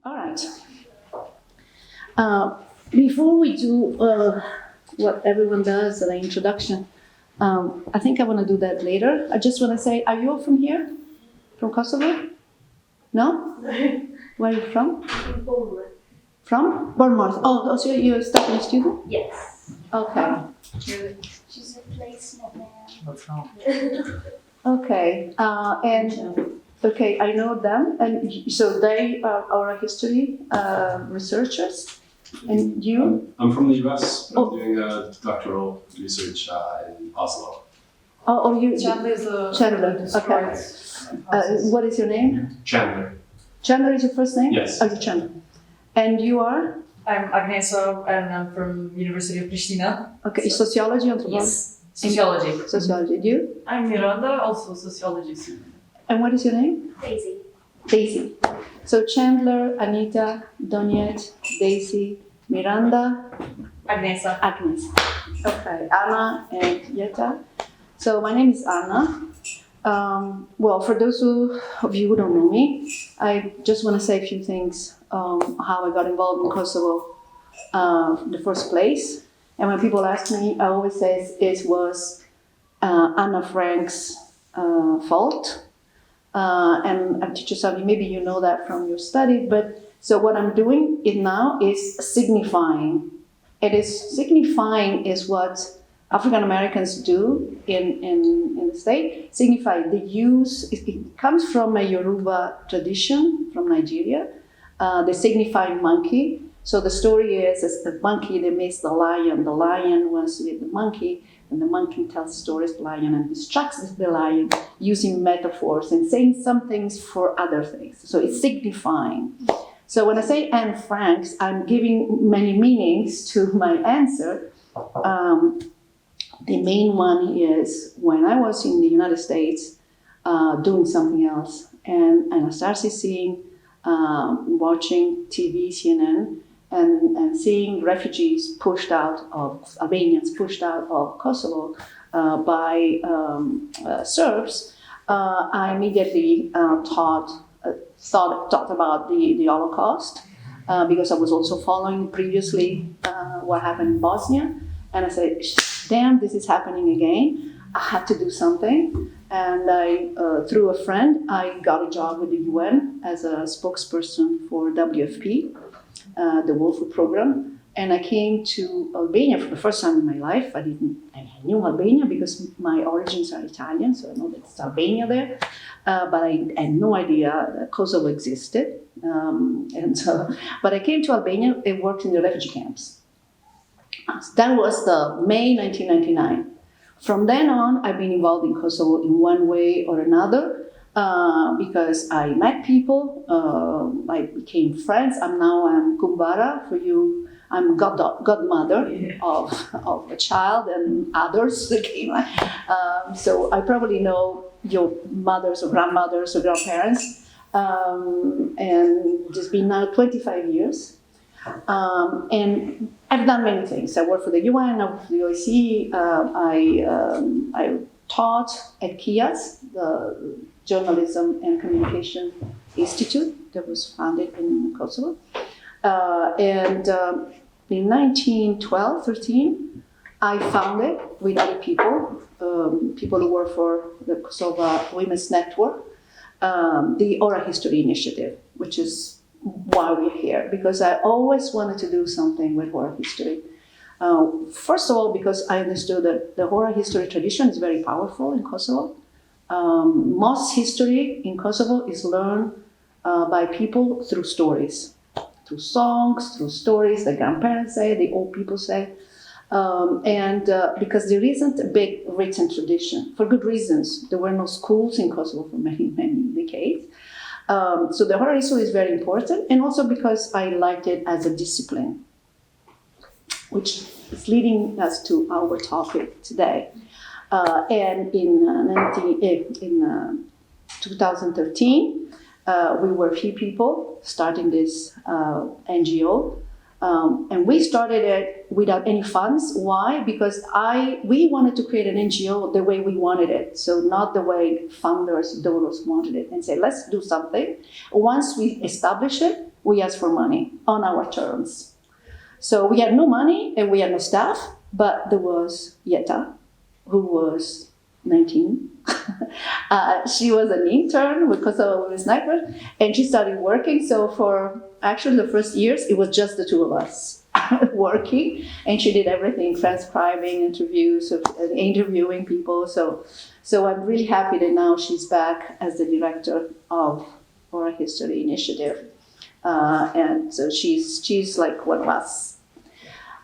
All right. Before we do what everyone does, the introduction, I think I want to do that later. I just want to say, are you all from here? From Kosovo? No? Where are you from? From Bournemouth. From? Bournemouth. Oh, so you're a studying student? Yes. Okay. She's a placement man. That's not. Okay. Okay, I know them, and so they are oral history researchers, and you? I'm from the US. I'm doing a doctoral research in Oslo. Oh, you? Chandler is a Chandler. Okay. What is your name? Chandler. Chandler is your first name? Yes. Oh, you're Chandler. And you are? I'm Agnesa and I'm from University of Pristina. Okay, sociology, anthropology? Yes. Sociology. Sociology. You? I'm Miranda, also sociology student. And what is your name? Daisy. Daisy. So Chandler, Anita, Doniet, Daisy, Miranda, Agnesa. Agnes. Okay, Anna and Yetta. So my name is Anna. Well, for those of you who don't know me, I just want to say a few things how I got involved in Kosovo in the first place. And when people ask me, I always say it was Anna Frank's fault. And I'm teacher something, maybe you know that from your study, but so what I'm doing now is signifying. Signifying is what African Americans do in the state. Signify the use, it comes from a Yoruba tradition from Nigeria, the signifying monkey. So the story is the monkey that makes the lion was with the monkey, and the monkey tells stories to the lion and distracts the lion using metaphors and saying some things for other things. So it's signifying. So when I say Anne Frank's, I'm giving many meanings to my answer. The main one is when I was in the United States doing something else, and I started seeing, watching TV, CNN, and seeing refugees Albanians pushed out of Kosovo by Serbs, I immediately thought about the Holocaust because I was also following previously what happened in Bosnia, and I said, damn, this is happening again. I had to do something. And through a friend, I got a job with the UN as a spokesperson for WFP, the World Food Program. And I came to Albania for the first time in my life. I knew Albania because my origins are Italian, so I know that it's Albania there. But I had no idea that Kosovo existed. But I came to Albania and worked in the refugee camps. That was the May 1999. From then on, I've been involved in Kosovo in one way or another because I met people, I became friends. I'm Kumbara for you. I'm godmother of a child and others that came. So I probably know your mothers or grandmothers or grandparents. And it's been now 25 years. And I've done many things. I worked for the UN, I worked for the OSCE. I taught at KIAS, the Journalism and Communication Institute that was founded in Kosovo. And in 1912-13, I founded with other people, people who work for the Kosovo Women's Network, the Oral History Initiative, which is why we're here, because I always wanted to do something with oral history. First of all, because I understood that the oral history tradition is very powerful in Kosovo. Most history in Kosovo is learned by people through stories, through songs, through stories the grandparents say, the old people say. Because there isn't a big written tradition, for good reasons. There were no schools in Kosovo for many, many decades. So the oral history is very important, and also because I liked it as a discipline, which is leading us to our topic today. And in 2013, we were a few people starting this NGO. And we started it without any funds. Why? Because we wanted to create an NGO the way we wanted it. So not the way funders, donors wanted it. And say, let's do something. Once we establish it, we asked for money on our terms. So we had no money and we had no staff, but there was Yetta, who was 19. She was an intern because of a sniper, and she started working. So for actually the first years, it was just the two of us working, and she did everything, transcribing interviews, interviewing people. So I'm really happy that now she's back as the director of Oral History Initiative, and so she's like one of us.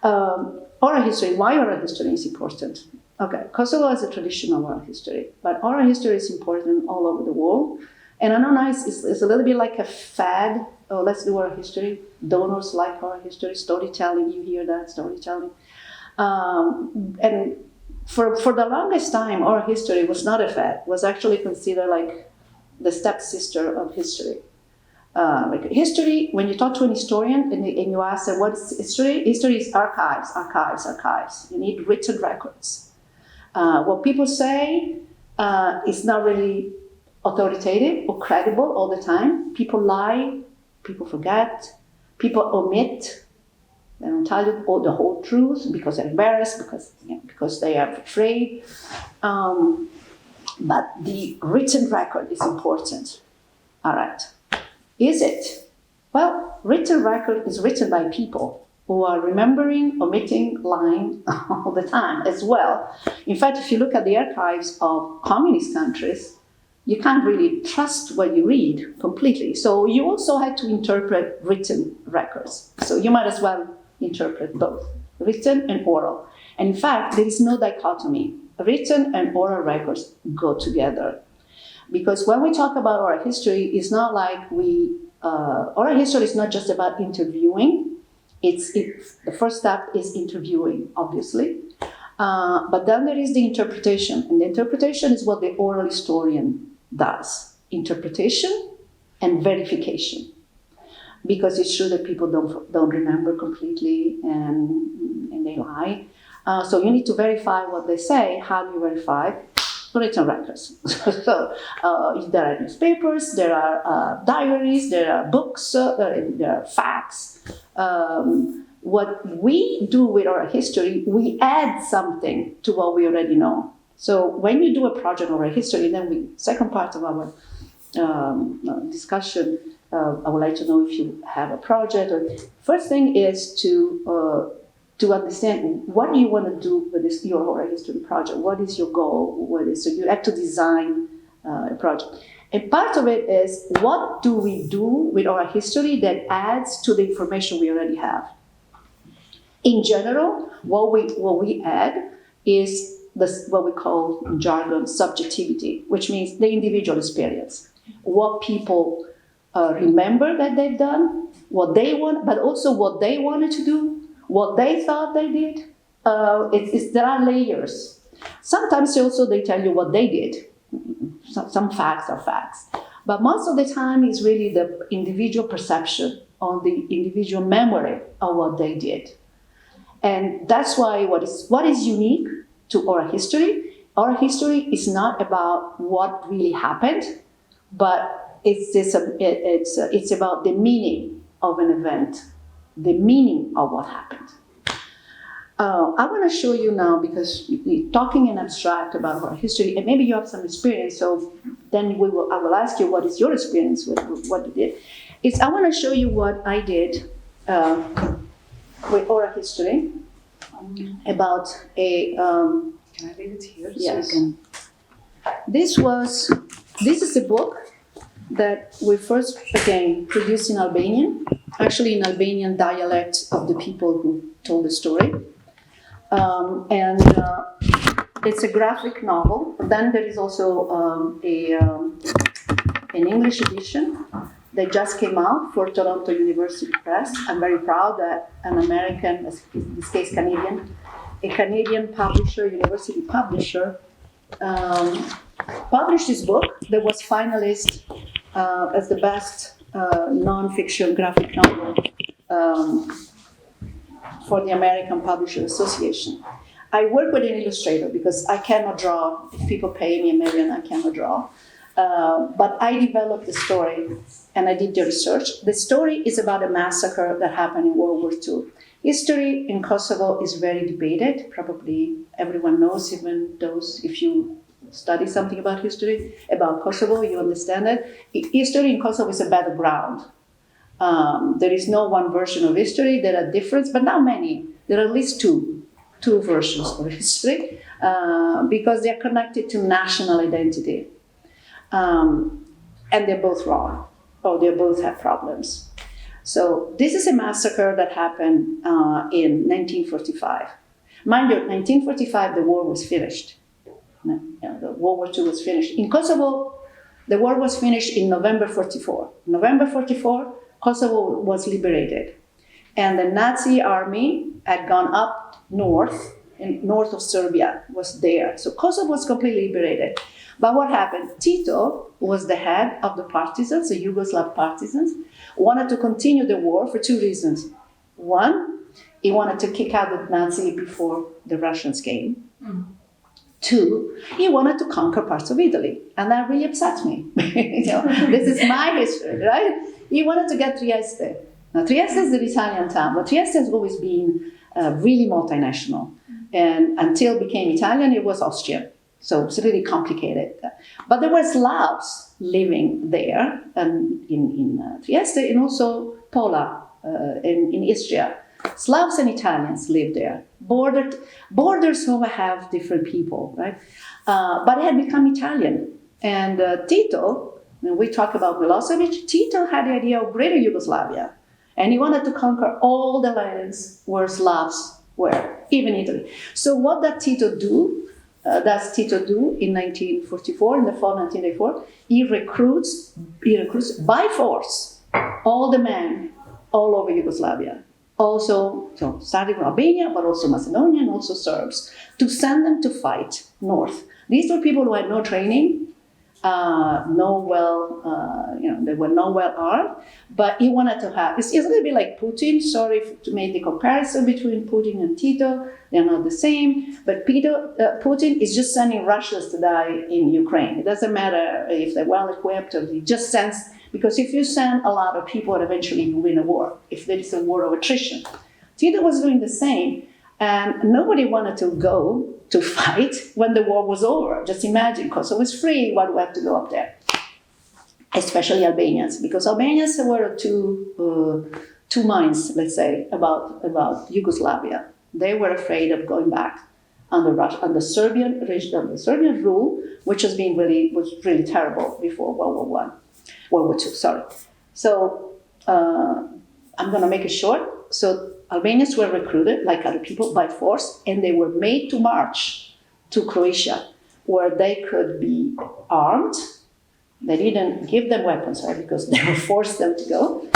Oral history. Why oral history is important? Okay, Kosovo has a tradition of oral history, but oral history is important all over the world. And I know now it's a little bit like a fad. Oh, let's do oral history. Donors like oral history, storytelling. You hear that, storytelling. And for the longest time, oral history was not a fad. It was actually considered like the stepsister of history. Like history, when you talk to an historian and you ask them what is history, history is archives. You need written records. What people say is not really authoritative or credible all the time. People lie, people forget, people omit. They don't tell you all the whole truth because they're embarrassed, because they are afraid. But the written record is important. All right. Is it? Well, written record is written by people who are remembering, omitting, lying all the time as well. In fact, if you look at the archives of communist countries, you can't really trust what you read completely. So you also had to interpret written records. So you might as well interpret both, written and oral. And in fact, there is no dichotomy. Written and oral records go together. Because when we talk about oral history, it's not like oral history is not just about interviewing. The first step is interviewing, obviously. But then there is the interpretation. And the interpretation is what the oral historian does. Interpretation and verification. Because it's true that people don't remember completely and they lie. So you need to verify what they say. How do you verify? Written records. So there are newspapers, there are diaries, there are books, there are facts. What we do with our history, we add something to what we already know. So when you do a project on our history, then second part of our discussion, I would like to know if you have a project. First thing is to understand what you want to do with your oral history project. What is your goal? So you have to design a project. And part of it is, what do we do with oral history that adds to the information we already have? In general, what we add is what we call in jargon subjectivity, which means the individual experience. What people remember that they've done, what they want, but also what they wanted to do, what they thought they did. There are layers. Sometimes also they tell you what they did. Some facts are facts. But most of the time it's really the individual perception or the individual memory of what they did. And that's why what is unique to oral history is not about what really happened, but it's about the meaning of an event, the meaning of what happened. I want to show you now, because we're talking in abstract about oral history, and maybe you have some experience, so then I will ask you what is your experience with what you did. I want to show you what I did with oral history about a... Can I leave it here? Yes. So you This is a book that we first, again, produced in Albanian, actually in Albanian dialect of the people who told the story. It's a graphic novel. Then there is also an English edition that just came out for Toronto University Press. I'm very proud that an American, in this case Canadian, a Canadian publisher, university publisher, published this book that was finalist as the best non-fiction graphic novel for the American Publisher Association. I work with an illustrator because I cannot draw. If people pay me $1 million, I cannot draw. But I developed the story and I did the research. The story is about a massacre that happened in World War II. History in Kosovo is very debated. Probably everyone knows, even those, if you study something about history, about Kosovo, you understand it. History in Kosovo is a battleground. There is no one version of history. There are differences, but not many. There are at least two versions of history because they're connected to national identity. And they're both wrong, or they both have problems. So this is a massacre that happened in 1945. Mind you, 1945, the war was finished. The World War II was finished. In Kosovo, the war was finished in November 44. November 44, Kosovo was liberated. And the Nazi army had gone up north, in north of Serbia, was there. So Kosovo was completely liberated. But what happened? Tito was the head of the partisans, the Yugoslav partisans, wanted to continue the war for two reasons. One, he wanted to kick out the Nazi before the Russians came. Two, he wanted to conquer parts of Italy. And that really upsets me. This is my history, right? He wanted to get Trieste. Now, Trieste is an Italian town, but Trieste has always been really multinational. And until it became Italian, it was Austrian. So it's really complicated. But there were Slavs living there in Trieste and also Pola in Istria. Slavs and Italians lived there. Borders have different people, right? But it had become Italian. And Tito, when we talk about Milosevic, Tito had the idea of Greater Yugoslavia. And he wanted to conquer all the lands where Slavs were, even Italy. So what does Tito do in 1944, in the fall of 1984? He recruits by force all the men all over Yugoslavia. Also, so starting from Albania, but also Macedonia and also Serbs, to send them to fight north. These were people who had no training, they were not well armed, but he wanted to have, it's a little bit like Putin, sorry to make the comparison between Putin and Tito, they're not the same, but Putin is just sending Russians to die in Ukraine. It doesn't matter if they're well equipped, or he just sends, because if you send a lot of people, eventually you win a war, if there is a war of attrition. Tito was doing the same, and nobody wanted to go to fight when the war was over. Just imagine, Kosovo was free, why do we have to go up there? Especially Albanians, because Albanians were two minds, let's say, about Yugoslavia. They were afraid of going back under Serbian rule, which was really terrible before World War II. Sorry. So I'm going to make it short. So Albanians were recruited, like other people, by force, and they were made to march to Croatia, where they could be armed. They didn't give them weapons, right, because they were forced them to go,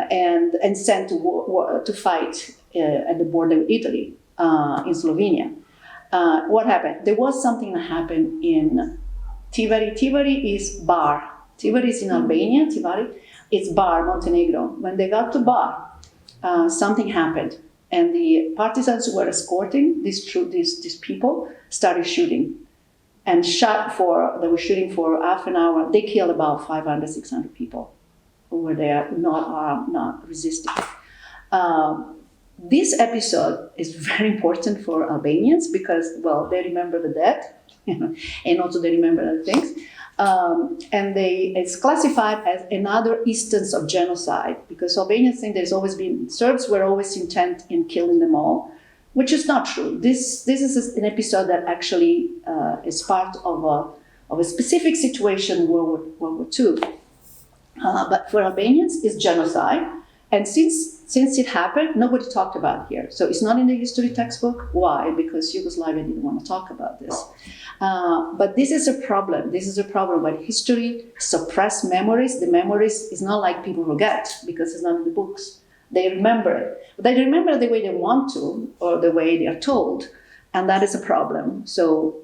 and sent to fight at the border with Italy in Slovenia. What happened? There was something that happened in Tivari. Tivari is Bar. Tivari is in Albania. Tivari, it's Bar, Montenegro. When they got to Bar, something happened, and the partisans who were escorting these people started shooting, and they were shooting for half an hour. They killed about 500, 600 people who were there, not armed, not resisting. This episode is very important for Albanians because, well, they remember the dead, and also they remember other things. And it's classified as another instance of genocide because Albanians think Serbs were always intent in killing them all, which is not true. This is an episode that actually is part of a specific situation, World War II. But for Albanians, it's genocide. And since it happened, nobody talked about it here. So it's not in the history textbook. Why? Because Yugoslavia didn't want to talk about this. But this is a problem. This is a problem when history suppress memories. The memories is not like people forget because it's not in the books. They remember it. But they remember the way they want to or the way they are told. And that is a problem. So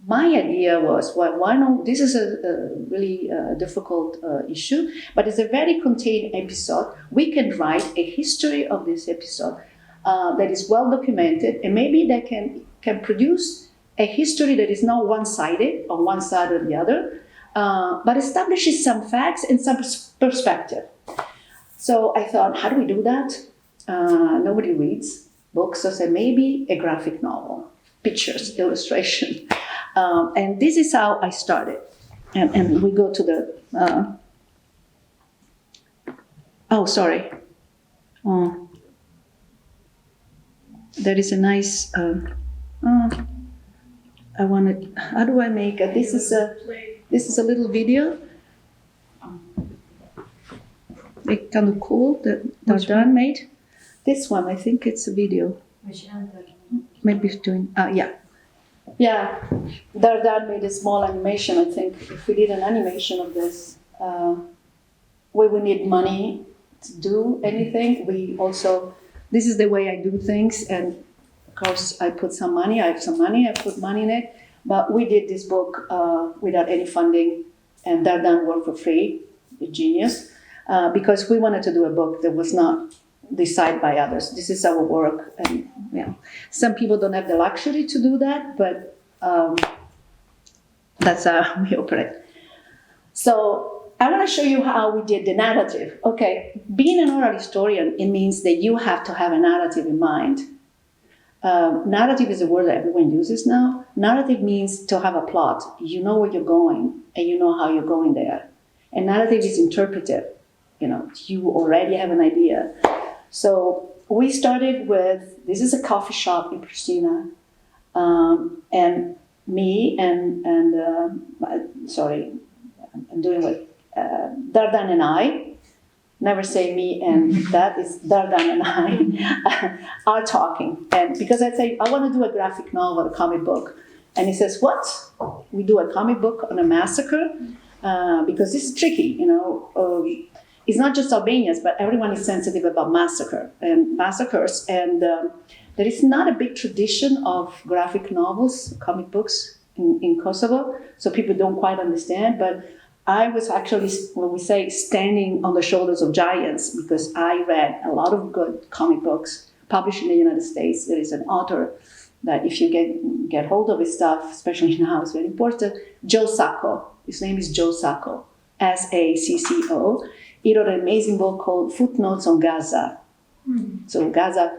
my idea was, why not? This is a really difficult issue, but it's a very contained episode. We can write a history of this episode that is well documented, and maybe that can produce a history that is not one-sided on one side or the other, but establishes some facts and some perspective. So I thought, how do we do that? Nobody reads books, so I said maybe a graphic novel, pictures, illustration. And this is how I started. And we go to the, oh, sorry. There is a nice, I wanted, how do I make it? This is a little video. It's kind of cool that Dardan made. This one, I think it's a video. Maybe it's doing, yeah. Yeah, Dardan made a small animation. I think if we did an animation of this, we would need money to do anything. We also, this is the way I do things, and of course I put some money, I have some money, I put money in it, but we did this book without any funding, and Dardan worked for free, a genius, because we wanted to do a book that was not decided by others. This is our work, and some people don't have the luxury to do that, but that's how we operate. So I want to show you how we did the narrative. Okay, being an oral historian, it means that you have to have a narrative in mind. Narrative is a word that everyone uses now. Narrative means to have a plot. You know where you're going, and you know how you're going there. And narrative is interpretive. You already have an idea. So we started with, this is a coffee shop in Pristina, and me and sorry, I'm doing what, Dardan and I, never say me and that, is Dardan and I are talking. And because I say, I want to do a graphic novel, a comic book. And he says, what? We do a comic book on a massacre? Because this is tricky, it's not just Albanians, but everyone is sensitive about massacres. And there is not a big tradition of graphic novels, comic books in Kosovo, so people don't quite understand. But I was actually, when we say standing on the shoulders of giants, because I read a lot of good comic books published in the United States. There is an author that if you get hold of his stuff, especially now, it's very important, Joe Sacco. His name is Joe Sacco, Sacco. He wrote an amazing book called Footnotes on Gaza. So Gaza,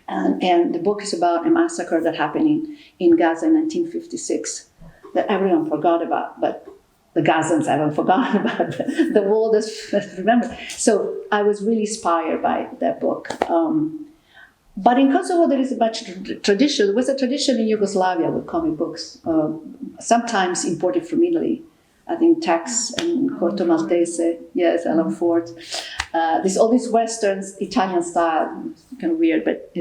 and the book is about a massacre that happened in Gaza in 1956 that everyone forgot about, but the Gazans haven't forgotten about. The world has remembered. So I was really inspired by that book. But in Kosovo, there is a much tradition. There was a tradition in Yugoslavia with comic books, sometimes imported from Italy. I think Tex and Corto Maltese, yes, Alan Ford. All these westerns, Italian style, kind of weird, but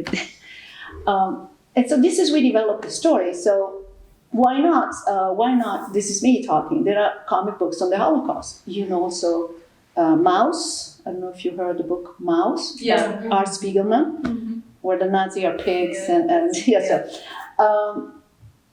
and so this is we developed the story. So why not? Why not? This is me talking. There are comic books on the Holocaust. Also Maus. I don't know if you heard the book Maus. Yeah. Art Spiegelman, where the Nazis are pigs and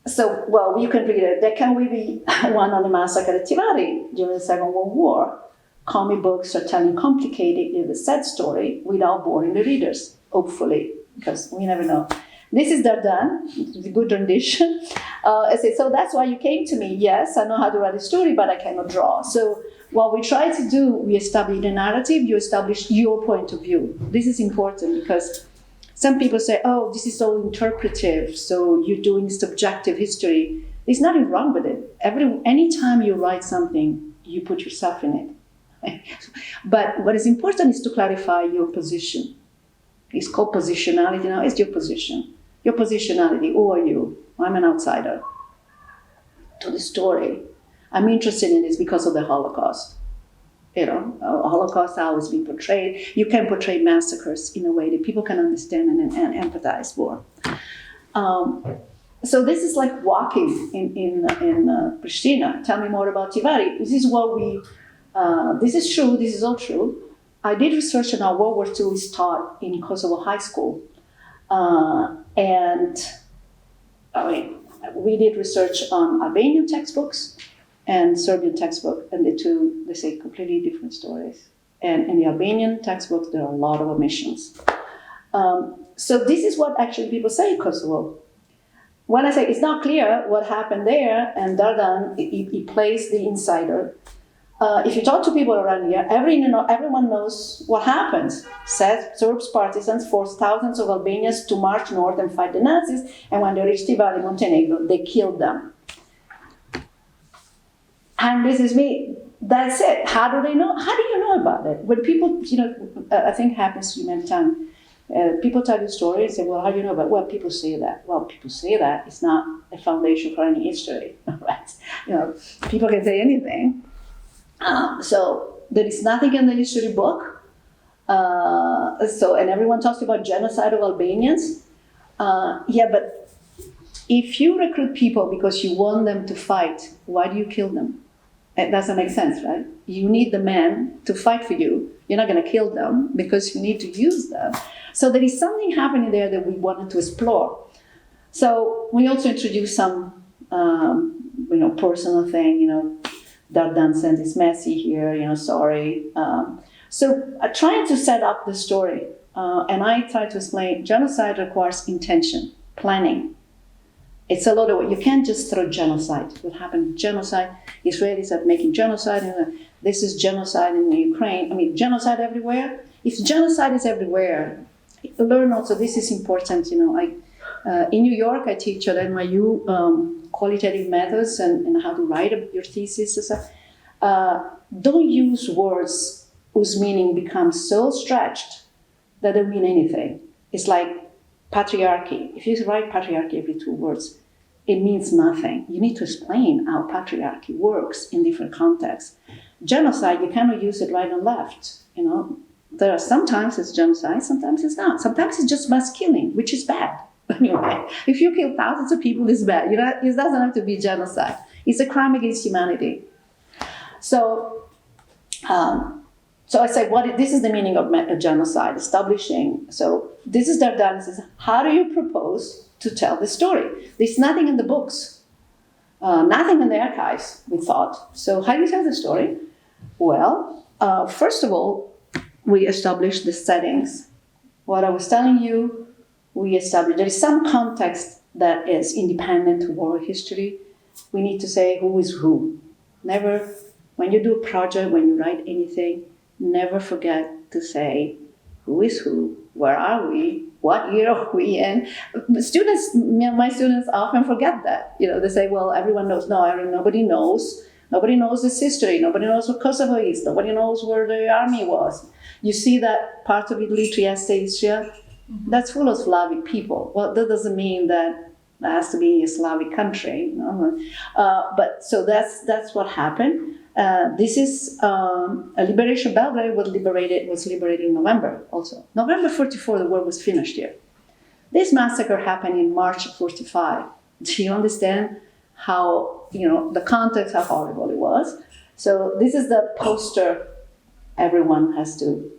So, well, you can read it. There can be one on the massacre at Tivari during the Second World War. Comic books are telling complicated, sad story without boring the readers, hopefully, because we never know. This is Dardan. It's a good rendition. I said, so that's why you came to me. Yes, I know how to write a story, but I cannot draw. So what we try to do, we establish a narrative, you establish your point of view. This is important because some people say, oh, this is so interpretive, so you're doing subjective history. There's nothing wrong with it. Anytime you write something, you put yourself in it. But what is important is to clarify your position. It's called positionality now. It's your position. Your positionality. Who are you? I'm an outsider to the story. I'm interested in this because of the Holocaust. Holocaust how it's been portrayed. You can portray massacres in a way that people can understand and empathize for. So this is like walking in Pristina. Tell me more about Tivari. This is what we. This is true. This is all true. I did research on how World War II is taught in Kosovo high school, and we did research on Albanian textbooks and Serbian textbook, and the two, they say completely different stories. And in the Albanian textbooks, there are a lot of omissions. So this is what actually people say in Kosovo. when I say it's not clear what happened there, and Dardan, he plays the insider. If you talk to people around here, everyone knows what happened. Serbs partisans forced thousands of Albanians to march north and fight the Nazis, and when they reached Tivoli, Montenegro, they killed them. And this is me. That's it. How do they know? How do you know about it? When people, I think happens to you many times. People tell you stories and say, well, how do you know about it? Well, people say that. Well, people say that. It's not a foundation for any history, right? People can say anything. So there is nothing in the history book. And everyone talks about genocide of Albanians. But if you recruit people because you want them to fight, why do you kill them? It doesn't make sense, right? You need the men to fight for you. You're not going to kill them because you need to use them. So there is something happening there that we wanted to explore. So we also introduced some, personal thing, Dardan sent is messy here, sorry. Trying to set up the story, and I try to explain genocide requires intention, planning. It's a lot of work. You can't just throw genocide. What happened? Genocide. Israelis are making genocide. This is genocide in Ukraine. I mean, genocide everywhere. If genocide is everywhere, learn also. This is important. In New York, I teach at NYU qualitative methods and how to write your thesis and stuff. Don't use words whose meaning becomes so stretched that don't mean anything. It's like patriarchy. If you write patriarchy every 2 words, it means nothing. You need to explain how patriarchy works in different contexts. Genocide, you cannot use it right and left. There are sometimes it's genocide, sometimes it's not. Sometimes it's just mass killing, which is bad. Anyway, if you kill thousands of people, it's bad. It doesn't have to be genocide. It's a crime against humanity. So I say, this is the meaning of genocide, establishing. So this is their analysis. How do you propose to tell the story? There's nothing in the books, nothing in the archives, we thought. So how do you tell the story? Well, first of all, we established the settings. What I was telling you, we established. There is some context that is independent to oral history. We need to say who is who. Never, when you do a project, when you write anything, never forget to say who is who, where are we, what year are we in. My students often forget that. They say, well, everyone knows. No, nobody knows. Nobody knows this history. Nobody knows what Kosovo is. Nobody knows where the army was. You see that part of Italy, Trieste, Istria, that's full of Slavic people. Well, that doesn't mean that it has to be a Slavic country. But so that's what happened. This is a liberation. Belgrade was liberated in November also. November 44, the war was finished here. This massacre happened in March 45. Do you understand how, the context, how horrible it was? So this is the poster everyone has to,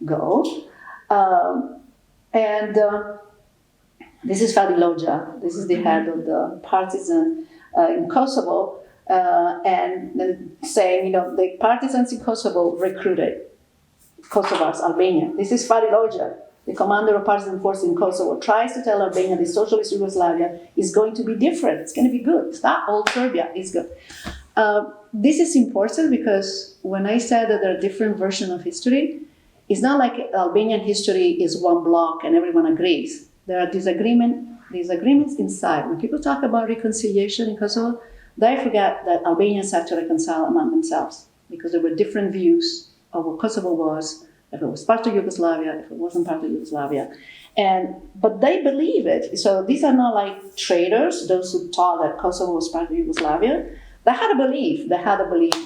go. This is Fadiloja. This is the head of the partisan in Kosovo. And then saying, the partisans in Kosovo recruited Kosovars, Albania. This is Fadiloja, the commander of partisan force in Kosovo, tries to tell Albania the socialist Yugoslavia is going to be different. It's going to be good. It's not all Serbia. It's good. This is important because when I said that there are different versions of history, it's not like Albanian history is one block and everyone agrees. There are disagreements inside. When people talk about reconciliation in Kosovo, they forget that Albanians had to reconcile among themselves because there were different views of what Kosovo was, if it was part of Yugoslavia, if it wasn't part of Yugoslavia. But they believe it. So these are not like traitors, those who thought that Kosovo was part of Yugoslavia. They had a belief.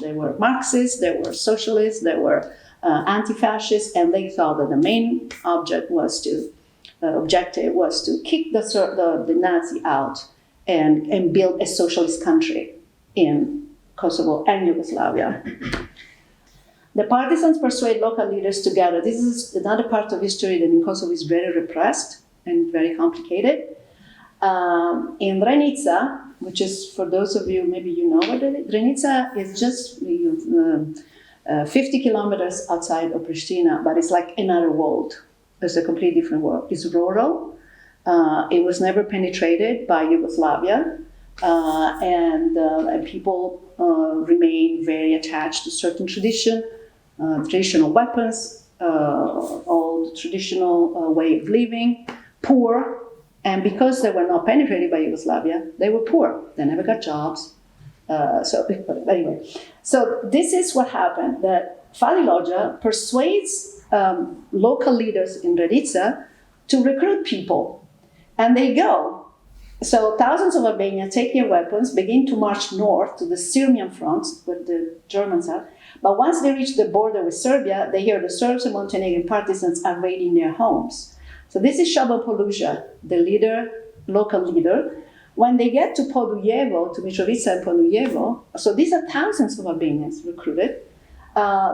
They were Marxists, they were socialists, they were anti-fascists, and they thought that the main objective was to kick the Nazi out and build a socialist country in Kosovo and Yugoslavia. The partisans persuade local leaders to gather. This is another part of history that in Kosovo is very repressed and very complicated. In Drenica, which is, for those of you, maybe you know what it is. Drenica is just 50 kilometers outside of Pristina, but it's like another world. It's a completely different world. It's rural. It was never penetrated by Yugoslavia, and people remain very attached to certain traditional weapons, old traditional way of living, poor, and because they were not penetrated by Yugoslavia, they were poor. They never got jobs. Anyway, so this is what happened, that Fali Loja persuades local leaders in Raditsa to recruit people, and they go. So thousands of Albanians take their weapons, begin to march north to the Sirmian front, where the Germans are. But once they reach the border with Serbia, they hear the Serbs and Montenegrin partisans are raiding their homes. So this is Shabo Poluja, the local leader. When they get to Podujevo, to Mitrovica and Podujevo, so these are thousands of Albanians recruited,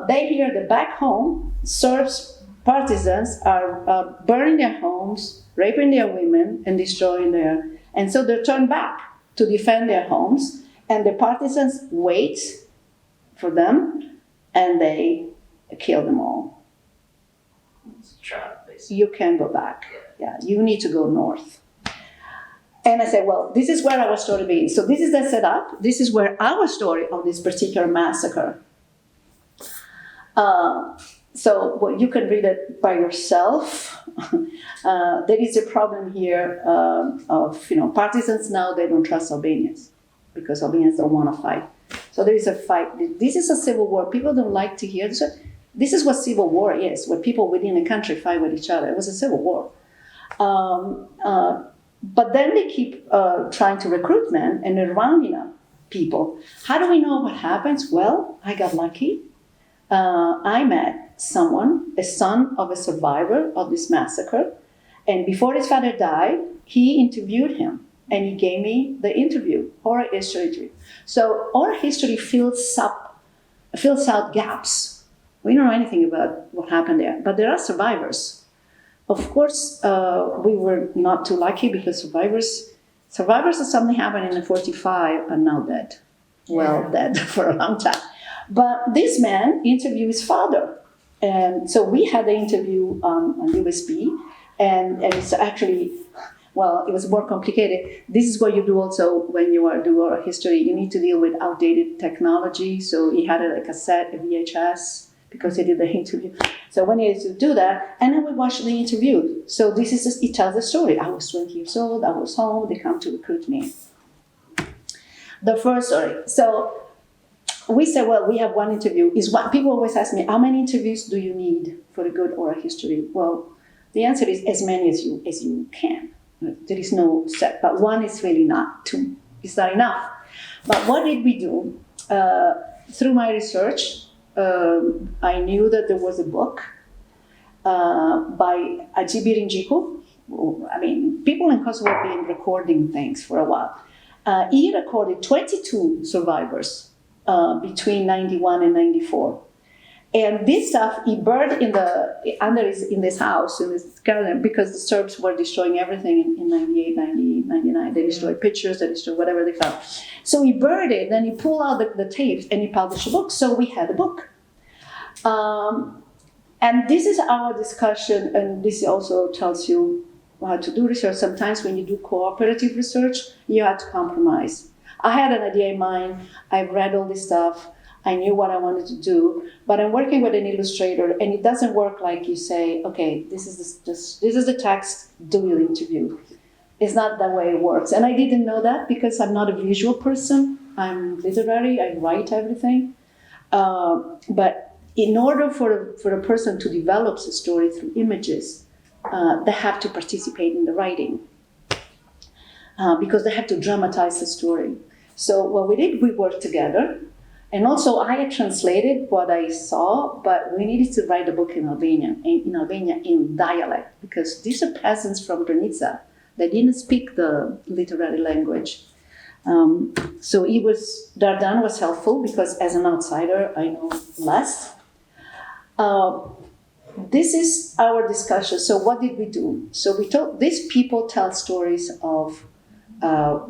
they hear that back home, Serbs partisans are burning their homes, raping their women, and destroying their... And so they turn back to defend their homes, and the partisans wait for them, and they kill them all. It's a trap, basically. You can't go back. Yeah, you need to go north. And I said, well, this is where our story begins. So this is the setup. This is where our story of this particular massacre. So you can read it by yourself. There is a problem here of partisans now, they don't trust Albanians because Albanians don't want to fight. So there is a fight. This is a civil war. People don't like to hear this. This is what civil war is, where people within a country fight with each other. It was a civil war. But then they keep trying to recruit men, and they're rounding up people. How do we know what happens? Well, I got lucky. I met someone, a son of a survivor of this massacre, and before his father died, he interviewed him, and he gave me the interview, oral history. So oral history fills out gaps. We don't know anything about what happened there, but there are survivors. Of course, we were not too lucky because survivors of something happened in 1945 are now dead. Well, dead for a long time. But this man interviewed his father. And so we had the interview on USB, and it's actually, well, it was more complicated. This is what you do also when you do oral history. You need to deal with outdated technology. So he had a cassette, a VHS, because he did the interview. So when he had to do that, and then we watched the interview. So this is just, it tells the story. I was 20 years old, I was home, they come to recruit me. The first story. So we said, well, we have one interview. People always ask me, how many interviews do you need for a good oral history? Well, the answer is as many as you can. There is no set, but one is really not two. It's not enough. But what did we do? Through my research, I knew that there was a book by Ajibi Rinjiku. I mean, people in Kosovo have been recording things for a while. He recorded 22 survivors between 91 and 94. And this stuff he burned in this house, in this garden, because the Serbs were destroying everything in 98, 90, 99. They destroyed pictures, they destroyed whatever they found. So he burned it, then he pulled out the tapes and he published a book. So we had a book. And this is our discussion, and this also tells you how to do research. Sometimes when you do cooperative research, you have to compromise. I had an idea in mind, I read all this stuff, I knew what I wanted to do, but I'm working with an illustrator, and it doesn't work like you say, okay, this is the text, do your interview. It's not that way it works. And I didn't know that because I'm not a visual person. I'm literary, I write everything. But in order for a person to develop a story through images, they have to participate in the writing because they have to dramatize the story. So what we did, we worked together. And also I had translated what I saw, but we needed to write a book in Albanian in dialect, because these are peasants from Granica. They didn't speak the literary language. So Dardan was helpful because as an outsider, I know less. This is our discussion. So what did we do? So these people tell stories of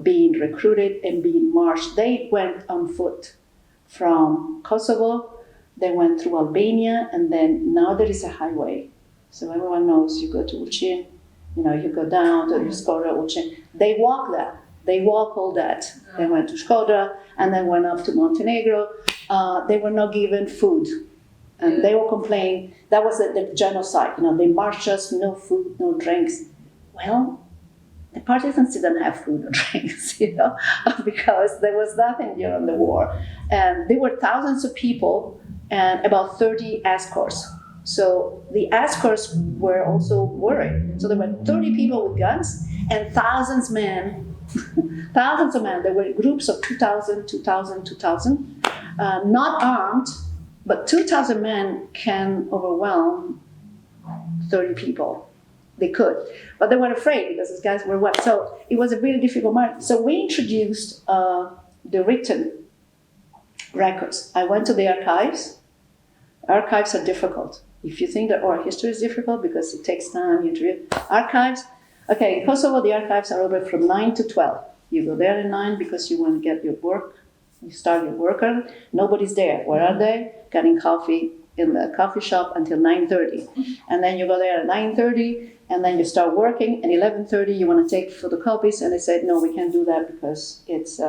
being recruited and being marched. They went on foot from Kosovo, they went through Albania, and then now there is a highway. So everyone knows you go to Ulcin, You go down to Skoda, they walk that. They walk all that. They went to Skoda and then went up to Montenegro. They were not given food. And they were complaining, that was the genocide. They marched us, no food, no drinks. Well, the partisans didn't have food or drinks, because there was nothing during the war. And there were thousands of people and about 30 escorts. So the escorts were also worried. So there were 30 people with guns and thousands of men. There were groups of 2,000, not armed, but 2,000 men can overwhelm 30 people. They could, but they were afraid because these guys were wet. So it was a really difficult march. So we introduced the written records. I went to the archives. Archives are difficult. If you think that oral history is difficult because it takes time, you read archives. Okay, in Kosovo, the archives are open from 9 to 12. You go there at 9 because you want to get your work. You start your work early. Nobody's there. Where are they? Getting coffee in the coffee shop until 9:30. And then you go there at 9:30, and then you start working. At 11:30, you want to take photocopies, and they said, no, we can't do that because it's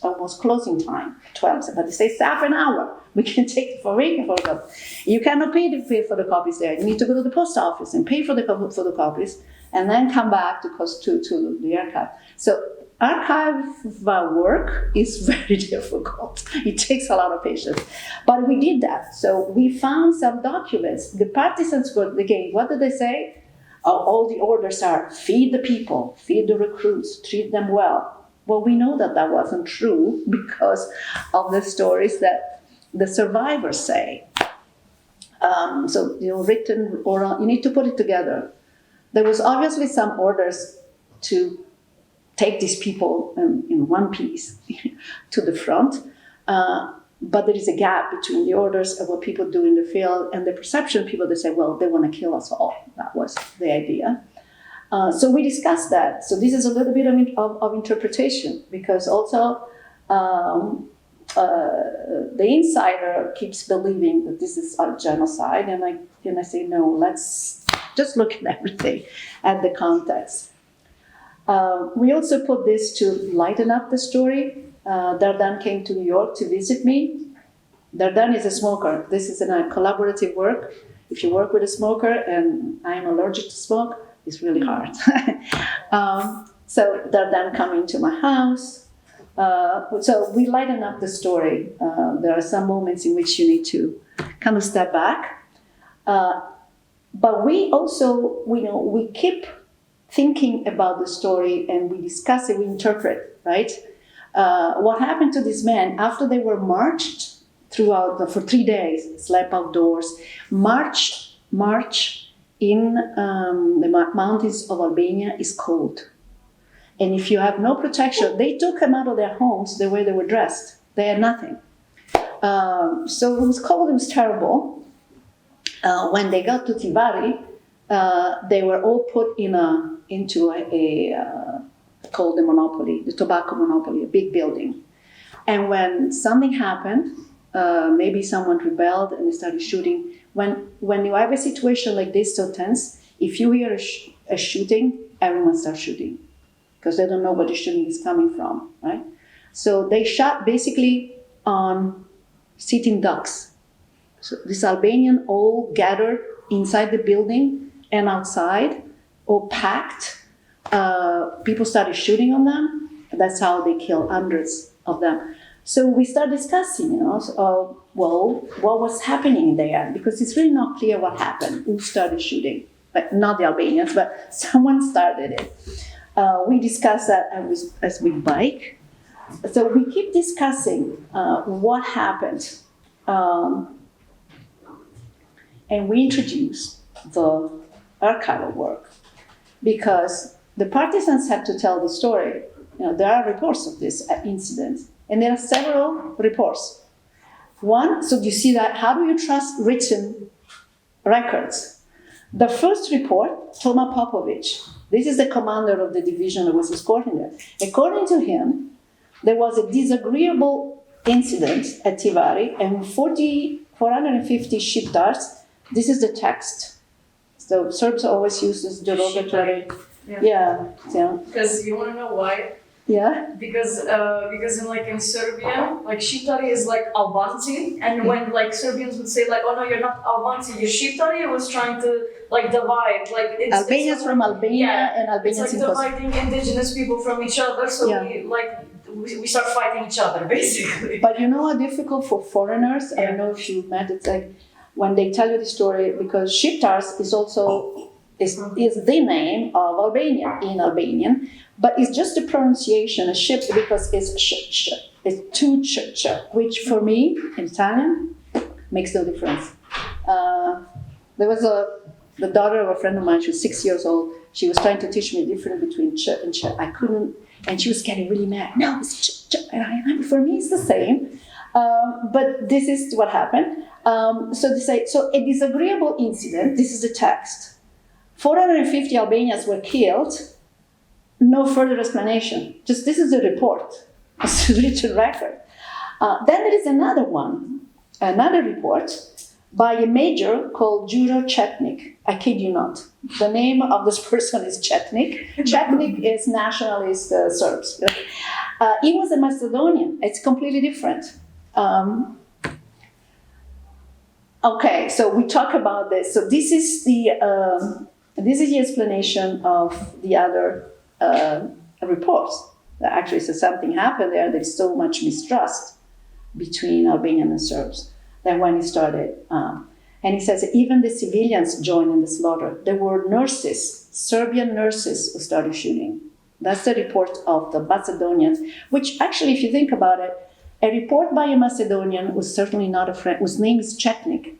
almost closing time, 12. But they say, it's half an hour. We can take photocopies. You cannot pay for the copies there. You need to go to the post office and pay for the photocopies, and then come back to the archive. So archive work is very difficult. It takes a lot of patience. But we did that. So we found some documents. The partisans were, again, what did they say? All the orders are feed the people, feed the recruits, treat them well. Well, we know that that wasn't true because of the stories that the survivors say. So, written, oral, you need to put it together. There was obviously some orders to take these people in one piece to the front, but there is a gap between the orders of what people do in the field and the perception of people that say, well, they want to kill us all. That was the idea. So we discussed that. So this is a little bit of interpretation, because also the insider keeps believing that this is a genocide, and I say, no, let's just look at everything, at the context. We also put this to lighten up the story. Dardan came to New York to visit me. Dardan is a smoker. This is a collaborative work. If you work with a smoker, and I am allergic to smoke, it's really hard. So Dardan coming to my house. So we lighten up the story. There are some moments in which you need to kind of step back. But we also, we keep thinking about the story, and we discuss it, we interpret, right? What happened to these men after they were marched for 3 days, slept outdoors, march in the mountains of Albania is cold. And if you have no protection, they took them out of their homes the way they were dressed. They had nothing. So it was cold, it was terrible. When they got to Tivari, they were all put into a called the tobacco monopoly, a big building. And when something happened, maybe someone rebelled and they started shooting. When you have a situation like this so tense, if you hear a shooting, everyone starts shooting, because they don't know where the shooting is coming from, right? So they shot basically on sitting ducks. So this Albanian all gathered inside the building and outside, all packed. People started shooting on them. That's how they killed hundreds of them. So we start discussing, well, what was happening there? Because it's really not clear what happened, who started shooting. But not the Albanians, but someone started it. We discussed that as we bike. So we keep discussing what happened. And we introduce the archival work, because the partisans had to tell the story. There are reports of this incident, and there are several reports. One, so you see that, how do you trust written records? The first report, Toma Popovic, this is the commander of the division that was escorting them. According to him, there was a disagreeable incident at Tivari, and 450 ship darts. This is the text. So Serbs always use this derogatory. Yeah. Yeah. Because you want to know why? Yeah. Because in Serbian, like Shqiptari is like Albanci, and when like Serbians would say like, oh no, you're not Albanci, you're Shqiptari, it was trying to like divide, like Albanians from Albania yeah, and it's Albanians like in Kosovo. dividing indigenous people from each other, so Yeah. we start fighting each other basically. But you know how difficult for foreigners? I don't know if you met. It's like when they tell you the story, because Shqiptars is also is the name of Albania in Albanian, but it's just the pronunciation. A ship because it's it's two ch, which for me in Italian makes no difference. There was the daughter of a friend of mine. She was 6 years old. She was trying to teach me the difference between ch and ch. I couldn't, and she was getting really mad. No, it's ch. And for me, it's the same. But this is what happened. So they say, so a disagreeable incident. This is the text. 450 Albanians were killed. No further explanation. Just this is a report. It's a written record. Then there is another one, another report by a major called Juro Chetnik. I kid you not. The name of this person is Chetnik. Chetnik is nationalist Serbs. He was a Macedonian. It's completely different. Okay, so we talk about this. So this is the explanation of the other reports. That actually says something happened there. There's so much mistrust between Albanians and Serbs. Then when he started, and he says that even the civilians joined in the slaughter. There were nurses, Serbian nurses, who started shooting. That's the report of the Macedonians, which actually, if you think about it, a report by a Macedonian who's certainly not a friend, whose name is Chetnik,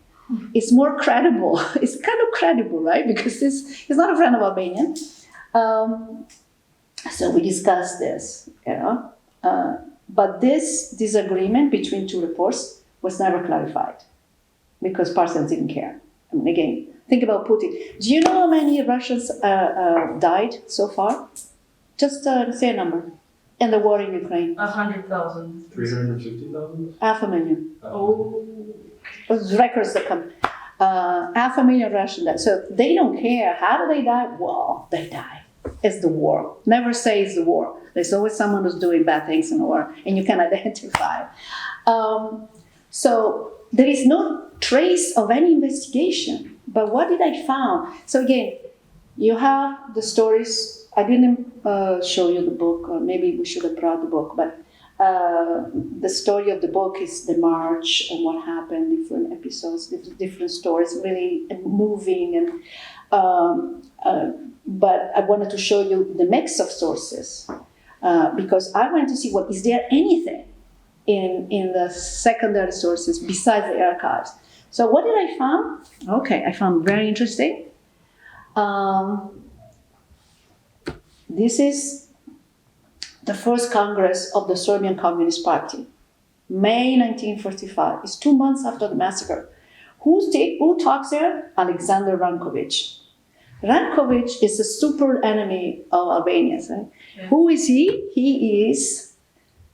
is more credible. It's kind of credible, right? Because he's not a friend of Albanian. So we discussed this, but this disagreement between two reports was never clarified because Parsons didn't care. I mean, again, think about Putin. Do you know how many Russians died so far? Just say a number. In the war in Ukraine. 100,000. 350,000? 500,000. Oh. Those records that come. 500,000 Russians died. So they don't care. How do they die? Well, they die. It's the war. Never say it's the war. There's always someone who's doing bad things in the war, and you can identify. So there is no trace of any investigation. But what did I find? So again, you have the stories. I didn't show you the book, or maybe we should have brought the book, but the story of the book is the march and what happened, different episodes, different stories, really moving. But I wanted to show you the mix of sources because I wanted to see, well, is there anything in the secondary sources besides the archives? So what did I find? Okay, I found very interesting. This is the first Congress of the Serbian Communist Party, May 1945. It's 2 months after the massacre. Who talks there? Alexander Rankovic. Rankovic is a super enemy of Albanians. Right? Yeah. Who is he? He is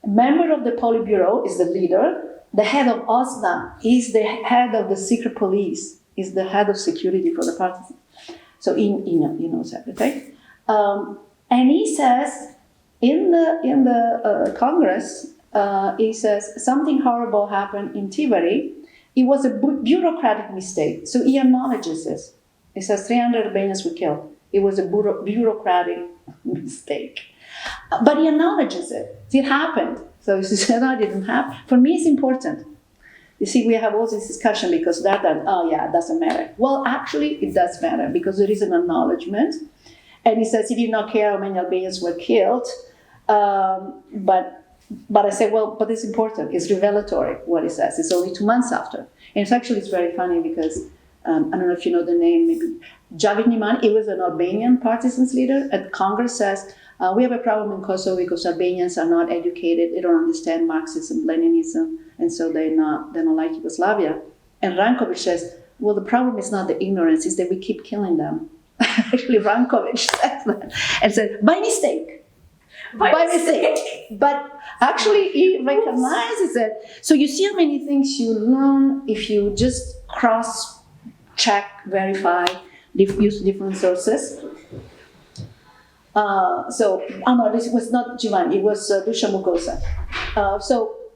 a member of the Politburo, is the leader, the head of OSNA, he's the head of the secret police, is the head of security for the party. So he knows everything. And he says, in the Congress, he says, something horrible happened in Tiveri. It was a bureaucratic mistake. So he acknowledges this. He says 300 Albanians were killed. It was a bureaucratic mistake. But he acknowledges it. It happened. So he says, no, it didn't happen. For me, it's important. You see, we have all this discussion because it doesn't matter. Well, actually, it does matter because there is an acknowledgement. And he says he did not care how many Albanians were killed. But I say, well, but it's important. It's revelatory, what he says. It's only 2 months after. And it's very funny because, I don't know if you know the name, maybe Javid Niman, he was an Albanian partisans leader. And Congress says, we have a problem in Kosovo because Albanians are not educated. They don't understand Marxism, Leninism, and so they don't like Yugoslavia. And Rankovic says, well, the problem is not the ignorance, it's that we keep killing them. Actually, Rankovic says that and said, by mistake. By mistake. But actually, he recognizes it. So you see how many things you learn if you just cross-check, verify. use different sources. No, this was not Giovanni, it was Lucia Mucosa.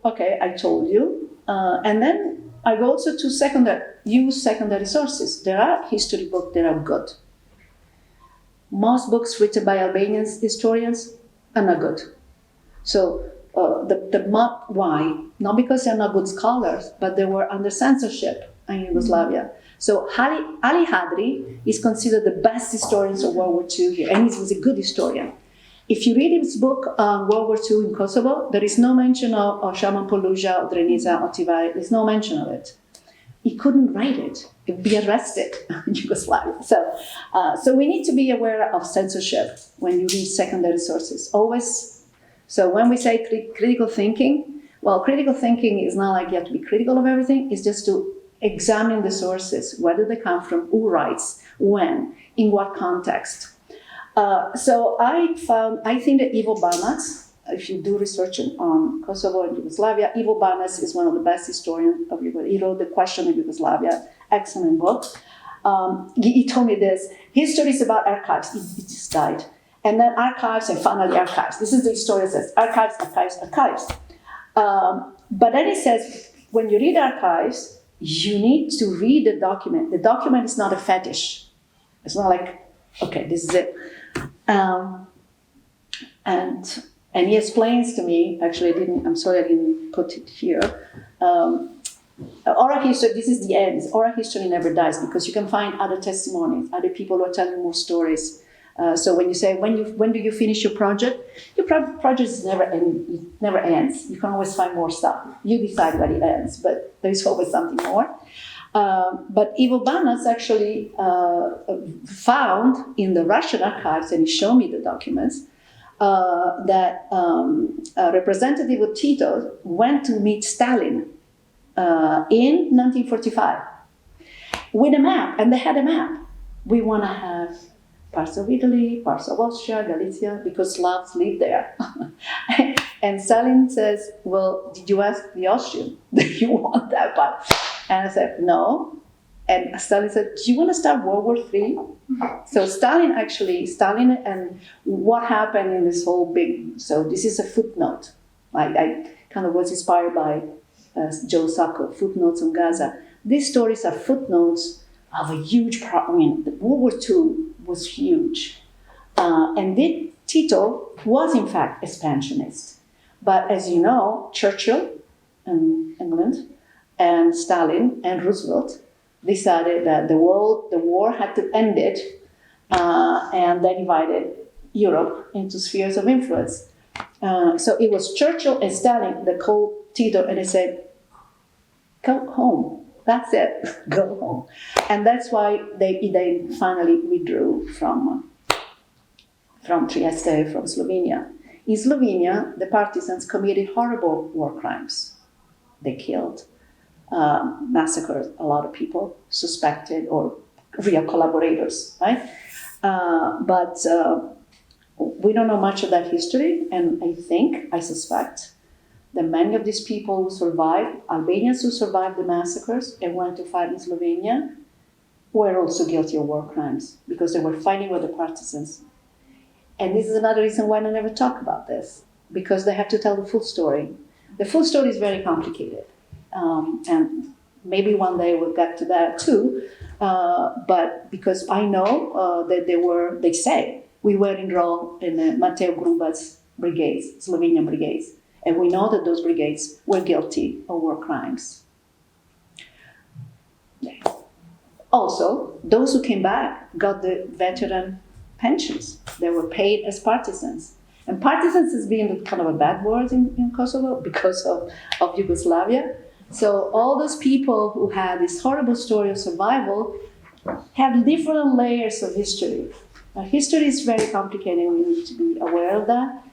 Okay, I told you. And then I go also to use secondary sources. There are history books that are good. Most books written by Albanian historians are not good. So why? Not because they're not good scholars, but they were under censorship in Yugoslavia. So Ali Hadri is considered the best historian of World War II here, and he was a good historian. If you read his book on World War II in Kosovo, there is no mention of Shaman Poluja, or Drenica, or Tivari. There's no mention of it. He couldn't write it. He'd be arrested in Yugoslavia. So we need to be aware of censorship when you read secondary sources. Always. So when we say critical thinking, well, critical thinking is not like you have to be critical of everything. It's just to examine the sources. Where do they come from? Who writes? When? In what context? So I think that Ivo Banac, if you do research on Kosovo and Yugoslavia, Ivo Banac is one of the best historians of Yugoslavia. He wrote The Question of Yugoslavia, excellent book. He told me this, history is about archives. He just died. And then archives and finally archives. This is the historian says, archives, archives, archives. But then he says, when you read archives, you need to read the document. The document is not a fetish. It's not like, okay, this is it. And he explains to me, actually I'm sorry I didn't put it here. Oral history, this is the end. Oral history never dies because you can find other testimonies, other people who are telling more stories. So when you say, when do you finish your project? Your project never ends. You can always find more stuff. You decide when it ends, but there's always something more. But Ivo Banac actually found in the Russian archives, and he showed me the documents, that a representative of Tito went to meet Stalin in 1945 with a map, and they had a map. We want to have parts of Italy, parts of Austria, Galicia, because Slavs live there. And Stalin says, well, did you ask the Austrian, do you want that part? And I said, no. And Stalin said, do you want to start World War III? So Stalin and what happened in this whole so this is a footnote. I kind of was inspired by Joe Sacco, Footnotes on Gaza. These stories are footnotes of a huge problem. World War II was huge. And Tito was in fact expansionist. But as you know, Churchill in England and Stalin and Roosevelt decided that the war had to end it, and they divided Europe into spheres of influence. So it was Churchill and Stalin that called Tito and they said, go home. That's it, go home. And that's why they finally withdrew from Trieste, from Slovenia. In Slovenia, the partisans committed horrible war crimes. They killed, massacred a lot of people, suspected or real collaborators, right? But we don't know much of that history, and I suspect that many of these people who survived, Albanians who survived the massacres and went to fight in Slovenia, were also guilty of war crimes because they were fighting with the partisans. And this is another reason why I never talk about this, because they have to tell the full story. The full story is very complicated. And maybe one day we'll get to that too. But because I know that they say, we were enrolled in Mateo Gruba's brigades, Slovenian brigades. And we know that those brigades were guilty of war crimes. Also, those who came back got the veteran pensions. They were paid as partisans. And partisans has been kind of a bad word in Kosovo because of Yugoslavia. So all those people who had this horrible story of survival have different layers of history. History is very complicated, we need to be aware of that.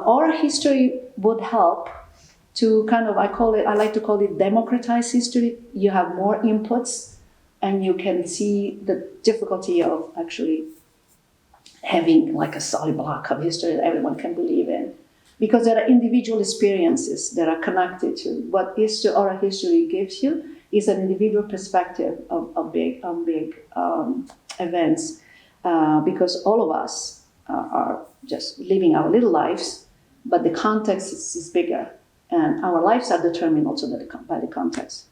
Oral history would help to kind of, I like to call it democratize history. You have more inputs and you can see the difficulty of actually having like a solid block of history that everyone can believe in. Because there are individual experiences that are connected to what oral history gives you is an individual perspective of big events because all of us are just living our little lives, but the context is bigger, and our lives are determined also by the context.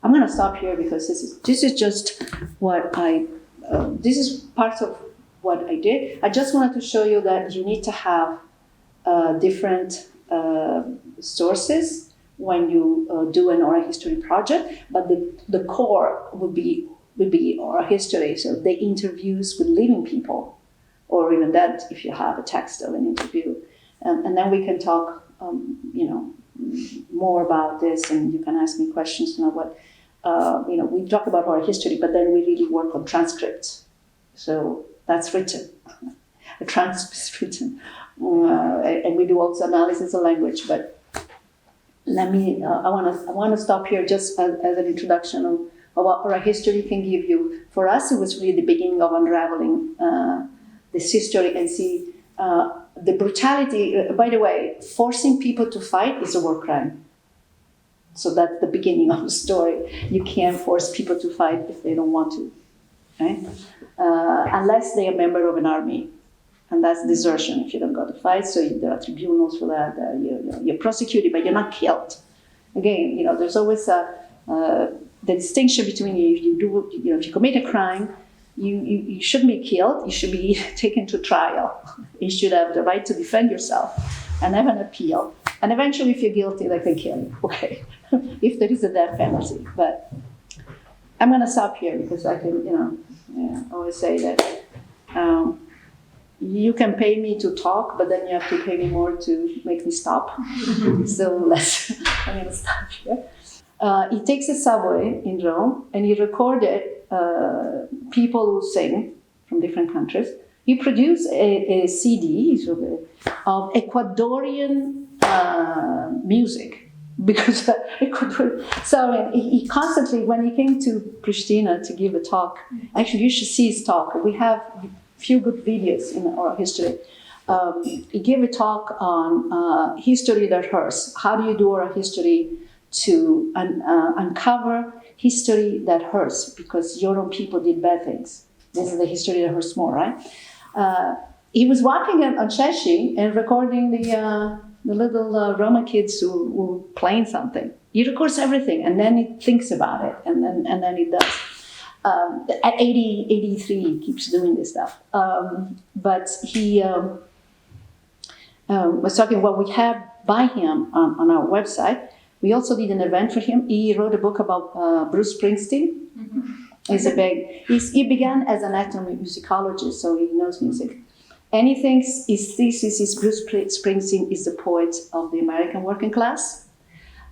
I'm going to stop here because this is just what this is part of what I did. I just wanted to show you that you need to have different sources when you do an oral history project, but the core would be oral history, so the interviews with living people, or even that if you have a text of an interview, and then we can talk, more about this, and you can ask me questions. We talk about oral history, but then we really work on transcripts. So that's written. The transcript is written, and we do also analysis of language. But let me. I want to stop here just as an introduction of what oral history can give you. For us, it was really the beginning of unraveling this history and see the brutality. By the way, forcing people to fight is a war crime. So that's the beginning of the story. You can't force people to fight if they don't want to, right? Unless they are a member of an army. And that's desertion if you don't go to fight. So there are tribunals for that. You're prosecuted, but you're not killed. Again, there's always the distinction between if you commit a crime, you shouldn't be killed. You should be taken to trial. You should have the right to defend yourself and have an appeal. And eventually, if you're guilty, they can kill you. Okay, if there is a death penalty. But I'm going to stop here because I can, always say that you can pay me to talk, but then you have to pay me more to make me stop. So I'm going to stop here. He takes a subway in Rome and he recorded people who sing from different countries. He produced a CD of Ecuadorian music because he constantly, when he came to Pristina to give a talk, actually you should see his talk. We have few good videos in oral history. He gave a talk on history that hurts. How do you do oral history to uncover history that hurts? Because your own people did bad things. This is the history that hurts more, right? He was walking on Cheshi and recording the little Roma kids who were playing something. He records everything and then he thinks about it and then he does. At 83, he keeps doing this stuff. But he was talking what we have by him on our website. We also did an event for him. He wrote a book about Bruce Springsteen. Mm-hmm. He began as an ethnomusicologist, so he knows music. And he thinks his thesis is Bruce Springsteen is the poet of the American working class.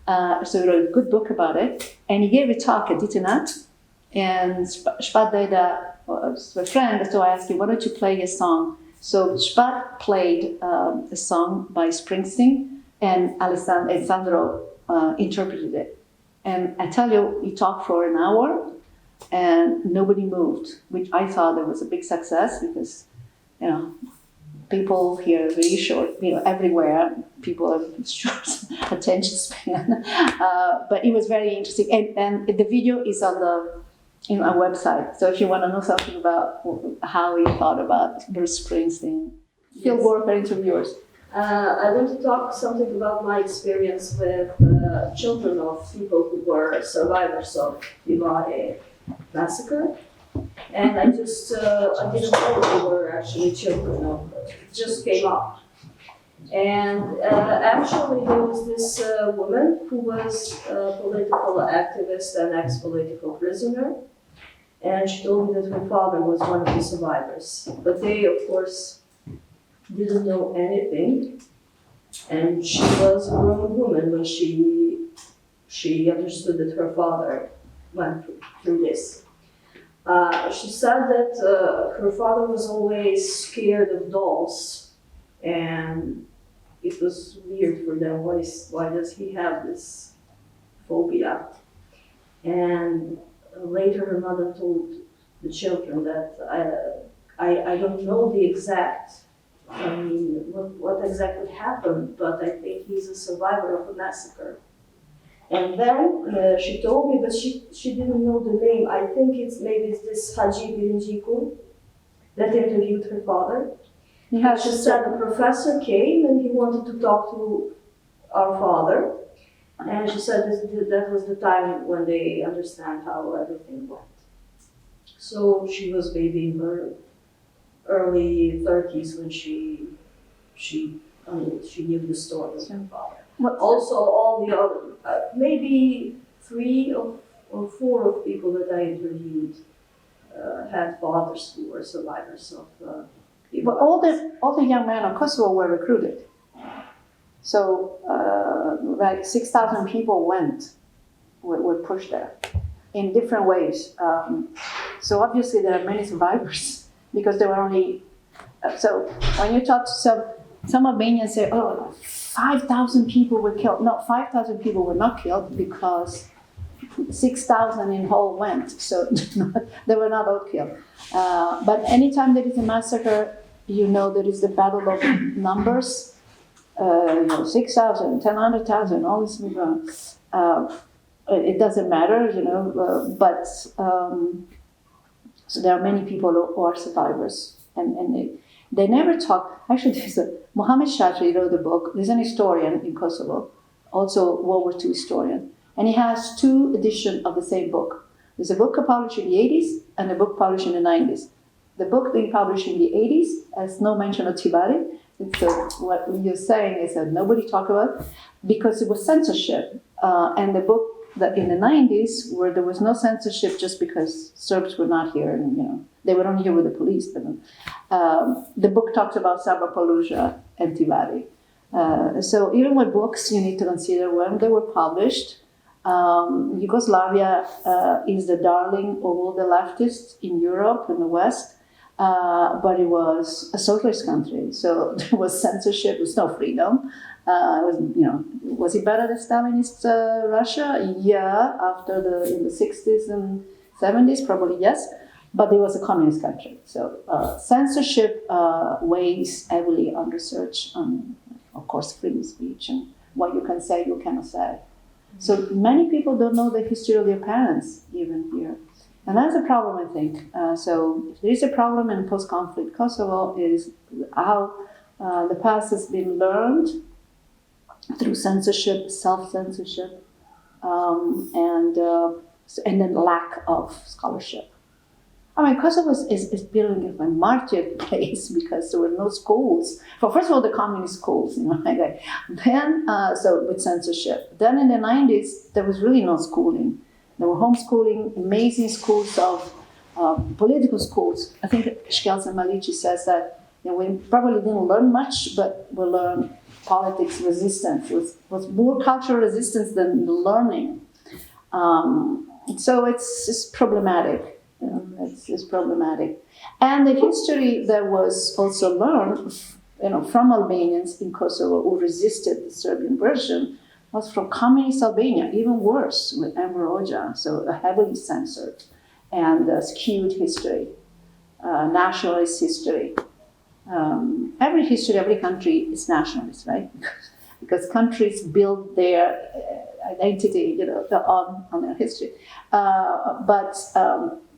So he wrote a good book about it. And he gave a talk at Ditanat. And Spat Deda was a friend, so I asked him, why don't you play a song? So Spat played a song by Springsteen, and Alessandro interpreted it. And I tell you, he talked for an hour, and nobody moved, which I thought that was a big success because, people here are really short, everywhere, people have short attention span. But it was very interesting. And the video is on our website. So if you want to know something about how he thought about Bruce Springsteen, field work or interviewers. I want to talk something about my experience with children of people who were survivors of Vivare massacre. And I didn't know they were actually children, it just came up. And actually there was this woman who was a political activist and ex-political prisoner. And she told me that her father was one of the survivors. But they, of course, didn't know anything. And she was a grown woman when she understood that her father went through this. She said that her father was always scared of dolls. And it was weird for them. Why does he have this phobia? And later her mother told the children that I don't know the exact, what exactly happened, but I think he's a survivor of a massacre. And then she told me, but she didn't know the name. I think maybe it's this Haji Birinjikul that interviewed her father. Yeah, She said the professor came and he wanted to talk to our father. And she said that was the time when they understand how everything went. So she was maybe in her early 30s when she knew the story of her father. Also, all the other, maybe 3 or 4 of people that I interviewed had fathers who were survivors of. But all the young men of Kosovo were recruited. So like 6,000 people were pushed there in different ways. So obviously there are many survivors because there were only. So when you talk to some Albanians say, oh, 5,000 people were killed. No, 5,000 people were not killed because 6,000 in whole went. So they were not all killed. But anytime there is a massacre, there is the battle of numbers. 6,000, 10,000, all this. It doesn't matter, but so there are many people who are survivors, and they never talk. Actually, Mohammed Shafii wrote a book. There's an historian in Kosovo, also World War II historian, and he has 2 editions of the same book. There's a book published in the 80s and a book published in the 90s. The book being published in the 80s has no mention of Tibari. So what you're saying is that nobody talked about because it was censorship. And the book that in the 90s, where there was no censorship just because Serbs were not here and they were only here with the police. But the book talks about Sabapalooza and Tibari. So even with books, you need to consider when they were published. Yugoslavia is the darling of all the leftists in Europe and the West. But it was a socialist country, so there was censorship, there was no freedom. Was it better than Stalinist Russia? Yeah, in the 60s and 70s, probably yes, but it was a communist country. So censorship weighs heavily on research on, of course, freedom of speech and what you can say, you cannot say. So many people don't know the history of their parents, even here. And that's a problem, I think. So if there is a problem in post-conflict Kosovo is how the past has been learned through censorship, self-censorship, and then lack of scholarship. I mean, Kosovo is building a marketplace because there were no schools. First of all, the communist schools, Then, so with censorship. Then in the 90s, there was really no schooling. There were homeschooling, amazing schools of political schools. I think Shkelza Malici says that we probably didn't learn much, but we learned politics resistance. It was more cultural resistance than learning. So it's problematic. It's problematic. And the history that was also learned, from Albanians in Kosovo who resisted the Serbian version was from communist Albania, even worse, with Enver Hoxha, so a heavily censored and skewed history, nationalist history. Every history, every country is nationalist, right? Because countries build their identity, on their history.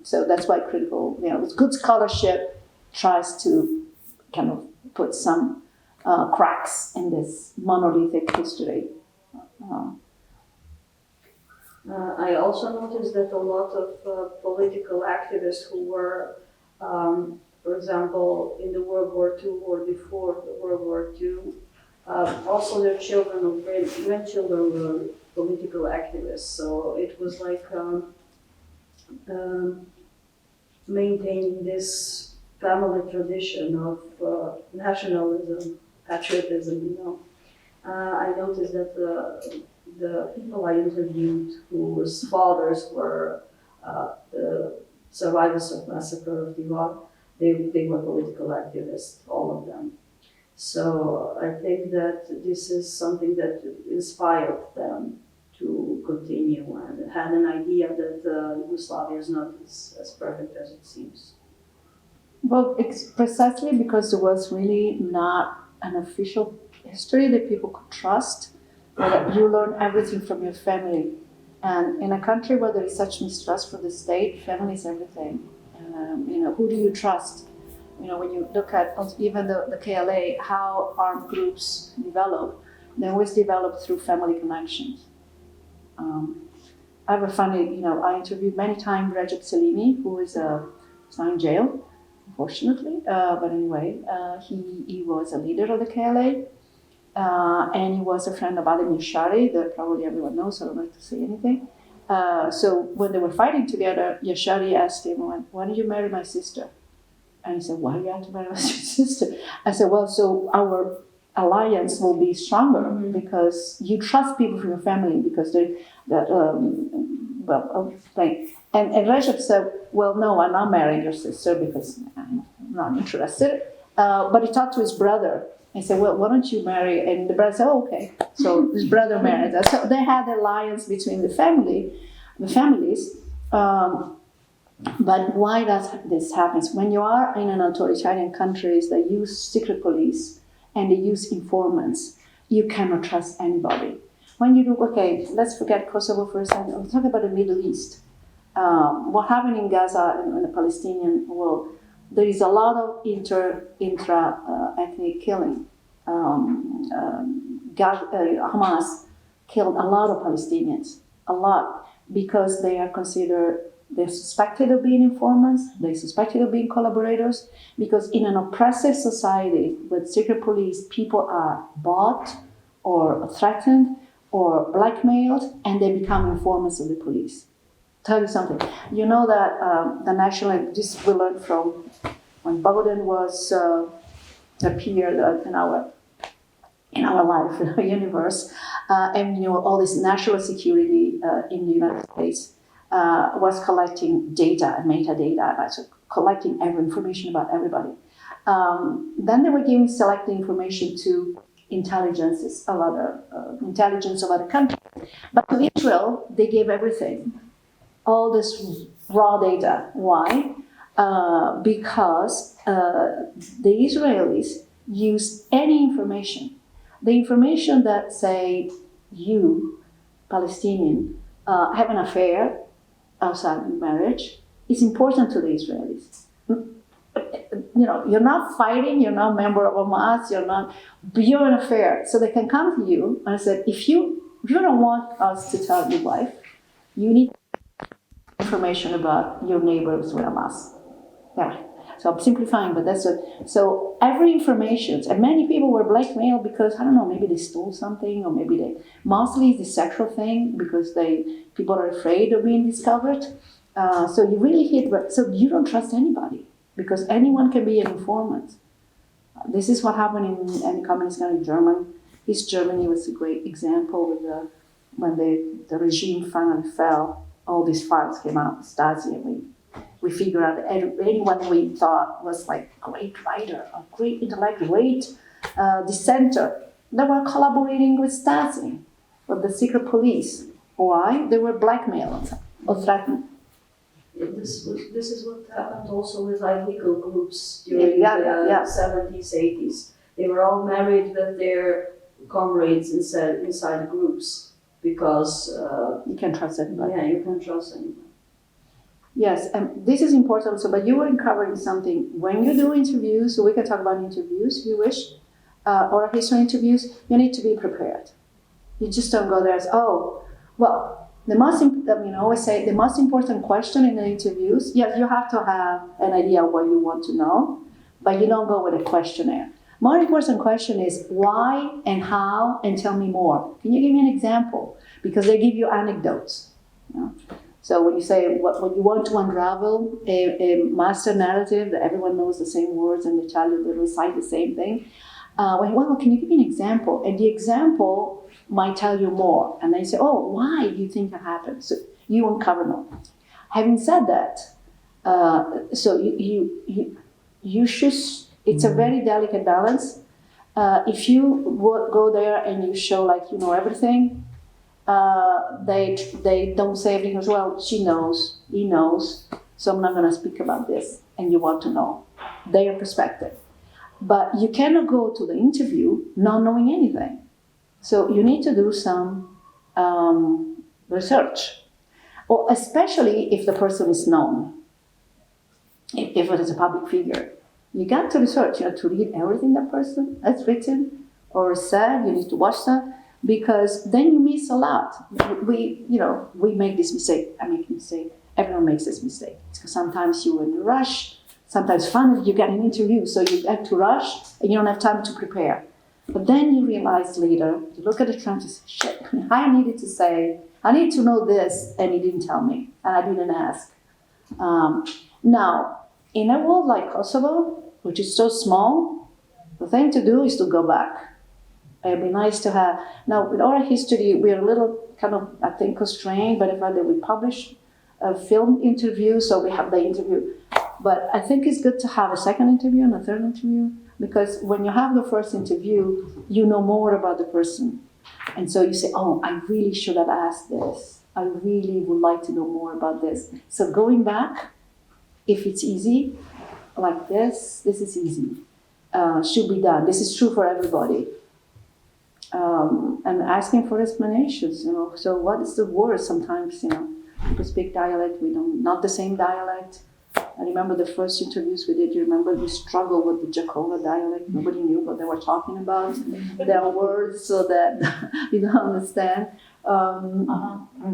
So that's why critical, with good scholarship, tries to kind of put some cracks in this monolithic history. I also noticed that a lot of political activists who were, for example, in the World War II or before the World War II, also their children or grandchildren were political activists. So it was like maintaining this family tradition of nationalism, patriotism, I noticed that the people I interviewed whose fathers were the survivors of massacre of Divan, they were political activists, all of them. So I think that this is something that inspired them to continue and had an idea that Yugoslavia is not as perfect as it seems. Well, it's precisely because there was really not an official history that people could trust. that you learn everything from your family. And in a country where there is such mistrust for the state, family is everything. Who do you trust? When you look at even the KLA, how armed groups develop, they always develop through family connections. I have a funny, I interviewed many times Recep Selimi, who is now in jail, unfortunately. But anyway, he was a leader of the KLA, and he was a friend of Adem Yashari, that probably everyone knows, so I don't have to say anything. So when they were fighting together, Yashari asked him, why don't you marry my sister? And he said, why do you have to marry my sister? I said, well, so our alliance will be stronger because you trust people from your family because they're, and Recep said, well, no, I'm not marrying your sister because I'm not interested. But he talked to his brother and said, well, why don't you marry? And the brother said, oh, okay. So his brother married her. So they had an alliance between the families. But why does this happen? When you are in an authoritarian countries that use secret police and they use informants, you cannot trust anybody. When you do, okay, let's forget Kosovo for a second. We'll talk about the Middle East. What happened in Gaza and in the Palestinian world, there is a lot of intra-ethnic killing. Hamas killed a lot of Palestinians, a lot, because they are considered, they're suspected of being informants, they're suspected of being collaborators, because in an oppressive society with secret police, people are bought or threatened or blackmailed, and they become informants of the police. Tell you something. You know that the national, this we learned from when Bowden was appeared in our life, in our universe, and all this national security in the United States was collecting data and metadata, so collecting every information about everybody. Then they were giving selected information to intelligence of other countries, but to Israel they gave everything. All this raw data. Why? Because the Israelis use any information. The information that say you, Palestinian, have an affair outside marriage is important to the Israelis. You're not fighting, you're not a member of Hamas, you're an affair. So they can come to you and say, if you don't want us to tell your wife, you need information about your neighbors with Hamas. Yeah. So I'm simplifying, but that's it. So every information, and many people were blackmailed because, I don't know, maybe they stole something, or maybe mostly it's the sexual thing, because people are afraid of being discovered. So you really so you don't trust anybody, because anyone can be an informant. This is what happened in the communist country, East Germany was a great example with when the regime finally fell. All these files came out, Stasi, and we figured out anyone we thought was like a great writer, a great intellect, great dissenter, they were collaborating with Stasi, with the secret police. Why? They were blackmailed or threatened. This is what happened also with legal groups during the 70s, 80s. They were all married with their comrades inside groups, because you can't trust anybody. Yeah, you can't trust anybody. Yes, and this is important. So, but you were covering something. When you do interviews, so we can talk about interviews if you wish, or history interviews, you need to be prepared. You just don't go there as, I always say the most important question in the interviews, yes, you have to have an idea of what you want to know, but you don't go with a questionnaire. More important question is why and how, and tell me more. Can you give me an example? Because they give you anecdotes. So when you say, when you want to unravel a master narrative that everyone knows the same words and they recite the same thing, can you give me an example? And the example might tell you more. And then you say, why do you think that happened? So you uncover more. Having said that, so you should, it's a very delicate balance. If you go there and you show like you know everything, they don't say everything as well. She knows, he knows, so I'm not going to speak about this. And you want to know their perspective. But you cannot go to the interview not knowing anything. So you need to do some research, or especially if the person is known, if it is a public figure. You got to research, to read everything that person has written or said. You need to watch that, because then you miss a lot. We make this mistake. I make a mistake. Everyone makes this mistake. Because sometimes you're in a rush. Sometimes finally you get an interview, so you have to rush and you don't have time to prepare. But then you realize later, you look at the transcript, shit, I needed to say, I need to know this, and he didn't tell me, and I didn't ask. Now, in a world like Kosovo, which is so small, the thing to do is to go back. It'd be nice to have. Now, with our history, we're a little kind of, I think, constrained by the fact that we publish a film interview, so we have the interview. But I think it's good to have a second interview and a third interview, because when you have the first interview, you know more about the person. And so you say, oh, I really should have asked this. I really would like to know more about this. So going back, if it's easy, like this is easy. Should be done. This is true for everybody. And asking for explanations, So what is the word? Sometimes, people speak dialect, we don't, not the same dialect. I remember the first interviews we did. You remember we struggled with the Jacola dialect. Nobody knew what they were talking about. There are words so that you don't understand.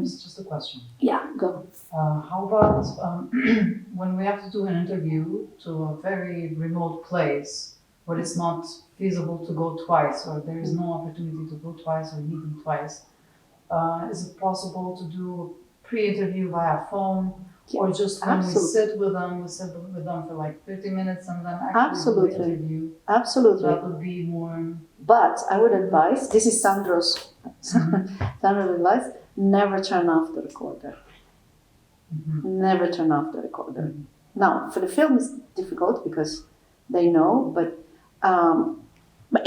It's just a question. Yeah, go. How about when we have to do an interview to a very remote place where it's not feasible to go twice, or there is no opportunity to go twice or meet them twice? Is it possible to do a pre-interview via phone? Yeah, or just when absolutely. we sit with them for like 30 minutes and then actually Absolutely. do the interview? Absolutely. That would be more. But I would advise, this is Sandro's advice, never turn off the recorder. Never turn off the recorder. Now, for the film, it's difficult because they know, but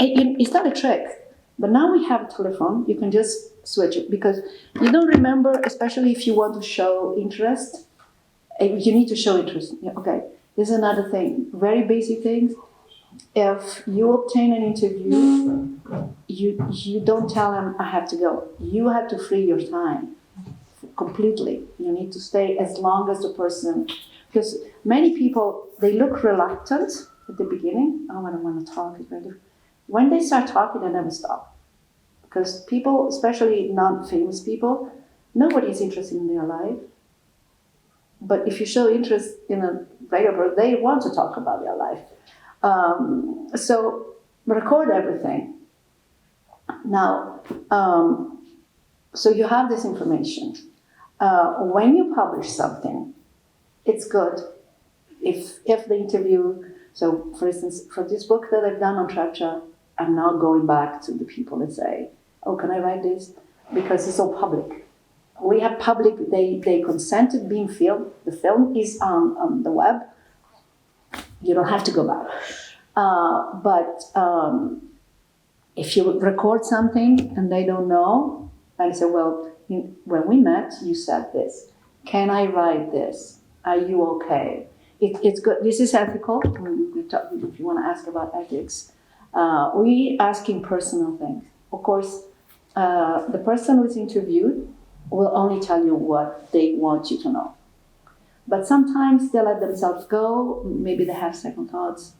it's not a trick. But now we have a telephone, you can just switch it, because you don't remember, especially if you want to show interest. You need to show interest. Okay, this is another thing. Very basic things. If you obtain an interview, you don't tell them, I have to go. You have to free your time completely. You need to stay as long as the person, because many people, they look reluctant at the beginning. Oh, I don't want to talk. When they start talking, they never stop. Because people, especially non-famous people, nobody is interested in their life. But if you show interest in a regular person, they want to talk about their life. So record everything. Now, so you have this information. When you publish something, it's good if the interview. So, for instance, for this book that I've done on Trepcha, I'm now going back to the people and say, "Oh, can I write this?" Because it's all public. We have public, they consented being filmed. The film is on the web. You don't have to go back. But if you record something and they don't know, and say, well, when we met, you said this. Can I write this? Are you okay? It's good. This is ethical. If you want to ask about ethics, we asking personal things. Of course, the person who's interviewed will only tell you what they want you to know. But sometimes they let themselves go, maybe they have second thoughts.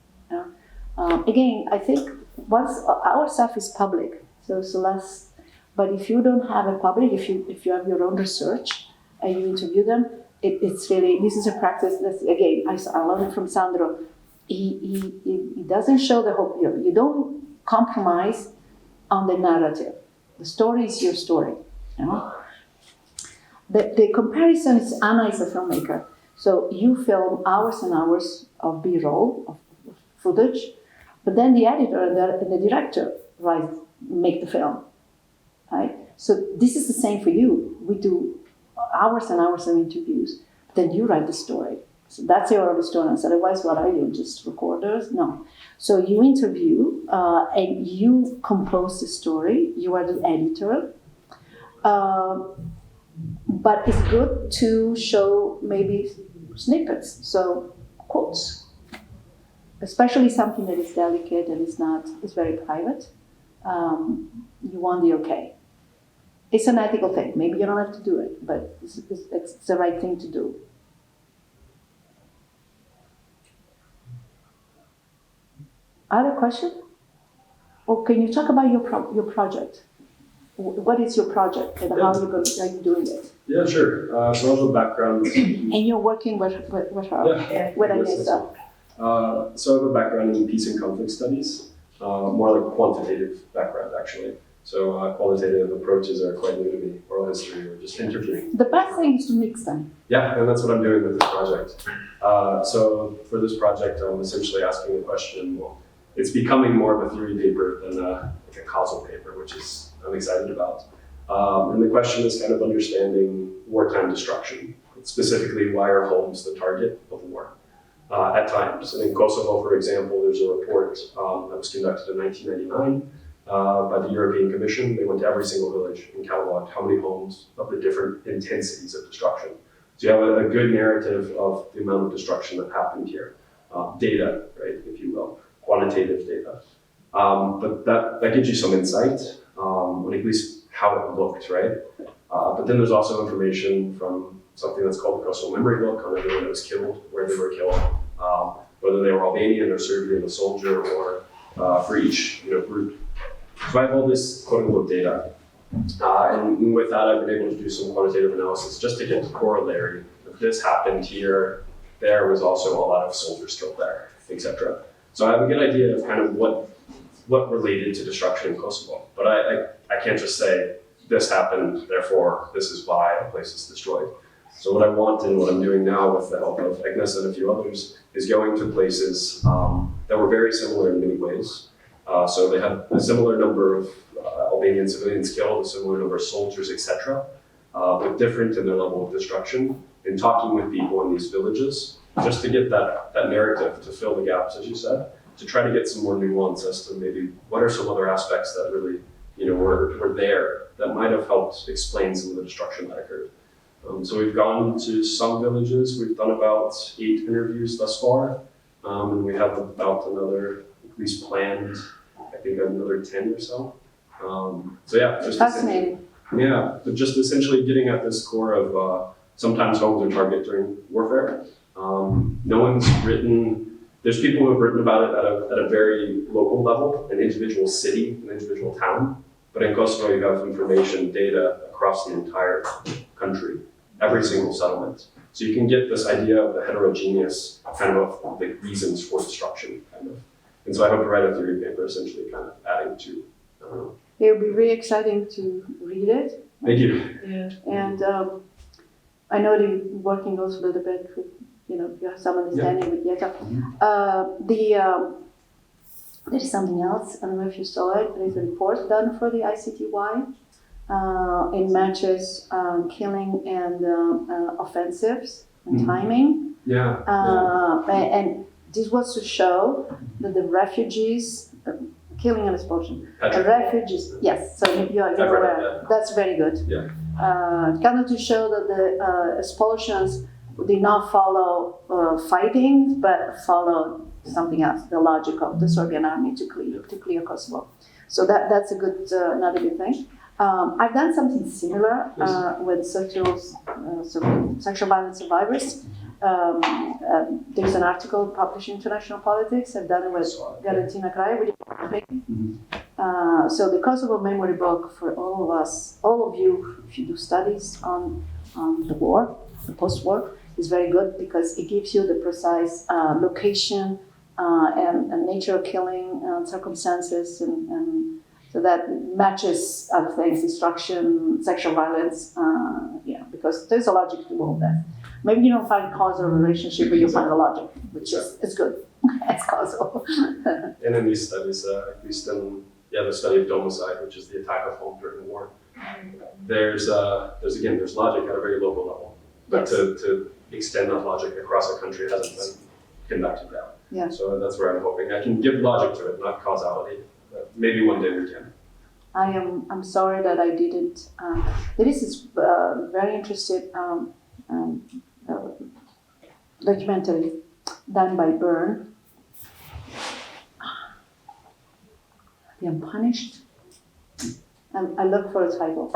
Again, I think once our stuff is public, so less, but if you don't have a public, if you have your own research and you interview them, it's really, this is a practice that, again, I learned it from Sandro. He doesn't show the whole, you don't compromise on the narrative. The story is your story, The comparison is Anna is a filmmaker, so you film hours and hours of B-roll, of footage, but then the editor and the director make the film, right? So this is the same for you. We do hours and hours of interviews, but then you write the story. So that's your own story. So otherwise, what are you, just recorders? No. So you interview and you compose the story. You are the editor. But it's good to show maybe snippets, so quotes, especially something that is delicate and is very private. you want the okay. It's an ethical thing. Maybe you don't have to do it, but it's the right thing to do. Other question? Or can you talk about your project? What is your project and how are you doing it? Yeah, sure. So I have a background. And you're working with her, with Anissa. So I have a background in peace and conflict studies, more like quantitative background actually. So qualitative approaches are quite new to me, oral history or just interviewing. The best thing is to mix them. Yeah, and that's what I'm doing with this project. So for this project, I'm essentially asking the question, well, it's becoming more of a theory paper than like a causal paper, which is I'm excited about. And the question is kind of understanding wartime destruction, specifically why are homes the target of war at times. And in Kosovo, for example, there's a report that was conducted in 1999 by the European Commission. They went to every single village and cataloged how many homes of the different intensities of destruction. So you have a good narrative of the amount of destruction that happened here. Data, right, if you will, quantitative data. But that gives you some insight on at least how it looked, right? But then there's also information from something that's called the Kosovo Memory Book on everyone that was killed, where they were killed, whether they were Albanian or Serbian, a soldier, or for each group. So I have all this quote-unquote data. And with that, I've been able to do some quantitative analysis just to get the corollary. If this happened here, there was also a lot of soldiers killed there, etc. So I have a good idea of kind of what related to destruction in Kosovo. But I can't just say, this happened, therefore this is why a place is destroyed. So what I want and what I'm doing now with the help of Agnes and a few others is going to places that were very similar in many ways. So they had a similar number of Albanian civilians killed, a similar number of soldiers, etc., but different in their level of destruction, and talking with people in these villages, just to get that narrative, to fill the gaps, as you said, to try to get some more nuance as to maybe what are some other aspects that really were there that might have helped explain some of the destruction that occurred. So we've gone to some villages, we've done about 8 interviews thus far, and we have about another, at least planned, I think another 10 or so. So yeah, just Fascinating. yeah, but just essentially getting at this core of sometimes homes are target during warfare. No one's written, there's people who have written about it at a very local level, an individual city, an individual town. But in Kosovo, you have information, data across the entire country, every single settlement. So you can get this idea of the heterogeneous kind of like reasons for destruction, kind of. And so I hope to write a theory paper, essentially kind of adding to. It will be really exciting to read it. Thank you. Yeah. And I know that you're working also a little bit with, you have some understanding with Yeta. There is something else, I don't know if you saw it, there is a report done for the ICTY. It matches killing and offensives and timing. Yeah. And this was to show that the refugees, killing and expulsion, refugees, yes, so you're aware, that's very good. Yeah. Kind of to show that the expulsions did not follow fighting, but followed something else, the logic of the Serbian army to clear Kosovo. So that's a good, another good thing. I've done something similar with sexual violence survivors. There's an article published in International Politics. I've done it with Valentina Krajev. So the Kosovo Memory Book for all of us, all of you, if you do studies on the war, the post-war, is very good because it gives you the precise location and nature of killing, circumstances, and so that matches other things, destruction, sexual violence, because there's a logic to all that. Maybe you don't find causal relationship, but you find the logic, which is it's good. It's causal. And in these studies, at least in the study of domicide, which is the attack of home during the war, there's logic at a very local level, but Yes. to extend that logic across a country hasn't been conducted yet. Yeah. So that's where I'm hoping I can give logic to it, not causality. But maybe one day we can. I'm sorry that I didn't. There is this very interesting documentary done by Byrne, The Unpunished I look for a title.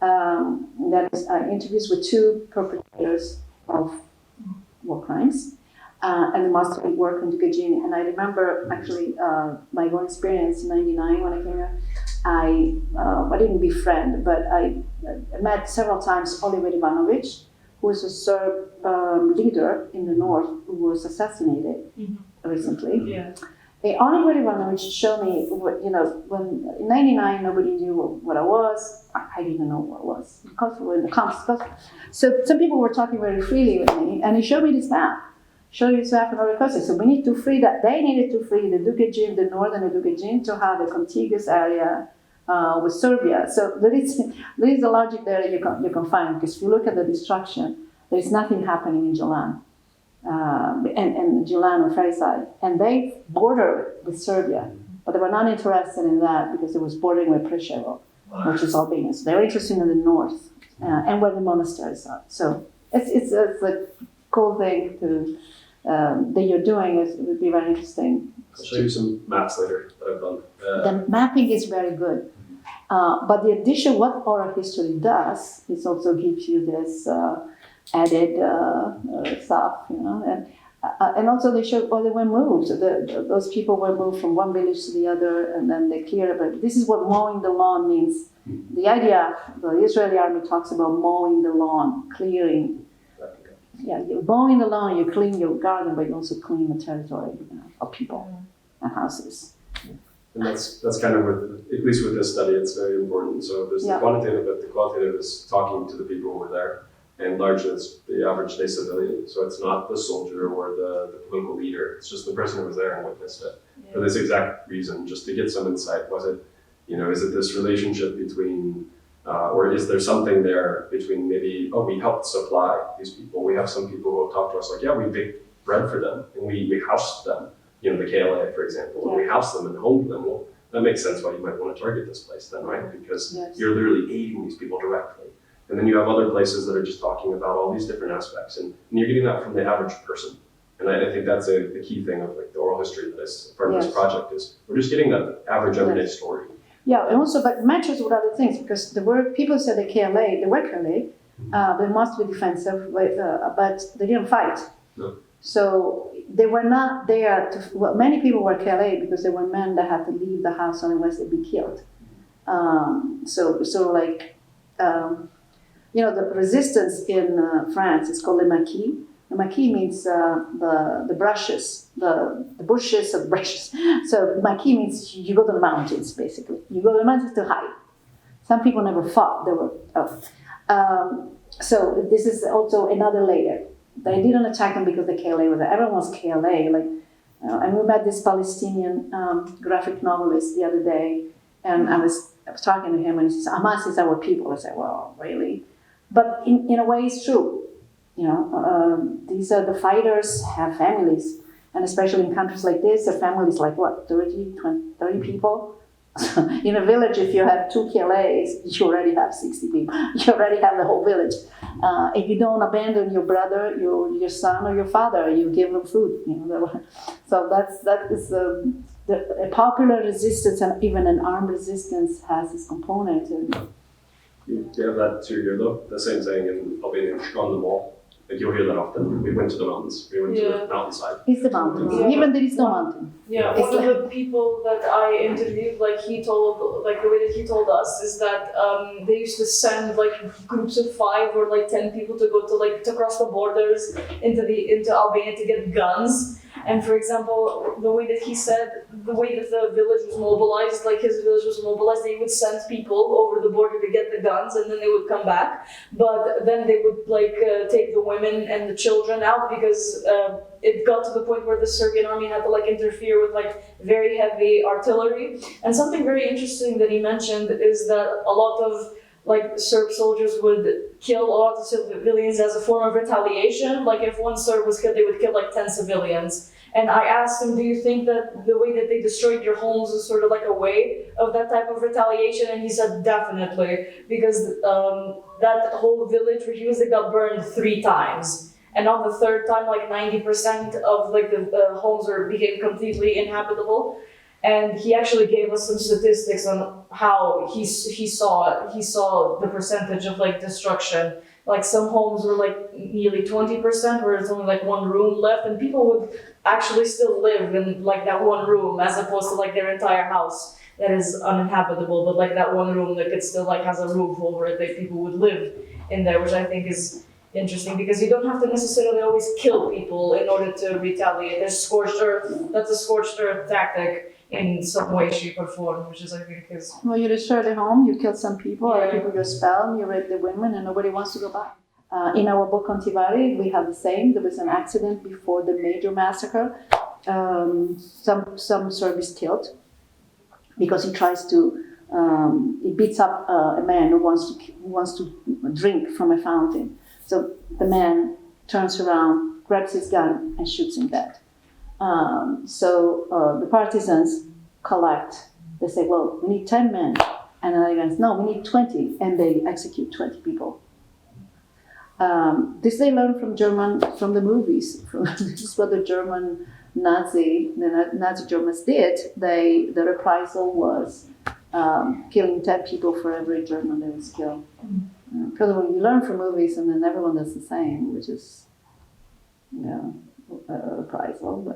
That is interviews with two perpetrators of war crimes. And the master work on Ducagini. And I remember actually my own experience in '99 when I came here. I didn't befriend, but I met several times Oliver Ivanovic, who was a Serb leader in the north who was assassinated recently. Yeah. Oliver Ivanovic showed me, when in '99 nobody knew what I was. I didn't know what I was because we were in the camps. So some people were talking very freely with me, and he showed me this map. Showed me this map in North Kosovo. So we need to free that. They needed to free the Ducagin, the northern Ducagin, to have a contiguous area with Serbia. So there is a logic there that you can find, because if you look at the destruction, there is nothing happening in Jolan. And Jolan on Ferisaj, and they border with Serbia, but they were not interested in that because it was bordering with Preševo, which is Albania. So they were interested in the north and where the monasteries are. So it's a cool thing to that you're doing. It would be very interesting. I'll show you some maps later that I've done. The mapping is very good, but the addition, what oral history does, is also gives you this added stuff, and also they show they were moved. Those people were moved from one village to the other, and then they cleared. But this is what mowing the lawn means. The idea, the Israeli army talks about mowing the lawn, clearing. Yeah, you're mowing the lawn, you clean your garden, but you also clean the territory of people and houses. And that's kind of at least with this study, it's very important. So there's the quantitative, but the qualitative is talking to the people who were there. And largely it's the average day civilian. So it's not the soldier or the political leader. It's just the person who was there and witnessed it. Yeah. For this exact reason, just to get some insight. Was it, is it this relationship between, or is there something there between maybe, we helped supply these people. We have some people who will talk to us like, we baked bread for them and we housed them. The KLA, for example, and we housed them and homed them. Well, that makes sense why you might want to target this place then, right? Because you're literally aiding these people directly. And then you have other places that are just talking about all these different aspects, and you're getting that from the average person. And I think that's the key thing of the oral history that is part of this project is we're just getting that average everyday story. Yeah, and also, but matches with other things, because there were people said the KLA, they were KLA, they must be defensive, but they didn't fight. No. So they were not there many people were KLA because they were men that had to leave the house, otherwise they'd be killed. The resistance in France is called le maquis. Le maquis means the brushes, the bushes of brushes. So maquis means you go to the mountains, basically. You go to the mountains to hide. Some people never fought. They were so this is also another layer. They didn't attack them because the KLA was there. Everyone was KLA. And we met this Palestinian graphic novelist the other day, and I was talking to him, and he says, Hamas is our people. I said, well, really? But in a way, it's true. These are the fighters have families, and especially in countries like this, their families like what, 30 people? In a village, if you have 2 KLAs, you already have 60 people. You already have the whole village. If you don't abandon your brother, your son, or your father, you give them food. So that is a popular resistance, and even an armed resistance has this component. You have that too here, though. The same thing in Albania, on the wall. You'll hear that often. We went to the mountains. We went to the mountainside. It's the mountains. Yeah. Even there is no mountain. Yeah, one of the people that I interviewed, the way that he told us is that they used to send groups of 5 or 10 people to go to cross the borders into Albania to get guns. And for example, the way that he said, the way that the village was mobilized, his village was mobilized, they would send people over the border to get the guns, and then they would come back. But then they would take the women and the children out because it got to the point where the Serbian army had to interfere with very heavy artillery. And something very interesting that he mentioned is that a lot of Serb soldiers would kill a lot of civilians as a form of retaliation. If one Serb was killed, they would kill 10 civilians. And I asked him, do you think that the way that they destroyed your homes is sort of a way of that type of retaliation? And he said, definitely, because that whole village where he was, it got burned 3 times. And on the 3rd time, 90% of the homes became completely inhabitable. and he actually gave us some statistics on how he saw the percentage of like destruction. Like some homes were like nearly 20%, where it's only like one room left, and people would actually still live in like that one room as opposed to like their entire house that is uninhabitable, but like that one room that could still like has a roof over it that people would live in there, which I think is interesting because you don't have to necessarily always kill people in order to retaliate. There's scorched earth, that's a scorched earth tactic in some way, shape, or form, which is I think is Well, you destroy the home, you kill some people, other Yeah. people you spell, you rape the women, and nobody wants to go back. In our book on Tivari, we have the same. There was an accident before the major massacre. Some Serb is killed because he tries to, he beats up a man who wants to drink from a fountain. So the man turns around, grabs his gun, and shoots him dead. The partisans collect. They say, well, we need 10 men. And another guy says, no, we need 20. And they execute 20 people. This they learned from the movies. This is what the Nazi Germans did. The reprisal was killing 10 people for every German they was killed. Because when you learn from movies, and then everyone does the same, which is, a reprisal.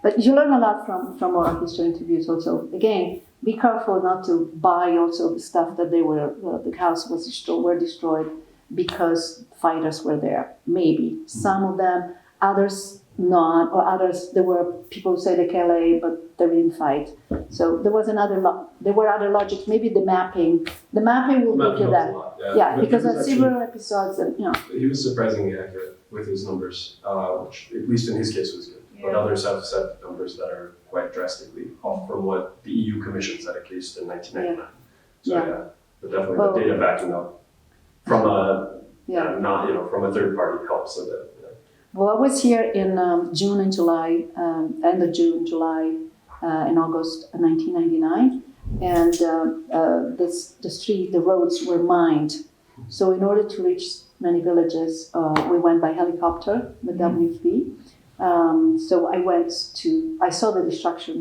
But you learn a lot from oral history interviews also. Again, be careful not to buy also the stuff that the house were destroyed because fighters were there. Maybe. Some of them, others not, or others, there were people who say they KLA, but they didn't fight. So there was there were other logics. Maybe the mapping will give you that. Yeah, But because he was there are several episodes and, He was surprisingly accurate with his numbers, which at least in his case was good. But Yeah. others have said numbers that are quite drastically off from what the EU Commission said a case in 1999. So Yeah. but definitely Well- the data backing up from yeah. from a third party helps a bit. Well, I was here in June and July, end of June, July, in August 1999, and the roads were mined. So in order to reach many villages, we went by helicopter, the WFP. So I saw the destruction.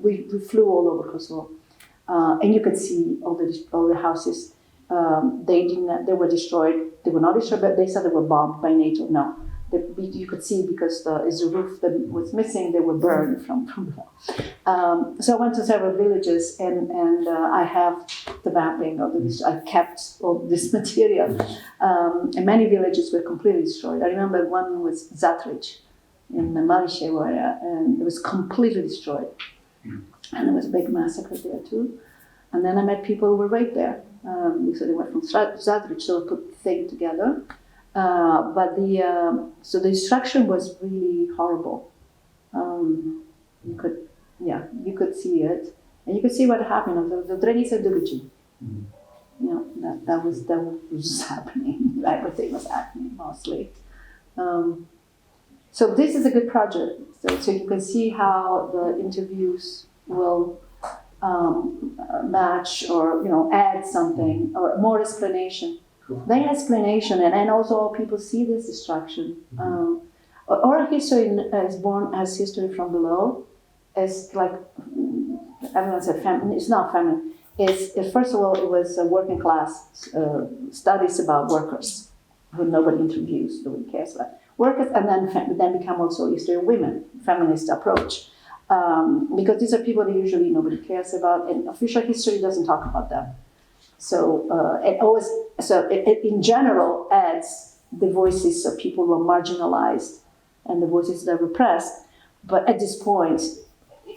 We flew all over Kosovo, and you could see all the houses. They were destroyed. They were not destroyed, but they said they were bombed by NATO. No. You could see because the roof that was missing, they were burned from below. So I went to several villages and I have the mapping of this. I kept all this material. And many villages were completely destroyed. I remember one was Zatric in the Mališevo area, and it was completely destroyed. And there was a big massacre there too. And then I met people who were right there. So they were from Zatric, so I put the thing together. So the destruction was really horrible. You could see it, and you could see what happened. The Drenica Dulici, that was happening. Everything was happening mostly. So this is a good project. So you can see how the interviews will match or add something or more explanation. Their explanation, and also how people see this destruction. Oral history is born as history from below. It's like everyone said, it's not feminine. First of all, it was working class studies about workers, who nobody interviews, nobody cares about workers, and then become also history of women, feminist approach, because these are people that usually nobody cares about, and official history doesn't talk about them. So it in general adds the voices of people who are marginalized and the voices that are repressed. But at this point,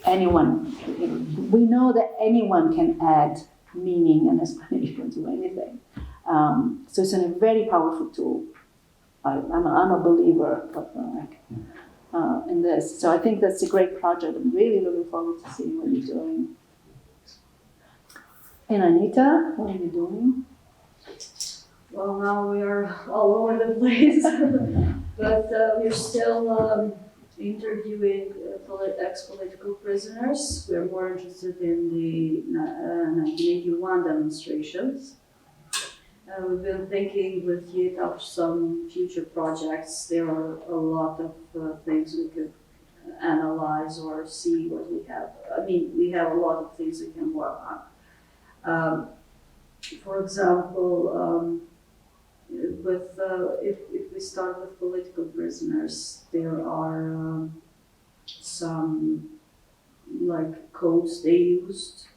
we know that anyone can add meaning and explanation to anything. So it's a very powerful tool. I'm a believer in this. So I think that's a great project. I'm really looking forward to seeing what you're doing. And Anita, what are you doing? Well, now we are all over the place, but we're still interviewing ex-political prisoners. We're more interested in the 1981 demonstrations. We've been thinking with YIT of some future projects. There are a lot of things we could analyze or see what we have. I mean, we have a lot of things we can work on. For example, if we start with political prisoners, there are some like codes they used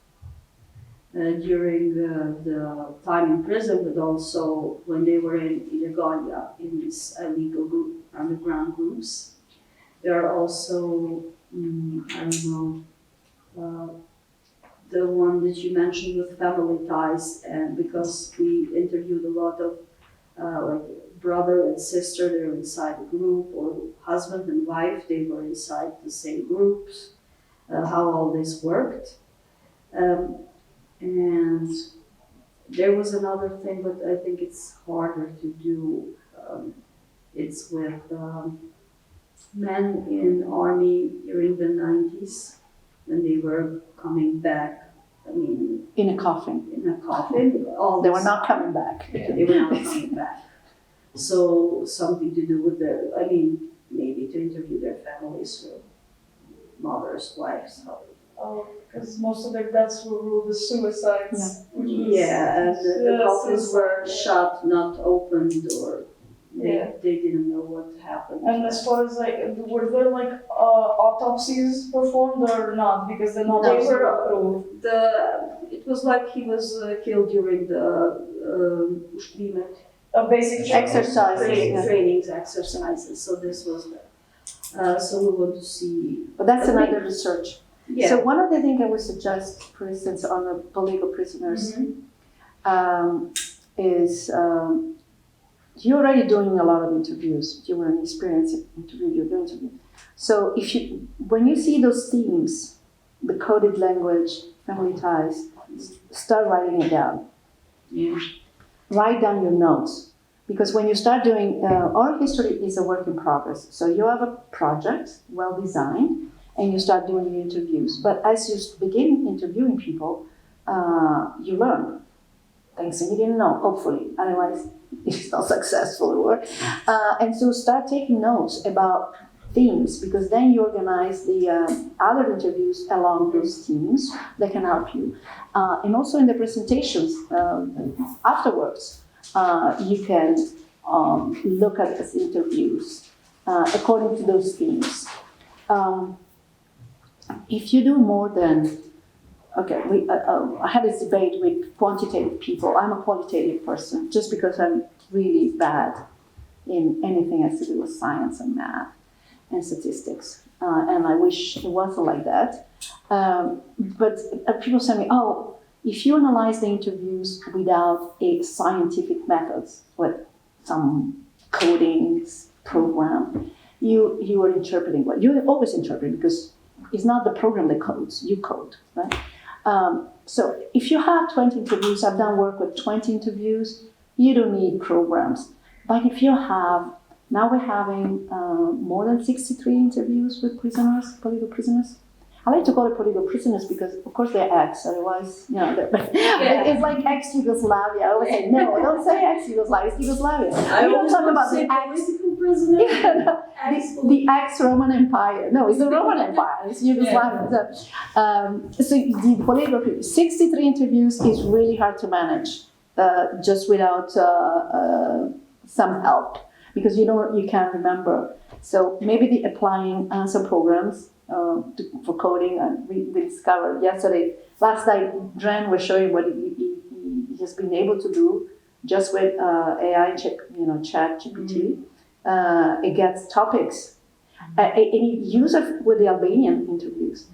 during the time in prison, but also when they were in Illegalia, in these illegal underground groups. There are also, I don't know, the one that you mentioned with family ties, and because we interviewed a lot of like brother and sister, they're inside a group, or husband and wife, they were inside the same groups, how all this worked. And there was another thing, but I think it's harder to do. It's with men in army during the 90s when they were coming back. I mean, In a coffin. in a coffin. All They were this not time. coming back. They were not coming back. So something to do with their, I mean, maybe to interview their families, or mothers, wives. Because most of their deaths were ruled as suicides. which is- Yeah, and the Yeah, coffins were suicide. shut, not opened, or Yeah. they didn't know what happened. And as far as like, were there like autopsies performed or not? Because they're not No. they were approved. It was like he was killed during the ushtrimet A basic Exercises, yeah. trainings, exercises. So this was so we want to see. But that's another research. Yeah. So one of the things I would suggest, for instance, on the political prisoners, is you're already doing a lot of interviews. You were an experienced interview, you're doing interview. So when you see those themes, the coded language, family ties, start writing it down. Yeah. Write down your notes. Because when you start doing, oral history is a work in progress. So you have a project, well designed, and you start doing the interviews. But as you begin interviewing people, you learn things that you didn't know, hopefully. Otherwise, it's not successful. And so start taking notes about themes, because then you organize the other interviews along those themes that can help you. And also in the presentations afterwards, you can look at these interviews according to those themes. If you do more than, I had this debate with quantitative people. I'm a qualitative person just because I'm really bad in anything that has to do with science and math and statistics. And I wish it wasn't like that. But people say to me, oh, if you analyze the interviews without a scientific methods, with some coding program, you are interpreting what you always interpret, because it's not the program that codes, you code, right? So if you have 20 interviews, I've done work with 20 interviews, you don't need programs. But if you have, now we're having more than 63 interviews with prisoners, political prisoners. I like to call it political prisoners because, of course, they're ex, otherwise, it's like ex-Yugoslavia. I always say, no, don't say ex-Yugoslavia, it's Yugoslavia. I You don't always talk want about to say the ex. political prisoner. The ex-Roman Empire. No, it's the Roman Empire. It's Yugoslavia. So the political 63 interviews is really hard to manage, just without some help, because you can't remember. So maybe applying some programs for coding. We discovered last night, Dren was showing what he has been able to do just with AI, Chat GPT. It gets topics. And he used it with the Albanian interviews.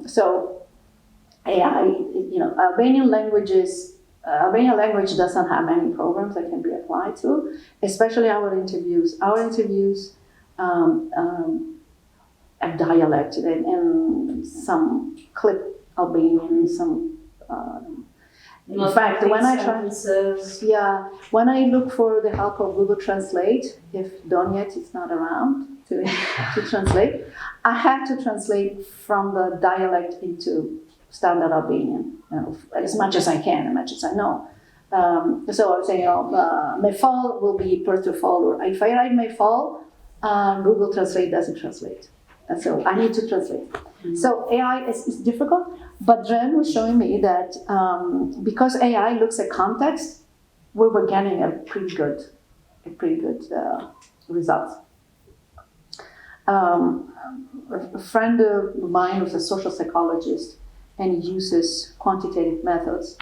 So AI, Albanian language doesn't have many programs that can be applied to, especially our interviews. Our interviews have dialect and some clip Albanian, some. In fact, when I try, when I look for the help of Google Translate, if Donjet is not around to translate, I have to translate from the dialect into standard Albanian, as much as I can, as much as I know. So I was saying, Mefal will be per to fall, or if I write Mefal, Google Translate doesn't translate. And so I need to translate. So AI is difficult, but Ren was showing me that because AI looks at context, we were getting a pretty good result. A friend of mine was a social psychologist, and he uses quantitative methods.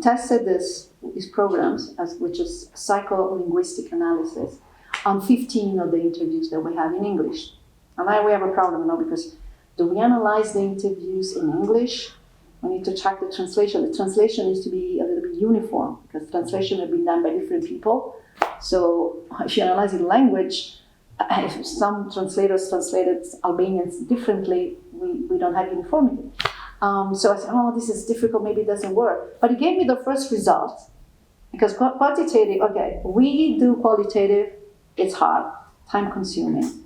Tested these programs, which is psycholinguistic analysis, on 15 of the interviews that we have in English. And now we have a problem now because do we analyze the interviews in English? We need to check the translation. The translation needs to be a little bit uniform because translation has been done by different people. So if you analyze in language, if some translators translated Albanians differently, we don't have uniformity. So I said, oh, this is difficult, maybe it doesn't work. But it gave me the first result. Because quantitative, okay, we do qualitative, it's hard, time consuming,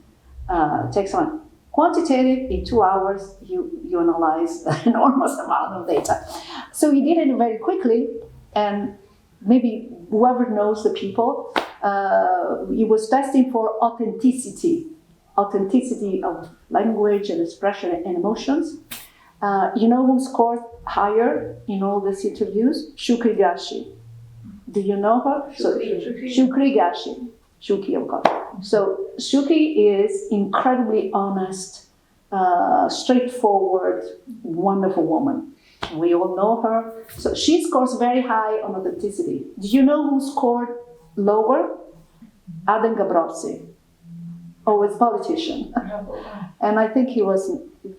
takes time. Quantitative, in 2 hours, you analyze an enormous amount of data. So he did it very quickly, and maybe whoever knows the people, he was testing for authenticity of language and expression and emotions. You know who scored higher in all these interviews? Shukri Gashi. Do you know her? Shukri Gashi. Shuki, of course. So Shuki is incredibly honest, straightforward, wonderful woman. We all know her. So she scores very high on authenticity. Do you know who scored lower? Adam Gabrowski. Always politician. And I think he was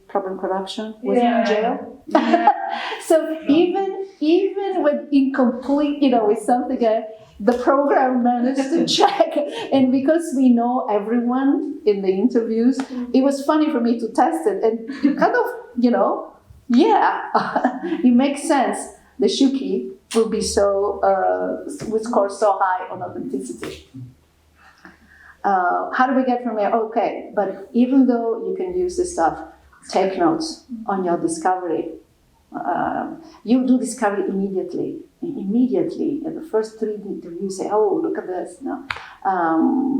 problem corruption. Was he in jail? So even with incomplete, with something, the program managed to check. And because we know everyone in the interviews, it was funny for me to test it. And you kind of, it makes sense. The Shuki will be would score so high on authenticity. How do we get from there? Okay, but even though you can use this stuff, take notes on your discovery. You do discovery immediately. In the first 3 interviews, say, oh, look at this. No.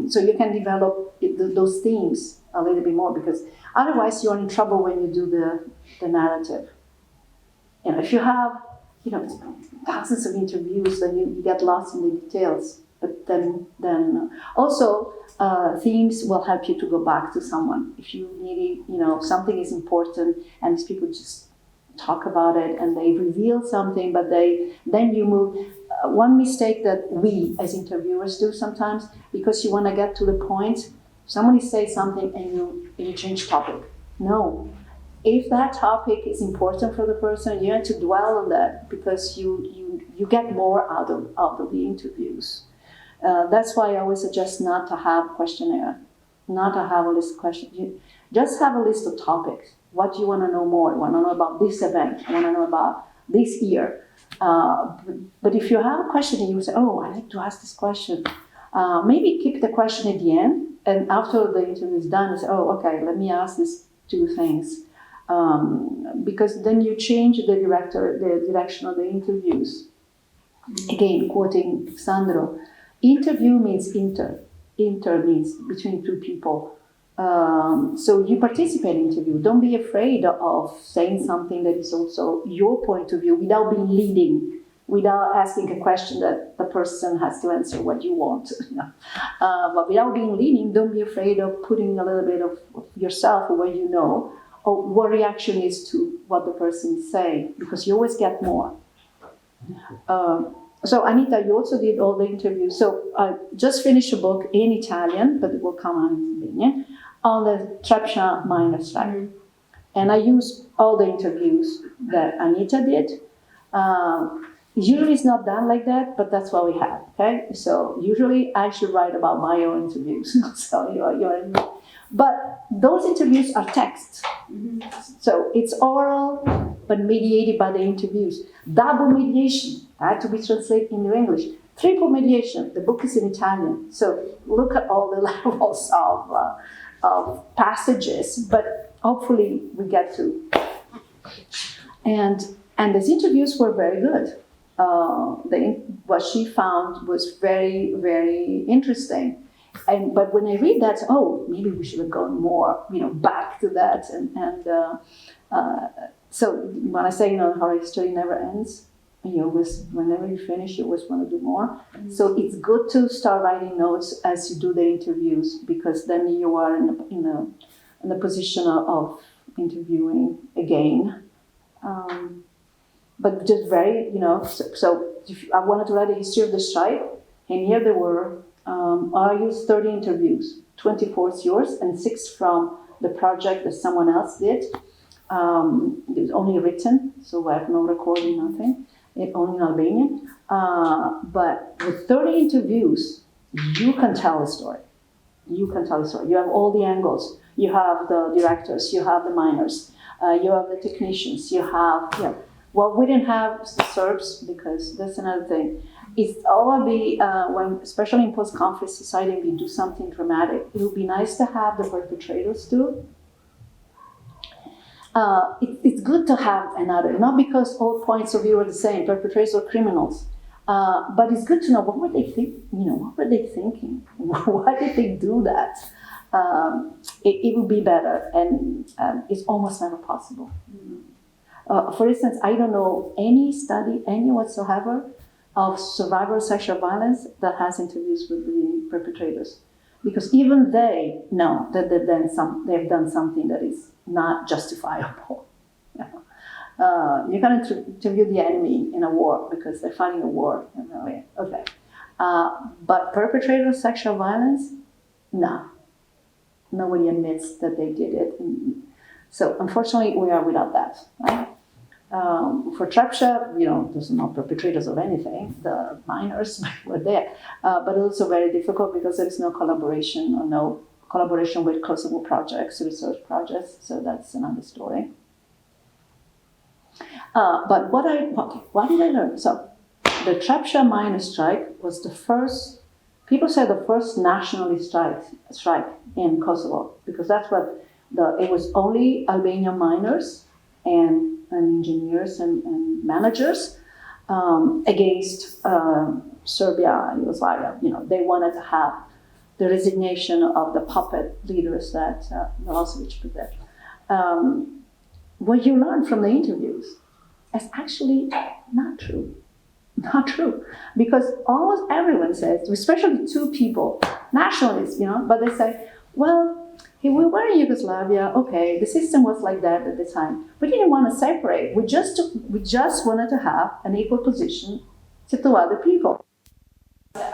So you can develop those themes a little bit more, because otherwise you're in trouble when you do the narrative. If you have thousands of interviews, then you get lost in the details. But then also themes will help you to go back to someone. If you need, something is important and these people just talk about it and they reveal something, but then you move. One mistake that we as interviewers do sometimes, because you want to get to the point, somebody says something and you change topic. No. If that topic is important for the person, you have to dwell on that, because you get more out of the interviews. That's why I always suggest not to have questionnaire, not to have a list of questions. Just have a list of topics. What do you want to know more? I want to know about this event. I want to know about this year. But if you have a question and you say, oh, I like to ask this question, maybe keep the question at the end. And after the interview is done, you say, oh, okay, let me ask these 2 things. Because then you change the direction of the interviews. Again, quoting Sandro, interview means inter means between 2 people. So you participate in interview. Don't be afraid of saying something that is also your point of view without being leading, without asking a question that the person has to answer what you want. But without being leading, don't be afraid of putting a little bit of yourself or what you know, or what reaction is to what the person is saying, because you always get more. So Anita, you also did all the interviews. So I just finished a book in Italian, but it will come out in Albanian, on the Trepsha minor strike. And I used all the interviews that Anita did. Usually it's not done like that, but that's what we have, okay? So usually I should write about my own interviews. So but those interviews are text. So it's oral, but mediated by the interviews. Double mediation, had to be translated into English. Triple mediation, the book is in Italian. So look at all the levels of passages, but hopefully we get to. And these interviews were very good. What she found was very, very interesting. But when I read that, oh, maybe we should have gone more, back to that. So when I say, how history never ends, you always, whenever you finish, you always want to do more. So it's good to start writing notes as you do the interviews, because then you are in the position of interviewing again. But just very, so if I wanted to write a history of the strike, and here there were, I used 30 interviews, 24 is yours, and 6 from the project that someone else did. It was only written, so I have no recording, nothing, only in Albanian. But with 30 interviews, you can tell a story. You can tell a story. You have all the angles. You have the directors, you have the miners, you have the technicians, you have, well, we didn't have the Serbs, because that's another thing. It's always when, especially in post-conflict society, we do something dramatic. It would be nice to have the perpetrators too. It's good to have another, not because all points of view are the same, perpetrators are criminals, but it's good to know what were they thinking. What were they thinking? Why did they do that? It would be better, and it's almost never possible. For instance, I don't know any study, any whatsoever, of survivor of sexual violence that has interviews with the perpetrators, because even they know that they've done something that is not justifiable. You can interview the enemy in a war because they're fighting a war. Okay, but perpetrators of sexual violence, no. Nobody admits that they did it. So unfortunately, we are without that. Right? For Trepča, there's no perpetrators of anything. The miners were there. But also very difficult because there is no collaboration or no collaboration with Kosovo projects, research projects. So that's another story. But what did I learn? So the Trepča miner strike was the first, people say the first nationalist strike in Kosovo, because that's what it was only Albanian miners and engineers and managers against Serbia and Yugoslavia. They wanted to have the resignation of the puppet leaders that Milosevic put there. What you learn from the interviews is actually not true. Not true. Because almost everyone says, especially two people, nationalists, but they say, well, we were in Yugoslavia, okay, the system was like that at the time. We didn't want to separate. We just wanted to have an equal position to other people.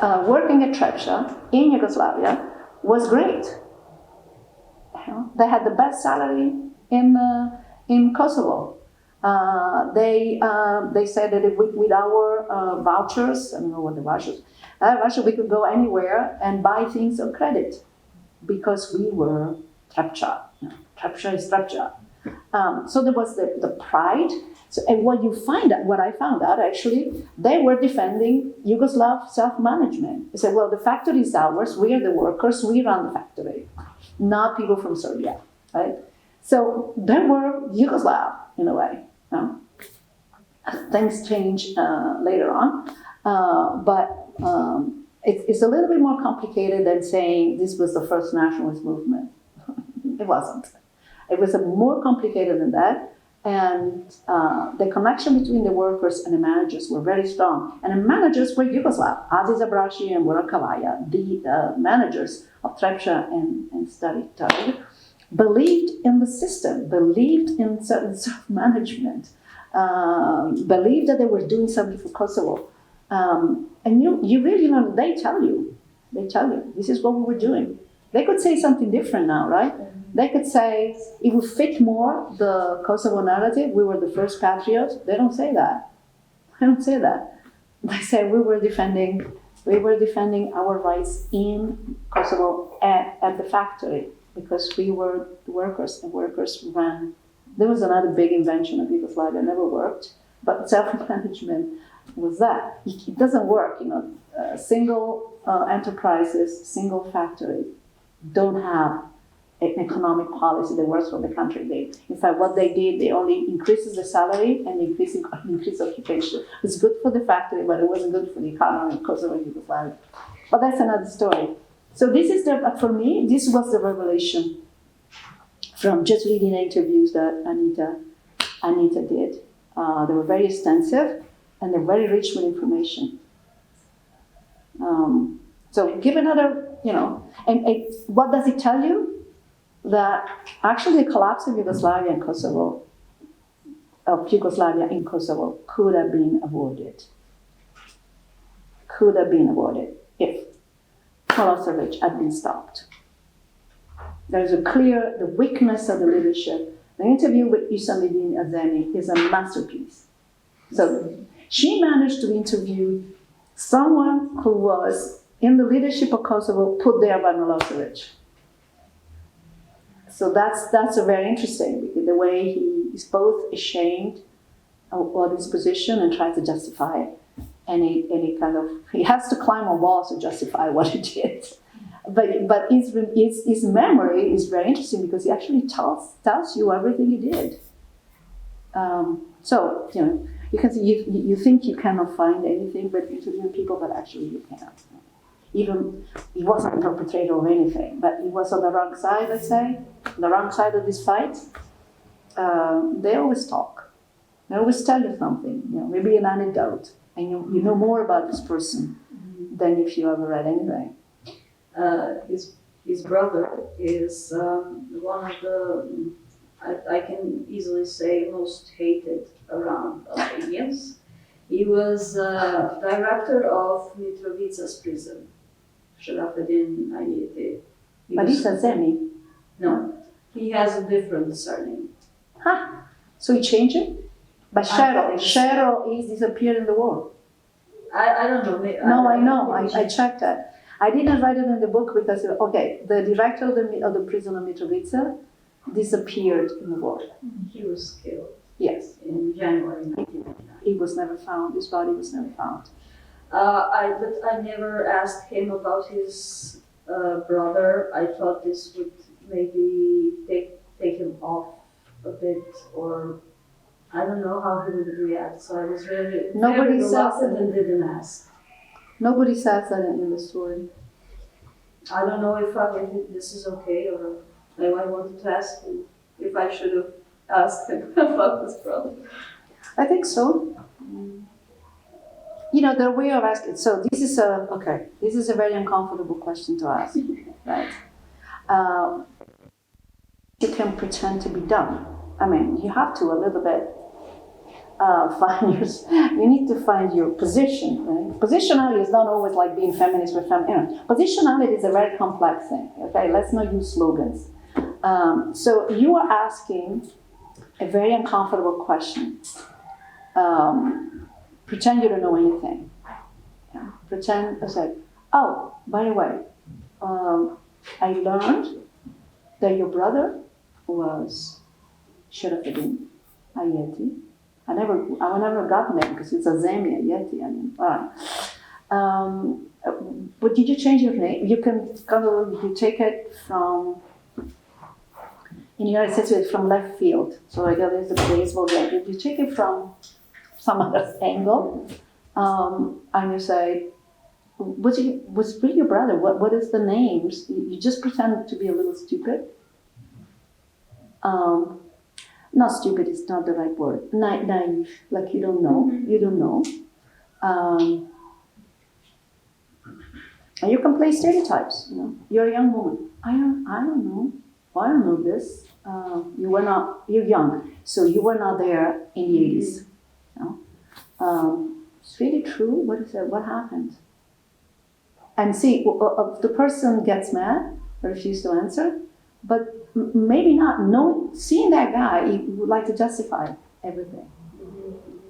Working at Trepča in Yugoslavia was great. They had the best salary in Kosovo. They said that with our vouchers, I don't know what the vouchers, we could go anywhere and buy things on credit because we were Trepča. Trepča is Trepča. So there was the pride. So, and what I found out actually, they were defending Yugoslav self-management. They said, well, the factory is ours, we are the workers, we run the factory, not people from Serbia, right? So they were Yugoslav in a way. Things change later on, but it's a little bit more complicated than saying this was the first nationalist movement. It wasn't. It was more complicated than that, and the connection between the workers and the managers were very strong. And the managers were Yugoslav. Adi Zabrashi and Goran Kavaja, the managers of Trepča and Stari Targ, believed in the system, believed in certain self-management, believed that they were doing something for Kosovo. And you really know, they tell you, this is what we were doing. They could say something different now, right? They could say, it would fit more the Kosovo narrative, we were the first patriots. They don't say that. They say we were defending our rights in Kosovo at the factory, because we were the workers, and workers ran. There was another big invention of Yugoslavia, never worked, but self-management was that. It doesn't work, single enterprises, single factory don't have an economic policy that works for the country. In fact, what they did, they only increases the salary and increase occupation. It's good for the factory, but it wasn't good for the economy of Kosovo and Yugoslavia. But that's another story. So this is for me, this was the revelation from just reading interviews that Anita did. They were very extensive and they're very rich with information. So give another, and what does it tell you? That actually the collapse of Yugoslavia in Kosovo could have been avoided. Could have been avoided if Milosevic had been stopped. There's the weakness of the leadership. The interview with Hüsamettin Azemi is a masterpiece. So she managed to interview someone who was in the leadership of Kosovo put there by Milosevic. So that's a very interesting, because the way he is both ashamed of his position and tries to justify it. And he has to climb on walls to justify what he did. But his memory is very interesting because he actually tells you everything he did. So you can see you think you cannot find anything but interviewing people, but actually you cannot. Even he wasn't a perpetrator of anything, but he was on the wrong side. Let's say the wrong side of this fight. They always talk. They always tell you something. Maybe an anecdote, and you know more about this person than if you ever read anything. His brother is one of the, I can easily say, most hated around Albanians. He was director of Mitrovica's prison, Sharafedin Ayeti. But he's Azemi. No, he has a different surname. So he changed it? But Cheryl is disappeared in the war. I don't know. No, I know. I checked that. I didn't write it in the book because, the director of the prison of Mitrovica disappeared in the war. He was killed. Yes. In January 1999. He was never found. His body was never found. But I never asked him about his brother. I thought this would maybe take him off a bit, or I don't know how he would react. So I was very reluctant and didn't ask. Nobody says that in the story. I don't know if this is okay, or I wanted to ask him if I should have asked him about his brother. I think so. The way of asking. So this is a very uncomfortable question to ask, right? You can pretend to be dumb. I mean, you have to a little bit you need to find your position, right? Positionality is not always like being feminist with positionality is a very complex thing, okay? Let's not use slogans. So you are asking a very uncomfortable question. Pretend you don't know anything. Yeah? Pretend, by the way, I learned that your brother was Sharafedin Ayeti. I never got there because it's Azemi Ayeti. But did you change your name? You can you take it from, in the United States, it's from left field. So there's the baseball game. If you take it from some other angle, and you say, was really your brother? What is the names? You just pretend to be a little stupid. Not stupid is not the right word. Naive, like you don't know. You don't know. And you can play stereotypes. You're a young woman. I don't know. I don't know this. You're young, so you were not there in the 80s. It's really true. What is it? What happened? And see, the person gets mad or refuses to answer, but maybe not seeing that guy, he would like to justify everything.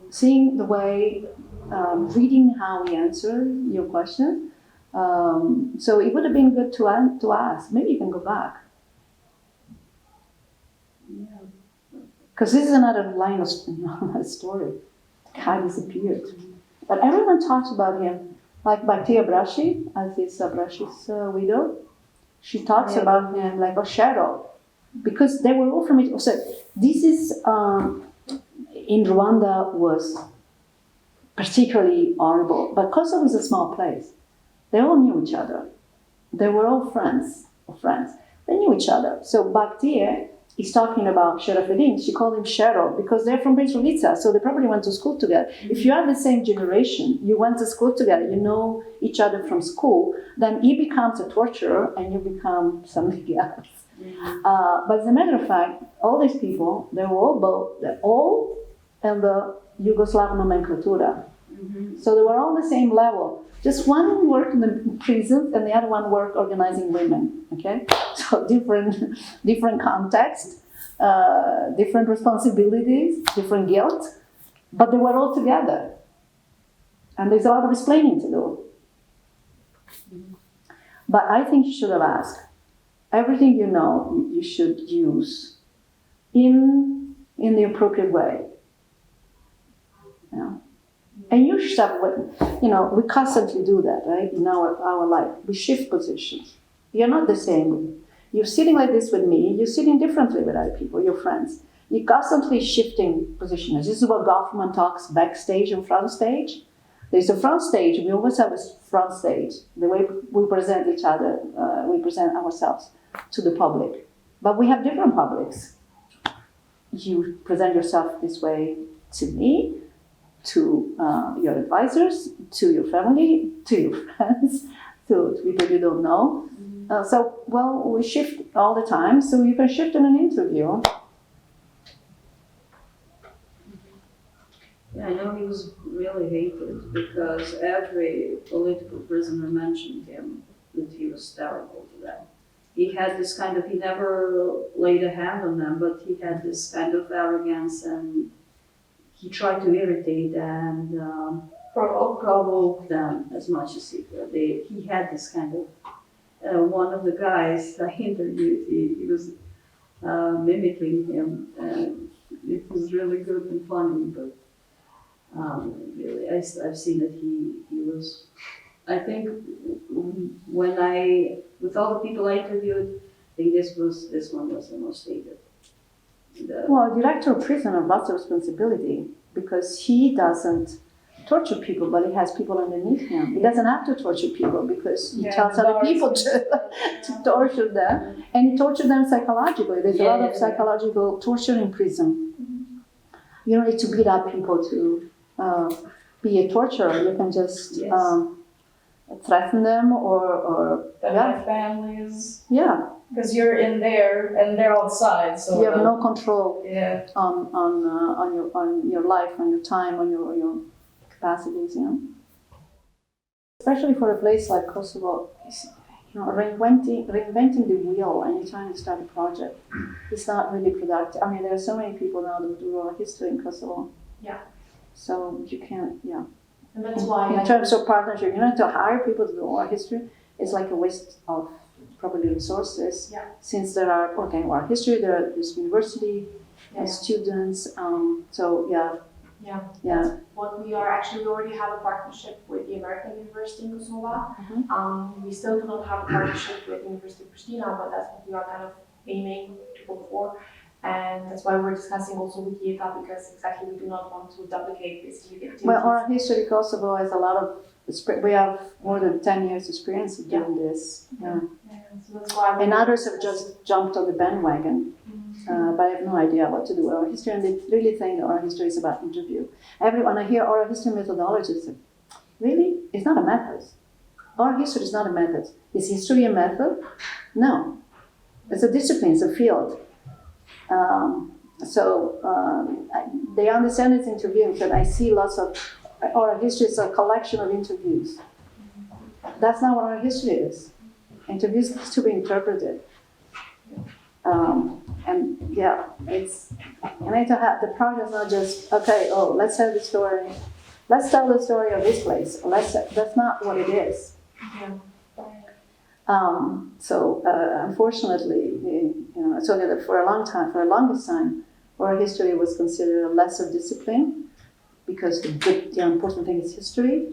Seeing the way, reading how he answered your question. So it would have been good to ask. Maybe you can go back. Because this is another line of story. The guy disappeared. But everyone talks about him. Like Batia Brashi, as is Brashi's widow, she talks about him like a shadow. Because they were all from it. So this is, in Rwanda, was particularly horrible. But Kosovo is a small place. They all knew each other. they were all friends. They knew each other. So Bakhtir is talking about Sharafuddin. She called him Shero because they're from Mitrovica, so they probably went to school together. If you are the same generation, you went to school together, you know each other from school, then he becomes a torturer and you become something else. But as a matter of fact, all these people, they're all in the Yugoslav nomenclatura. So they were all the same level. Just one worked in the prison and the other one worked organizing women. Okay, so different context, different responsibilities, different guilt, but they were all together. And there's a lot of explaining to do. But I think you should have asked. Everything you know, you should use in the appropriate way. Yeah. And you should have, we constantly do that, right? In our life, we shift positions. You're not the same. You're sitting like this with me. You're sitting differently with other people, your friends. You're constantly shifting positions. This is what Goffman talks backstage and front stage. There's a front stage. We always have a front stage. The way we present each other, we present ourselves to the public. But we have different publics. You present yourself this way to me, to your advisors, to your family, to your friends, to people you don't know. We shift all the time, so you can shift in an interview. Yeah, I know he was really hated because every political prisoner mentioned him, that he was terrible to them. He had this kind of, he never laid a hand on them, but he had this kind of arrogance, and he tried to irritate and provoke them as much as he could. He had this kind of, one of the guys I interviewed, he was mimicking him, and it was really good and funny, but really, I've seen that he was, I think with all the people I interviewed, I think this one was the most hated. Well, the director of prison has lots of responsibility because he doesn't torture people, but he has people underneath him. He doesn't have to torture people because he tells other people to torture them, and he tortures them psychologically. There's a lot of psychological torture in prison. You don't need to beat up people to be a torturer. You can just threaten them or their families. Yeah. Because you're in there and they're outside, so you have no control Yeah. on your life, on your time, on your capacities. Especially for a place like Kosovo, reinventing the wheel and you're trying to start a project. It's not really productive. I mean, there are so many people now that do oral history in Kosovo. Yeah. So you can't. And that's why In terms of partnership, to hire people to do oral history is like a waste of probably resources. Yeah. Since there are oral history, there's university students. That's what we are actually. We already have a partnership with the American University in Kosovo. We still do not have a partnership with the University of Pristina, but that's what we are kind of aiming to go for. And that's why we're discussing also with IETA, because exactly we do not want to duplicate this activities. Well, oral history Kosovo has a lot of. We have more than 10 years experience of doing this. Yeah. So that's why. And others have just jumped on the bandwagon, but I have no idea what to do with oral history, and they really think that oral history is about interview. When I hear oral history methodology, it's like, really? It's not a method. Oral history is not a method. Is history a method? No. It's a discipline, it's a field. They understand it's interviewing, but I see lots of oral history is a collection of interviews. That's not what oral history is. Interviews need to be interpreted. The project is not just, let's tell the story. Let's tell the story of this place. That's not what it is. Unfortunately, for the longest time, oral history was considered a lesser discipline because the important thing is history.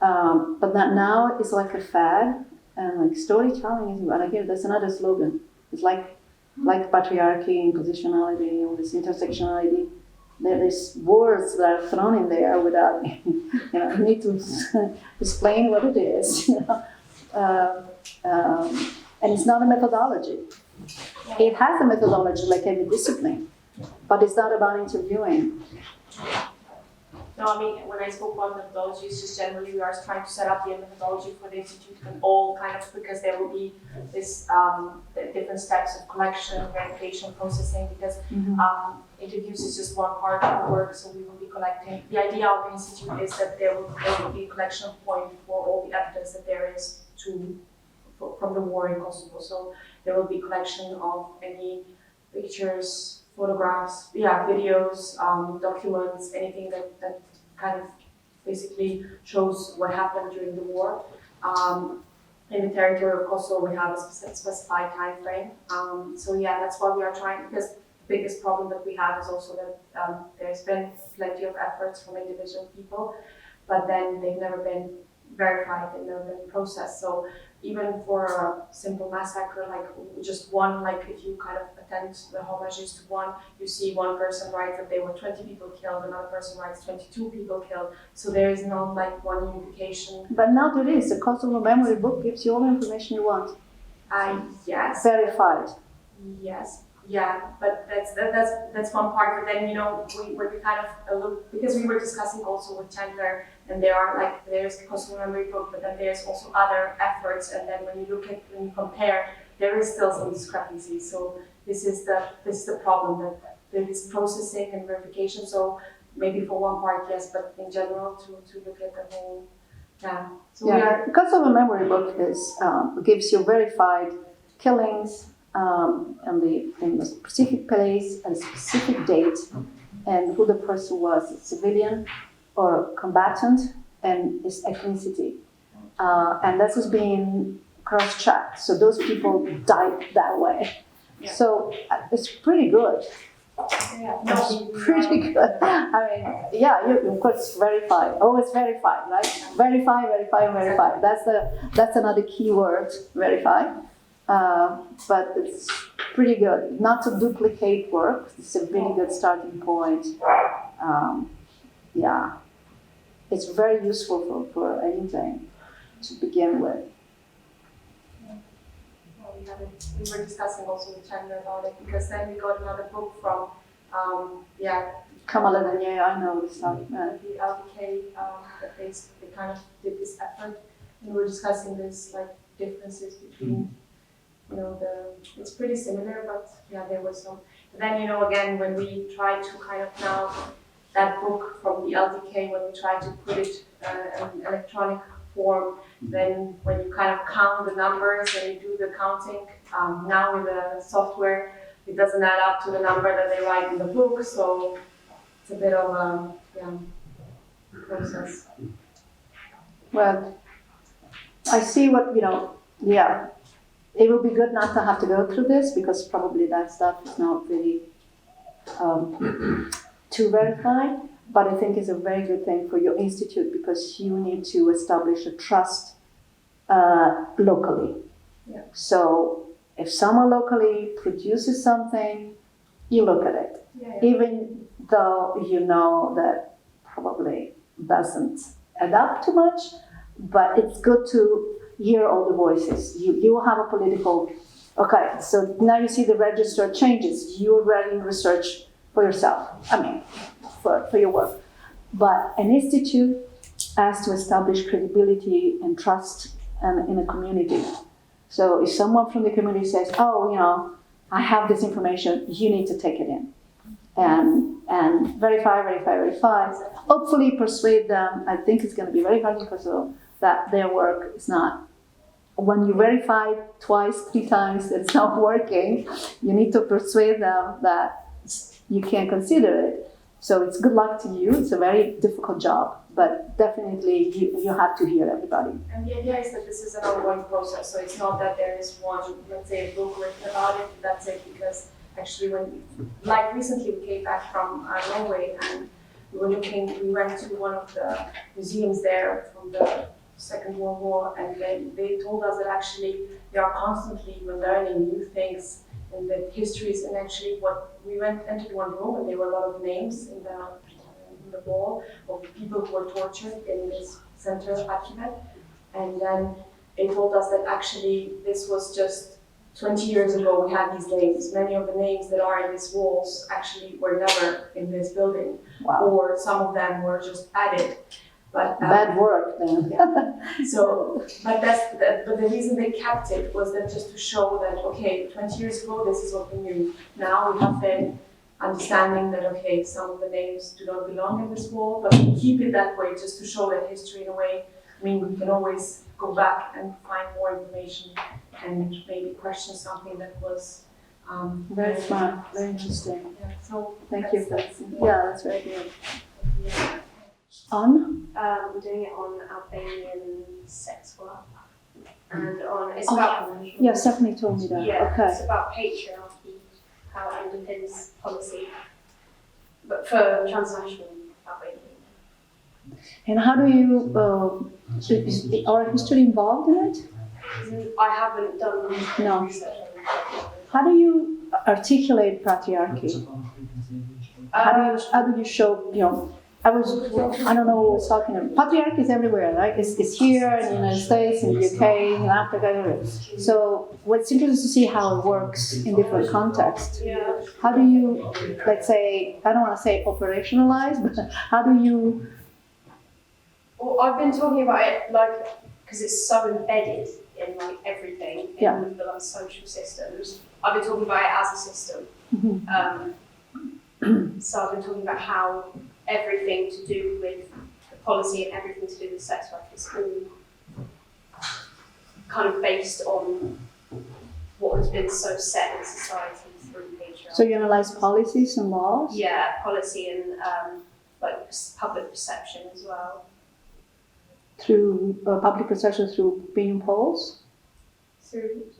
But that now is like a fad, and like storytelling is. And I hear that's another slogan. It's like patriarchy, impositionality, all this intersectionality. There's words that are thrown in there without, you need to explain what it is. and it's not a methodology. It has a methodology like every discipline, but it's not about interviewing. No, I mean, when I spoke about methodology, it's just generally we are trying to set up the methodology for the institute and all kind of, because there will be this the different steps of collection, verification, processing, because interviews is just one part of the work, so we will be collecting. The idea of the institute is that there will be a collection point for all the evidence that there is from the war in Kosovo. So there will be collection of any pictures, photographs, videos, documents, anything that kind of basically shows what happened during the war. In the territory of Kosovo, we have a specified time frame. That's why we are trying, because the biggest problem that we have is also that there's been plenty of efforts from individual people, but then they've never been verified, they've never been processed. So even for a simple massacre, like just one, like if you kind of attend the homages to one, you see one person writes that there were 20 people killed, another person writes 22 people killed. So there is not like one unification. But now there is. The Kosovo Memory Book gives you all the information you want. Yes. Verified. Yes. Yeah, but that's one part. But then when we kind of look, because we were discussing also with Chandler, and there's the Kosovo Memory Book, but then there's also other efforts. And then when you compare, there is still some discrepancies. So this is the problem, that there is processing and verification. So maybe for one part, yes, but in general to look at the whole. Yeah. So The Kosovo Memory Book gives you verified killings. In the specific place and specific date, and who the person was, civilian or combatant, and his ethnicity. And this is being cross-checked. So those people died that way. Yeah. So it's pretty good. Yeah. It's pretty good. I mean, you of course verify. Always verify, right? Verify. That's another key word. Verify. But it's pretty good. Not to duplicate work. It's a really good starting point. It's very useful for anything to begin with. We were discussing also with Chandler about it, because then we got another book from Kamala Danye, I know this stuff. the LDK, that they kind of did this effort, and we were discussing this like differences between. It's pretty similar, but there was some. But then again, when we try to kind of now that book from the LDK, when we try to put it in electronic form, then when you kind of count the numbers and you do the counting, now with the software, it doesn't add up to the number that they write in the book. So it's a bit of a process. Well, I see what It would be good not to have to go through this, because probably that stuff is not really too verified. But I think it's a very good thing for your institute, because you need to establish a trust locally. Yeah. So if someone locally produces something, you look at it, even though you know that probably doesn't add up too much, but it's good to hear all the voices. You will have a political, so now you see the register changes. You're running research for yourself, for your work. But an institute has to establish credibility and trust in a community. So if someone from the community says, I have this information, you need to take it in. And verify. Hopefully persuade them. I think it's going to be very hard because of that their work is not. When you verify twice, 3 times, it's not working, you need to persuade them that you can't consider it. So it's good luck to you. It's a very difficult job, but definitely you have to hear everybody. And the idea is that this is an ongoing process. So it's not that there is one, let's say, a book written about it, that's it. Because actually recently we came back from Norway, and we went to one of the museums there from the Second World War, and then they told us that actually they are constantly learning new things in the histories. And actually, we entered one room, and there were a lot of names in the wall of people who were tortured in this center archive. And then they told us that actually this was just 20 years ago we had these names. Many of the names that are in these walls actually were never in this building, Wow. or some of them were just added. But Bad work then. so, but the reason they kept it was that just to show that, okay, 20 years ago, this is what we knew. Now we have been understanding that, okay, some of the names do not belong in this wall, but we keep it that way just to show that history in a way. I mean, we can always go back and find more information and maybe question something that was Very smart, very interesting. Yeah, so Thank you. that's Yeah, that's very good. yeah. On? We're doing it on Albanian sex work, and on it's Oh, about Yeah, Stephanie told me that. yeah, Okay. it's about patriarchy, how it underpins policy, but for transnational Albania. And how do you, is our history involved in it? I haven't done No. research on that. How do you articulate patriarchy? How do you show, I don't know who was talking about. Patriarchy is everywhere, right? It's here in the United States, in the UK, in Africa, everywhere. So what's interesting to see how it works in different contexts. Yeah. How do you, let's say, I don't want to say operationalize, but how do you, Well, I've been talking about it because it's so embedded in everything in Yeah. all of the social systems. I've been talking about it as a system. So I've been talking about how everything to do with the policy and everything to do with sex work is all kind of based on what has been so set in society through patriarchy. so you analyze policies and laws? Yeah, policy and public perception as well. Through public perception, through opinion polls?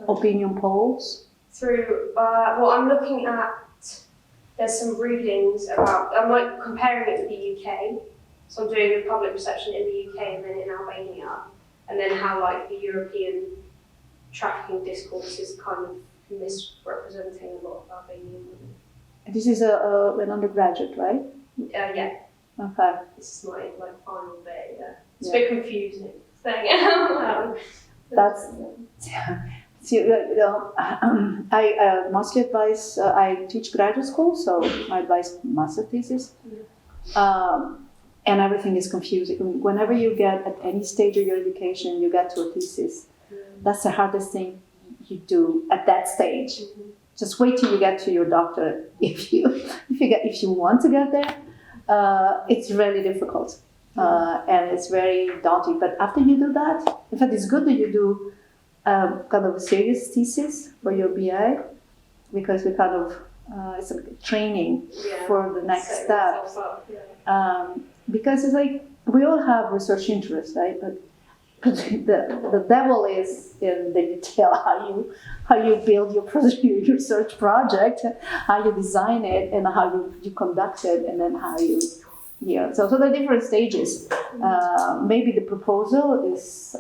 Opinion polls? Well, I'm looking at, there's some readings about, I'm comparing it with the UK. So I'm doing the public perception in the UK and then in Albania. And then how the European trafficking discourse is kind of misrepresenting a lot of Albanian women. This is an undergraduate, right? Yeah, Okay. this is my final bit, yeah. It's Yeah. a bit confusing saying it out loud. That's, see, I mostly advise, I teach graduate school, so I advise master thesis. And everything is confusing. Whenever you get at any stage of your education, you get to a thesis. That's the hardest thing you do at that stage. Just wait till you get to your doctorate. If you want to get there, it's really difficult. And it's very daunting. But after you do that, in fact, it's good that you do kind of a serious thesis for your BA, because we kind of, it's a training for the next step. Because it's we all have research interests, right? But the devil is in the detail, how you build your research project, how you design it, and how you conduct it, and then how you. Yeah, so there are different stages. Maybe the proposal is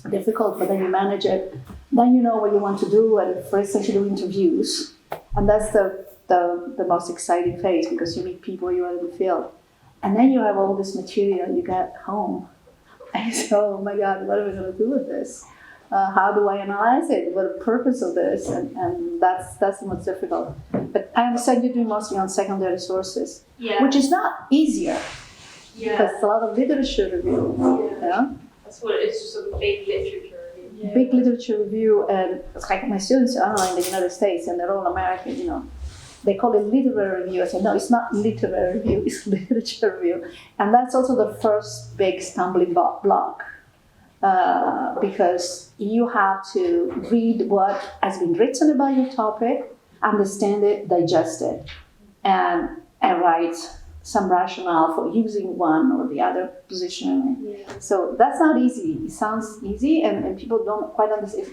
difficult, but then you manage it. Then you know what you want to do, and for instance, you do interviews, and that's the most exciting phase, because you meet people you are in the field, and then you have all this material you get home, and so, oh my God, what are we going to do with this? How do I analyze it? What the purpose of this? And that's the most difficult. But I understand you're doing mostly on secondary sources, which is not easier, because it's a lot of literature review. Yeah? That's what it's just a big literature review. Big literature review, and it's like my students are in the United States, and they're all American, They call it literary review. I say, no, it's not literary review, it's literature review. And that's also the first big stumbling block. Because you have to read what has been written about your topic, understand it, digest it, and write some rationale for using one or the other position. So that's not easy. It sounds easy, and people don't quite understand.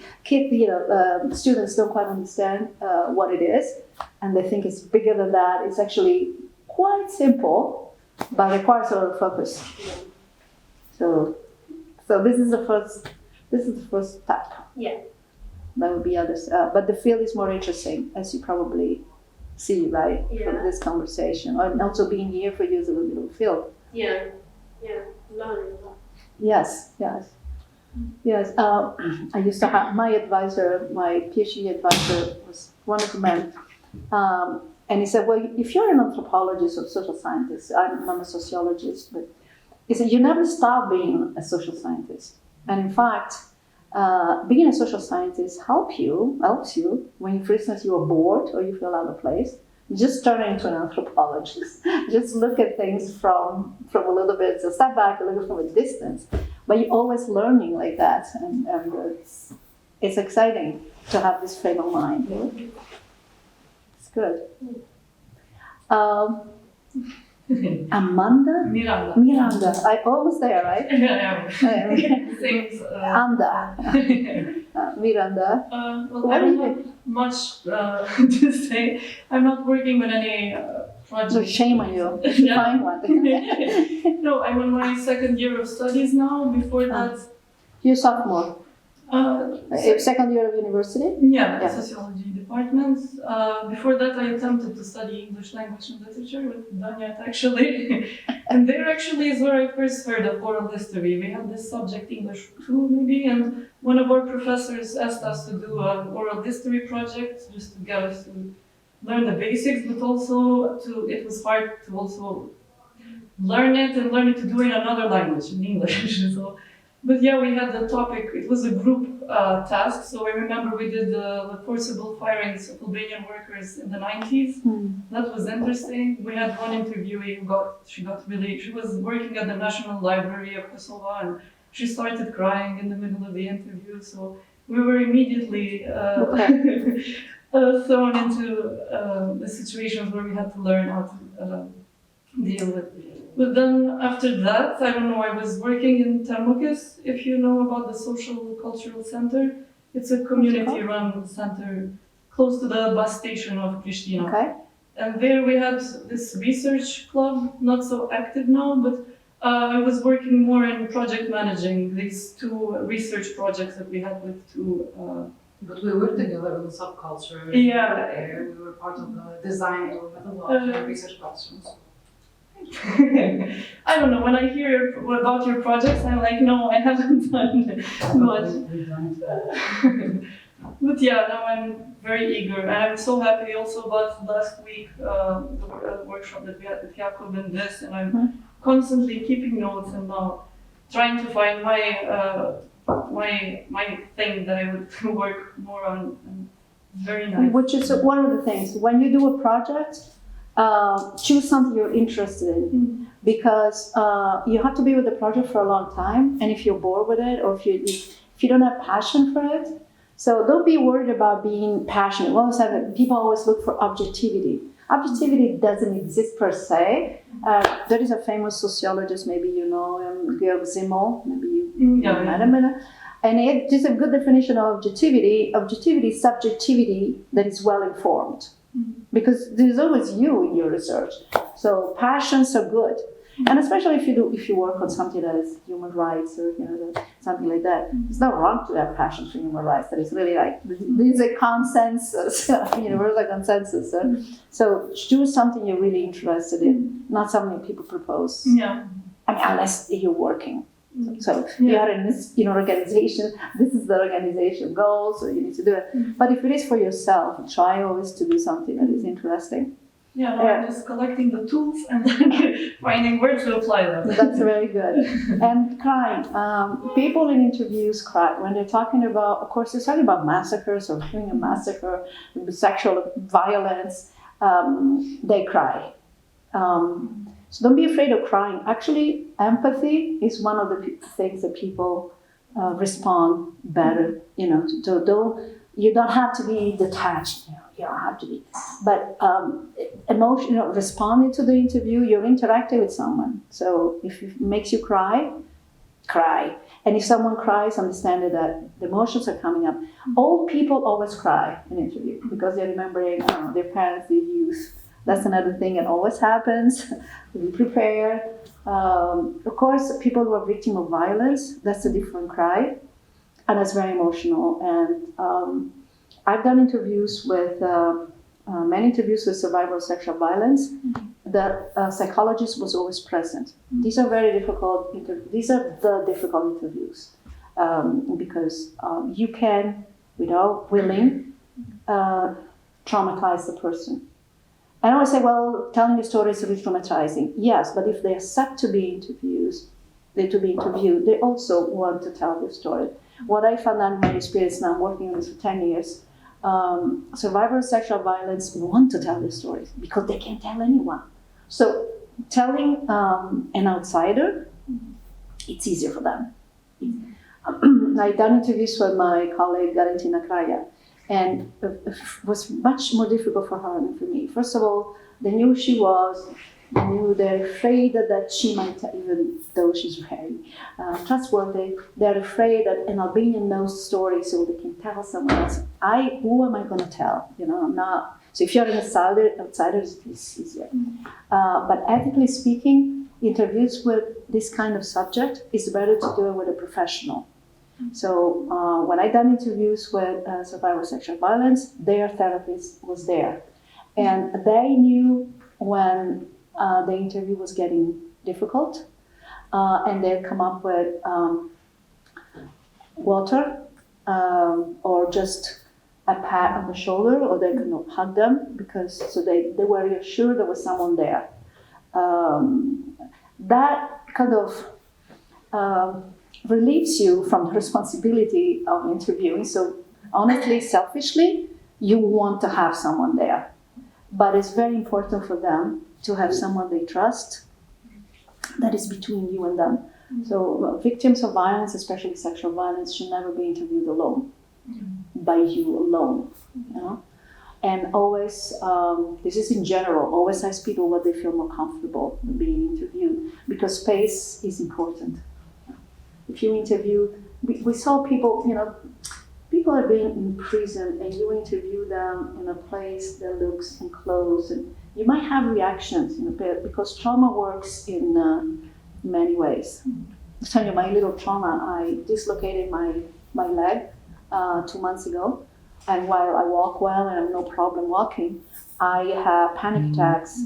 Students don't quite understand what it is, and they think it's bigger than that. It's actually quite simple, but requires a lot of focus. So this is the first step. Yeah. There will be others, but the field is more interesting, as you probably see, right, from this conversation, and also being here for you is a little bit of a field. Yeah, learning a lot. Yes. Yes, I used to have my advisor, my PhD advisor was one of the men. And he said, well, if you're an anthropologist or social scientist, I'm a sociologist, but he said, you never stop being a social scientist. And in fact, being a social scientist helps you when, for instance, you are bored or you feel out of place. Just turn into an anthropologist. Just look at things from a little bit, so step back a little from a distance. But you're always learning like that, and it's exciting to have this frame of mind. It's good. Amanda? Miranda. I always there, right? Yeah, things. Anda. Miranda. Well, What I do don't you have much to say. I'm not working with any So projects. shame on you. You should Yeah. find one. No, I'm on my second year of studies now. Before that, You're sophomore. uh, Second year of university? yeah, Yeah. sociology department. Before that, I attempted to study English language and literature with Danyat actually. And there actually is where I first heard of oral history. We had this subject English 2 maybe, and one of our professors asked us to do an oral history project just to get us to learn the basics, but also it was hard to also learn it and learn it to do in another language, in English. So, but yeah, we had the topic, it was a group task, so I remember we did the forcible firings of Albanian workers in the 90s. That was interesting. We had one interviewee she was working at the National Library of Kosovo, and she started crying in the middle of the interview, so we were immediately thrown into the situations where we had to learn how to deal with. But then after that, I don't know, I was working in Termokis, if you know about the Social Cultural Center. It's a community-run center close to the bus station of Pristina. Okay. And there we had this research club, not so active now, but I was working more in project managing these two research projects that we had with two. But we worked together in the subculture. Yeah. There. We were part of the design or methodology research classrooms. I don't know, when I hear about your projects, I'm like, no, I haven't done much. But yeah, now I'm very eager, and I'm so happy also about last week, the workshop that we had with Jakob and this, and I'm constantly keeping notes and now trying to find my thing that I would work more on. And very nice. Which is one of the things. When you do a project, choose something you're interested in, because you have to be with the project for a long time, and if you're bored with it or if you don't have passion for it, so don't be worried about being passionate. People always look for objectivity. Objectivity doesn't exist per se. There is a famous sociologist, maybe you know him, Georg Simmel, maybe you met him. And it is a good definition of objectivity. Objectivity is subjectivity that is well informed. Because there's always you in your research. So passions are good. And especially if you work on something that is human rights or something like that. It's not wrong to have passion for human rights. That is really like there's a consensus, universal consensus. So choose something you're really interested in, not something people propose. Yeah. I mean, unless you're working. So you are in this organization, this is the organization goal, so you need to do it. But if it is for yourself, try always to do something that is interesting. Yeah, no, I'm just collecting the tools and then finding where to apply them. That's very good. And crying. People in interviews cry when they're talking about, of course, they're talking about massacres or doing a massacre, sexual violence. They cry. So don't be afraid of crying. Actually, empathy is one of the things that people respond better. So you don't have to be detached. You don't have to be. But responding to the interview, you're interacting with someone. So if it makes you cry, cry. And if someone cries, understand that the emotions are coming up. Old people always cry in an interview because they're remembering their parents, their youth. That's another thing that always happens. Be prepared. Of course, people who are victims of violence, that's a different cry. And that's very emotional. And I've done interviews with, many interviews with survivors of sexual violence. The psychologist was always present. These are very difficult, these are the difficult interviews. because you can, without willing, traumatize the person. And I always say, well, telling a story is re-traumatizing. Yes, but if they accept to be interviewed, they also want to tell the story. What I found out in my experience now, working on this for 10 years, survivors of sexual violence want to tell their stories because they can't tell anyone. So telling an outsider, it's easier for them. I've done interviews with my colleague Valentina Kraja, and it was much more difficult for her than for me. First of all, they knew who she was, they knew they're afraid that she might, even though she's very trustworthy, they're afraid that an Albanian knows stories so they can tell someone else. Who am I going to tell? I'm not. So if you're an outsider, it's easier. But ethically speaking, interviews with this kind of subject, it's better to do it with a professional. So when I done interviews with survivors of sexual violence, their therapist was there. And they knew when the interview was getting difficult, and they'd come up with water or just a pat on the shoulder, or they could hug them so they were reassured there was someone there. That kind of relieves you from the responsibility of interviewing. So honestly, selfishly, you want to have someone there. But it's very important for them to have someone they trust that is between you and them. So victims of violence, especially sexual violence, should never be interviewed alone, by you alone. And always, this is in general, always ask people what they feel more comfortable being interviewed, because space is important. If you interview, we saw people, people are being in prison and you interview them in a place that looks enclosed, and you might have reactions because trauma works in many ways. I'll tell you my little trauma. I dislocated my leg 2 months ago, and while I walk well and I have no problem walking, I have panic attacks.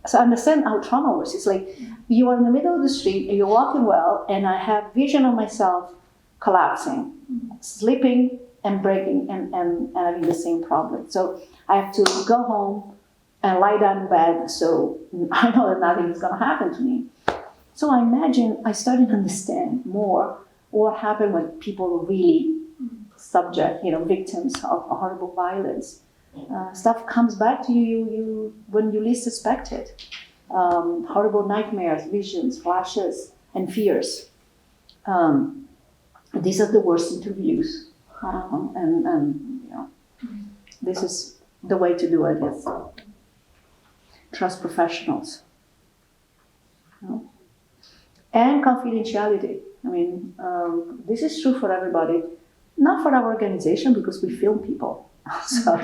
So I understand how trauma works. It's like you are in the middle of the street and you're walking well, and I have vision of myself collapsing, slipping and breaking and having the same problem. So I have to go home and lie down in bed so I know that nothing is going to happen to me. So I imagine I started to understand more what happened when people were really victims of horrible violence. Stuff comes back to you when you least expect it. Horrible nightmares, visions, flashes, and fears. These are the worst interviews. This is the way to do it. Is trust professionals. And confidentiality. This is true for everybody. Not for our organization, because we film people. So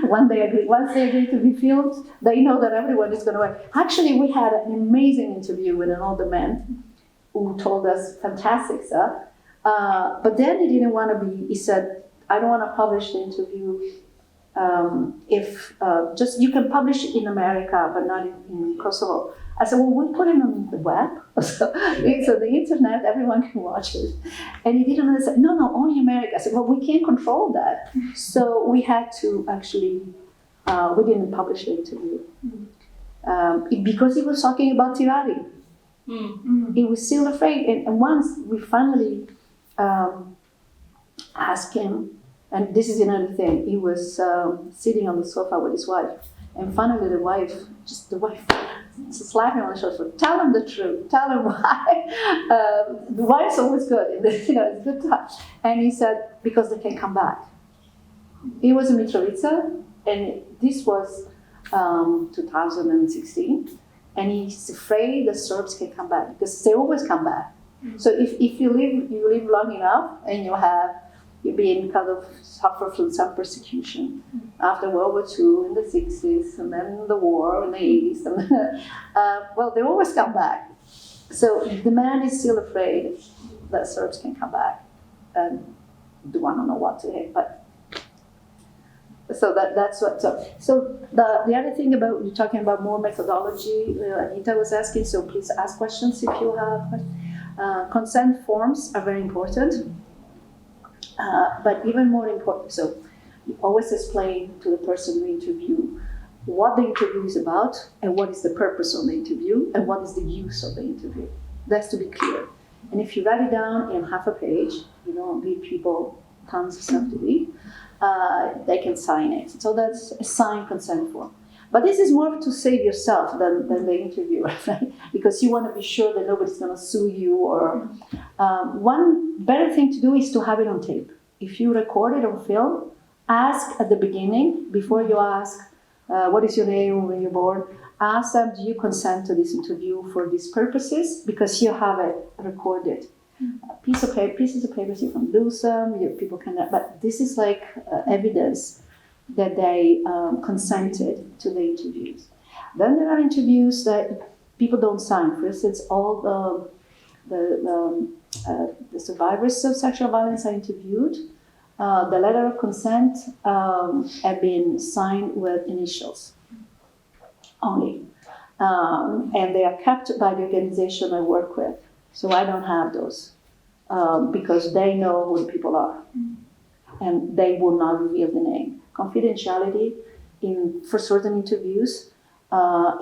once they agree to be filmed, they know that everyone is going to work. Actually, we had an amazing interview with an older man who told us fantastic stuff. But then he didn't want to be. He said, "I don't want to publish the interview. If just you can publish it in America, but not in Kosovo." I said, "Well, we'll put it on the web, so the internet, everyone can watch it." And he didn't understand. No, only America. I said, "Well, we can't control that." So we had to actually, we didn't publish the interview because he was talking about Tirari. He was still afraid, and once we finally asked him, and this is another thing, he was sitting on the sofa with his wife, and finally the wife slapped him on the shoulder, "Tell him the truth, tell him why." The wife's always good, it's good time. And he said, "Because they can come back." He was in Mitrovica, and this was 2016, and he's afraid the Serbs can come back, because they always come back. So if you live long enough, and you're being kind of suffer from some persecution after World War II in the 60s, and then the war in the 80s. And, well, they always come back. So the man is still afraid that Serbs can come back and do want to know what to hit. But so that's what. So the other thing about you're talking about more methodology. Anita was asking. So please ask questions if you have. Consent forms are very important. But even more important, so you always explain to the person you interview what the interview is about and what is the purpose of the interview and what is the use of the interview. That's to be clear. And if you write it down in half a page, you don't give people tons of stuff to read, they can sign it. So that's a signed consent form. But this is more to save yourself than the interviewer, right? Because you want to be sure that nobody's going to sue you. Or one better thing to do is to have it on tape. If you record it on film, ask at the beginning, before you ask, what is your name, when you're born, ask them, do you consent to this interview for these purposes? Because you have it recorded. Pieces of paper, you can lose them, people can, but this is like evidence that they consented to the interviews. Then there are interviews that people don't sign. For instance, all the survivors of sexual violence are interviewed. The letter of consent have been signed with initials only. And they are kept by the organization I work with. So I don't have those because they know who the people are and they will not reveal the name. Confidentiality for certain interviews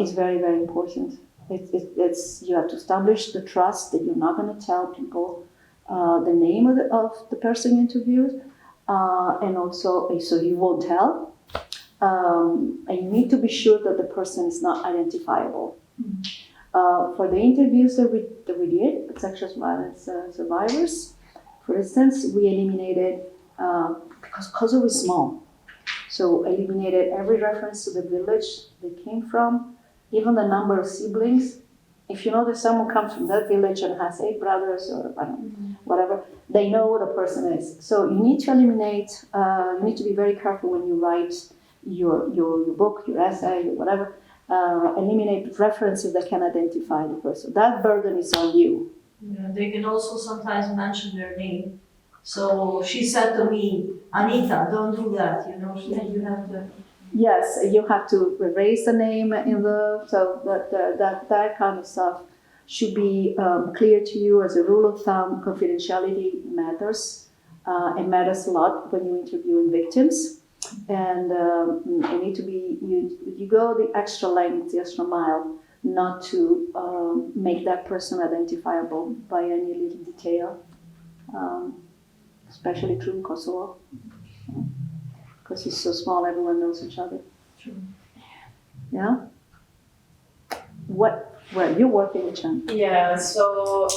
is very, very important. You have to establish the trust that you're not going to tell people the name of the person you interviewed, and also so you won't tell. And you need to be sure that the person is not identifiable. For the interviews that we did with sexual violence survivors, for instance, we eliminated, because Kosovo is small, so eliminated every reference to the village they came from, even the number of siblings. If you know that someone comes from that village and has 8 brothers or I don't know, whatever, they know who the person is. So you need to eliminate, you need to be very careful when you write your book, your essay, or whatever. Eliminate references that can identify the person. That burden is on you. Yeah, they can also sometimes mention their name. So she said to me, Anita, don't do that, you have to. Yes, you have to erase the name in so that kind of stuff should be clear to you. As a rule of thumb, confidentiality matters. It matters a lot when you're interviewing victims. And you need to be, you go the extra length, the extra mile, not to make that person identifiable by any little detail, especially true in Kosovo, because it's so small, everyone knows each other. True. Yeah? Well, you're working with Chandler. Yeah, so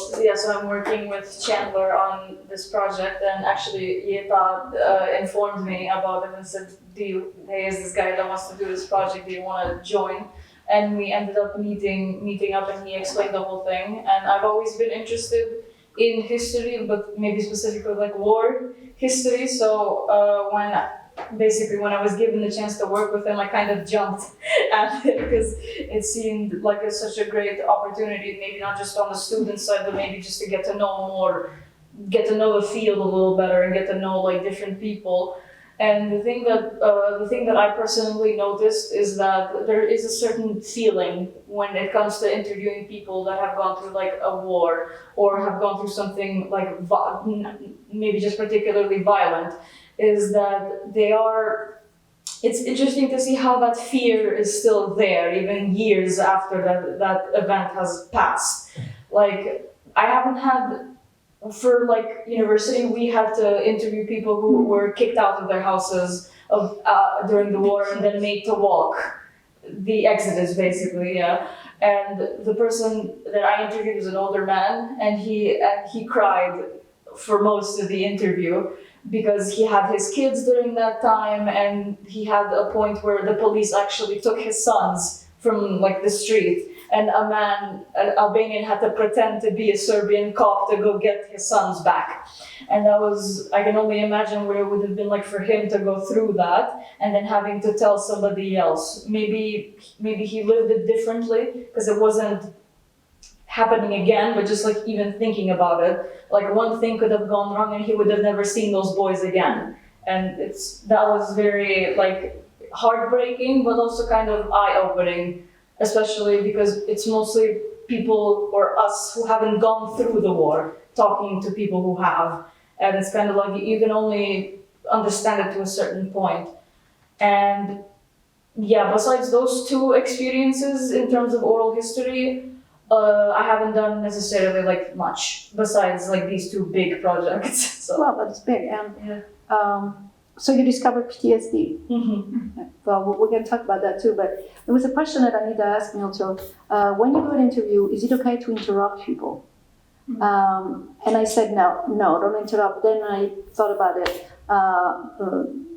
I'm working with Chandler on this project, and actually Yeta informed me about it and said, there's this guy that wants to do this project, do you want to join? And we ended up meeting up, and he explained the whole thing. And I've always been interested in history, but maybe specifically like war history. So when I was given the chance to work with him, I kind of jumped at it because it seemed like it's such a great opportunity, maybe not just on the student side, but maybe just to get to know the field a little better and get to know like different people. And the thing that I personally noticed is that there is a certain feeling when it comes to interviewing people that have gone through like a war or have gone through something like maybe just particularly violent, is that it's interesting to see how that fear is still there even years after that event has passed. Like, I haven't had, for like university, we had to interview people who were kicked out of their houses during the war and then made to walk the exodus, basically, yeah. And the person that I interviewed was an older man, and he cried for most of the interview because he had his kids during that time, and he had a point where the police actually took his sons from like the street, and an Albanian had to pretend to be a Serbian cop to go get his sons back. And I can only imagine what it would have been like for him to go through that and then having to tell somebody else. Maybe he lived it differently because it wasn't happening again, but just like even thinking about it, like one thing could have gone wrong and he would have never seen those boys again. And that was very like heartbreaking, but also kind of eye-opening, especially because it's mostly people or us who haven't gone through the war talking to people who have. and it's kind of like you can only understand it to a certain point. And yeah, besides those two experiences in terms of oral history, I haven't done necessarily like much besides like these two big projects. So Well, but it's big. And yeah. so you discovered PTSD. Mm-hmm. Well, we're going to talk about that too. But there was a question that I need to ask Milton. When you do an interview, is it okay to interrupt people? And I said, no, don't interrupt. Then I thought about it.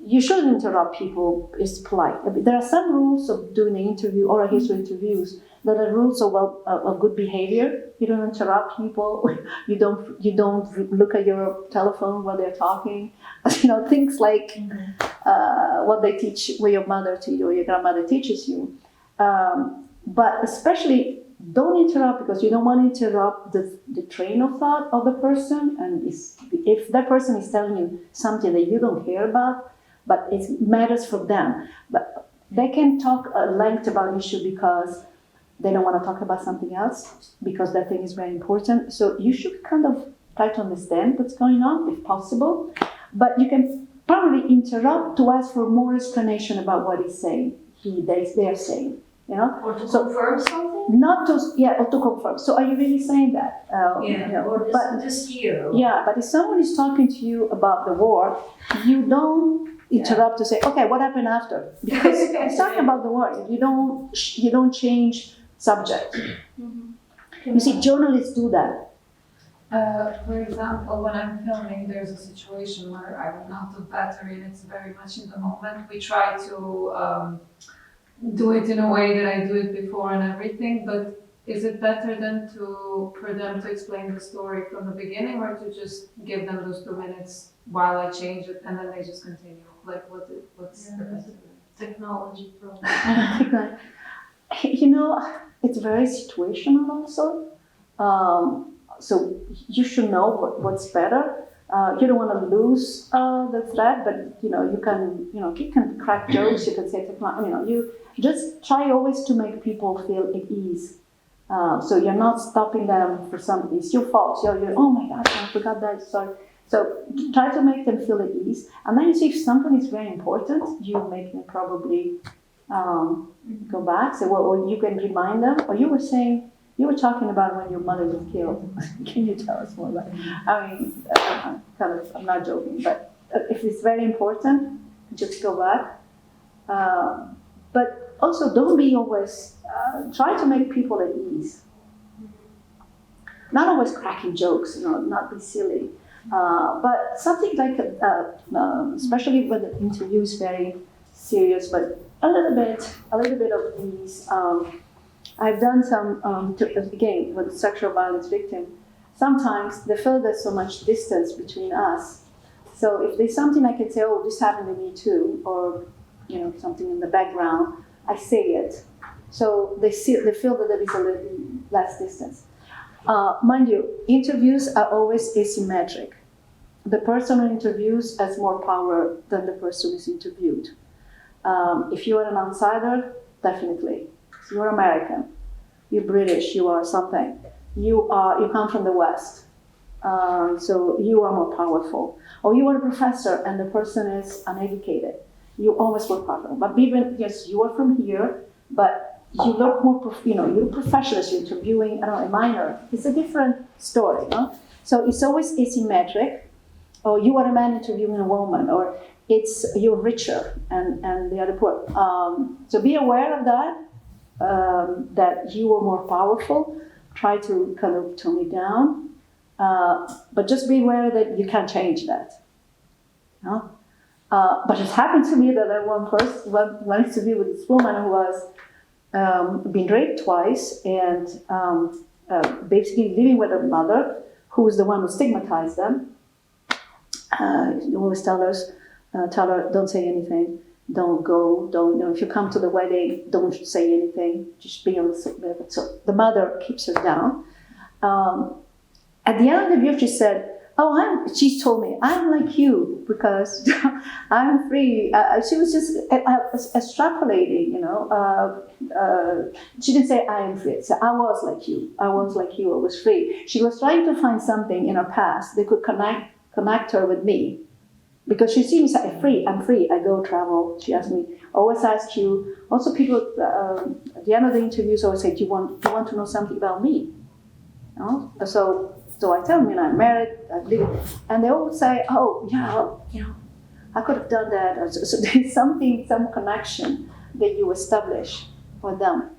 You shouldn't interrupt people. It's polite. I mean, there are some rules of doing an interview, oral history interviews, that are rules of good behavior. You don't interrupt people. You don't look at your telephone while they're talking. Things like what they teach, what your mother teaches or your grandmother teaches you. But especially, don't interrupt, because you don't want to interrupt the train of thought of the person. And if that person is telling you something that you don't care about, but it matters for them, but they can talk at length about an issue because they don't want to talk about something else, because that thing is very important. So you should kind of try to understand what's going on, if possible. But you can probably interrupt to ask for more explanation about what he's saying, they're saying. Or to confirm something? Not to, or to confirm. So are you really saying that? Or but, this year. Yeah, but if someone is talking to you about the war, you don't interrupt to say, okay, what happened after? Because it's talking about the war. You don't change subject. You see, journalists do that. For example, when I'm filming, there's a situation where I run out of battery and it's very much in the moment. We try to do it in a way that I do it before and everything, but is it better than for them to explain the story from the beginning, or to just give them those 2 minutes while I change it and then they just continue? Like, what's the best? Technology problem. It's very situational also. So you should know what's better. You don't want to lose the thread, but you can crack jokes. You can say you just try always to make people feel at ease. So you're not stopping them for something. It's your fault. You're oh my gosh, I forgot that. Sorry. So try to make them feel at ease, and then you see if something is very important, you make them probably go back. Say, or you can remind them. Or you were talking about when your mother was killed. Can you tell us more about it? I mean, I'm not joking, but if it's very important, just go back. But also, don't be always, try to make people at ease. Not always cracking jokes, not be silly. But something like, especially when the interview is very serious, but a little bit of ease. I've done some, again, with sexual violence victim. Sometimes they feel there's so much distance between us. So if there's something I can say, oh, this happened to me too, or something in the background, I say it. So they feel that there is a little less distance. Mind you, interviews are always asymmetric. The person who interviews has more power than the person who is interviewed. If you are an outsider, definitely. You're American, you're British, you are something. You come from the West, so you are more powerful. Or you are a professor and the person is uneducated. You always more powerful. But even, yes, you are from here, but you look more, you're professionals, you're interviewing, a minor. It's a different story, no? So it's always asymmetric. Or you are a man interviewing a woman, or you're richer and the other poor. So be aware of that. That you are more powerful, try to kind of tone it down, but just be aware that you can't change that. No? But it happened to me that one interview with this woman who was been raped twice and basically living with her mother, who was the one who stigmatized them. Always tell her, don't say anything. Don't go, if you come to the wedding, don't say anything, just be on the sickbed. So the mother keeps her down. At the end of the interview, she said, she told me, I'm like you because I'm free. She was just extrapolating, she didn't say I am free. So I was like you, I was free. She was trying to find something in her past they could connect connect her with me. Because she seems like free, I'm free, I go travel. She asks me, always ask you. Also people, at the end of the interviews always say, do you want to know something about me? You know? So I tell them, I'm married, I live, and they always say, oh, yeah, I could have done that. So there's some connection that you establish with them.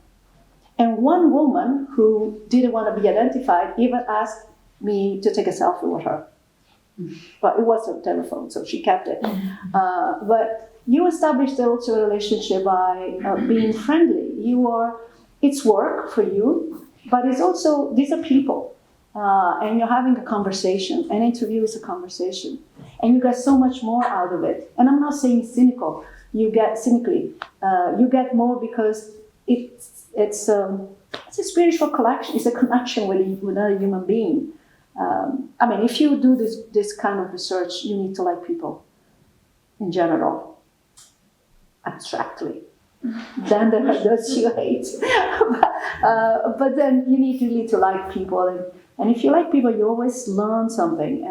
And one woman who didn't want to be identified even asked me to take a selfie with her. But it was a telephone, so she kept it. But you established also a relationship by being friendly. It's work for you, but it's also, these are people. And you're having a conversation. An interview is a conversation. And you get so much more out of it. And I'm not saying cynically. You get more because it's a spiritual connection. It's a connection with another human being. If you do this kind of research, you need to like people in general, abstractly. Then there are those you hate. But then you need really to like people. And if you like people, you always learn something.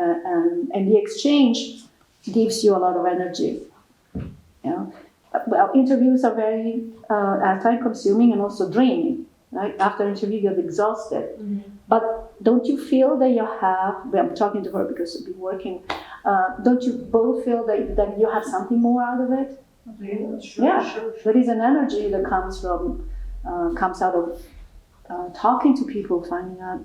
And the exchange gives you a lot of energy. Well, interviews are very time-consuming and also draining. Right? After an interview, you're exhausted. Mm-hmm. But don't you feel that you have, I'm talking to her because I've been working, don't you both feel that you have something more out of it? Sure. There is an energy that comes out of talking to people, finding out.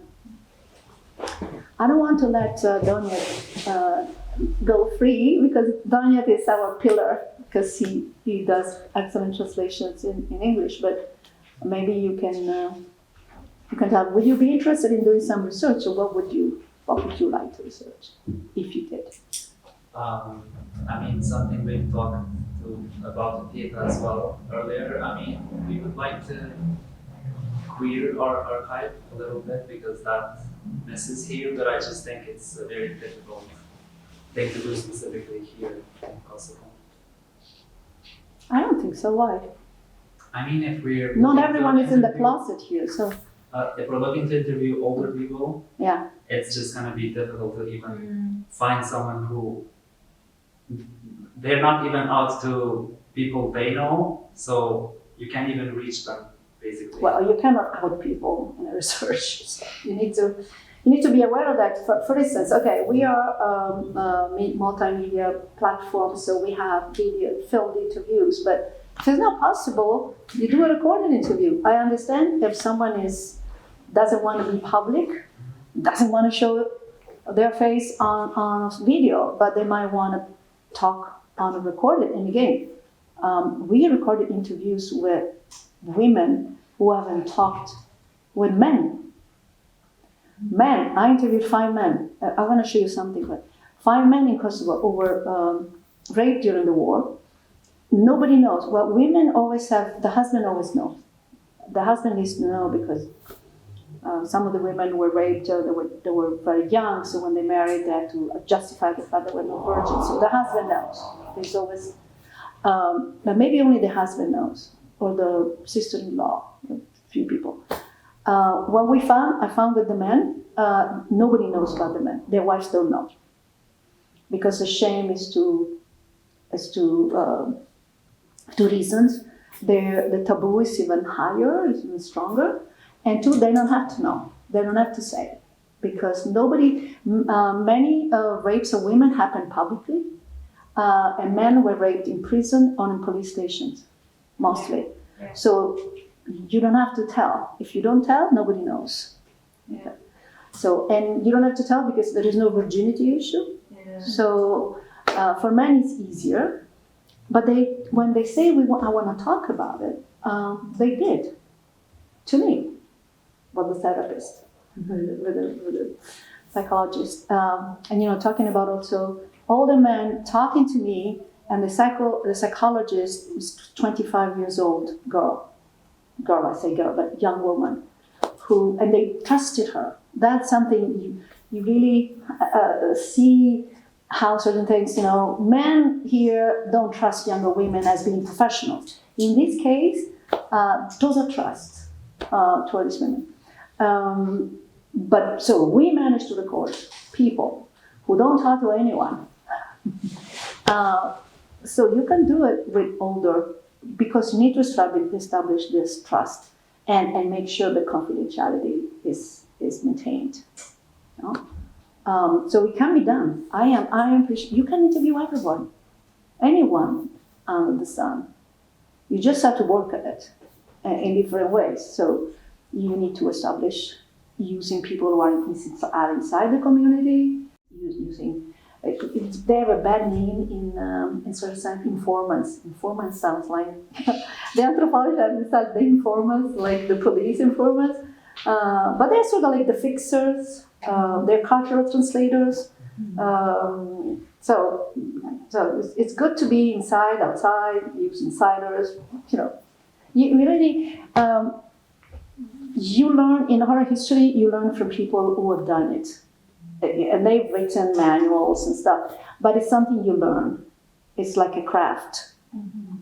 I don't want to let Donyet go free because Donyet is our pillar because he does excellent translations in English, but maybe you can tell. Would you be interested in doing some research, or what would you like to research if you did? Something we've talked about the paper as well earlier. We would like to queer our archive a little bit because that misses here, but I just think it's a very difficult thing to do specifically here in Kosovo. I don't think so. Why? If we're not everyone is in the closet here, so. If we're looking to interview older people, yeah, it's just going to be difficult to even find someone who they're not even out to people they know, so you can't even reach them, basically. Well, you cannot out people in a research. So you need to be aware of that. For instance, okay, we are a multimedia platform, so we have filmed interviews, but if it's not possible, you do a recorded interview. I understand if someone doesn't want to be public, doesn't want to show their face on video, but they might want to talk on a recorded. And again, we recorded interviews with women who haven't talked with men. I interviewed 5 men. I want to show you something, but 5 men in Kosovo who were raped during the war. Nobody knows. Well, women always have, the husband always knows. The husband needs to know because some of the women were raped, they were very young, so when they married, they had to justify the fact they were no virgins. So the husband knows. There's always, but maybe only the husband knows, or the sister-in-law, a few people. What I found with the men, nobody knows about the men. Their wives don't know. Because the shame is two reasons. The taboo is even higher, is even stronger. And 2, they don't have to know. They don't have to say. Because many rapes of women happen publicly. And men were raped in prison or in police stations, mostly. Yeah. So you don't have to tell. If you don't tell, nobody knows. Yeah. So, and you don't have to tell because there is no virginity issue. Yeah. So for men it's easier. But when they say I want to talk about it, they did. To me. Well, the therapist, with the psychologist, and talking about also older men talking to me, and the psychologist was 25 years old girl, I say girl, but young woman, and they trusted her. That's something you really see how certain things, men here don't trust younger women as being professionals. In this case, total trust towards women. But so we managed to record people who don't talk to anyone. So you can do it with older, because you need to establish this trust and make sure the confidentiality is maintained. You know? So it can be done. You can interview everyone, anyone under the sun. You just have to work at it in different ways. So you need to establish using people who are inside the community, using. They have a bad name in social science, informants. Informants sounds like the anthropologists decide the informants, like the police informants. But they're sort of like the fixers. They're cultural translators. So it's good to be inside, outside, use insiders. You know, you really you learn in oral history. You learn from people who have done it. And they've written manuals and stuff, but it's something you learn. It's like a craft. Mm-hmm.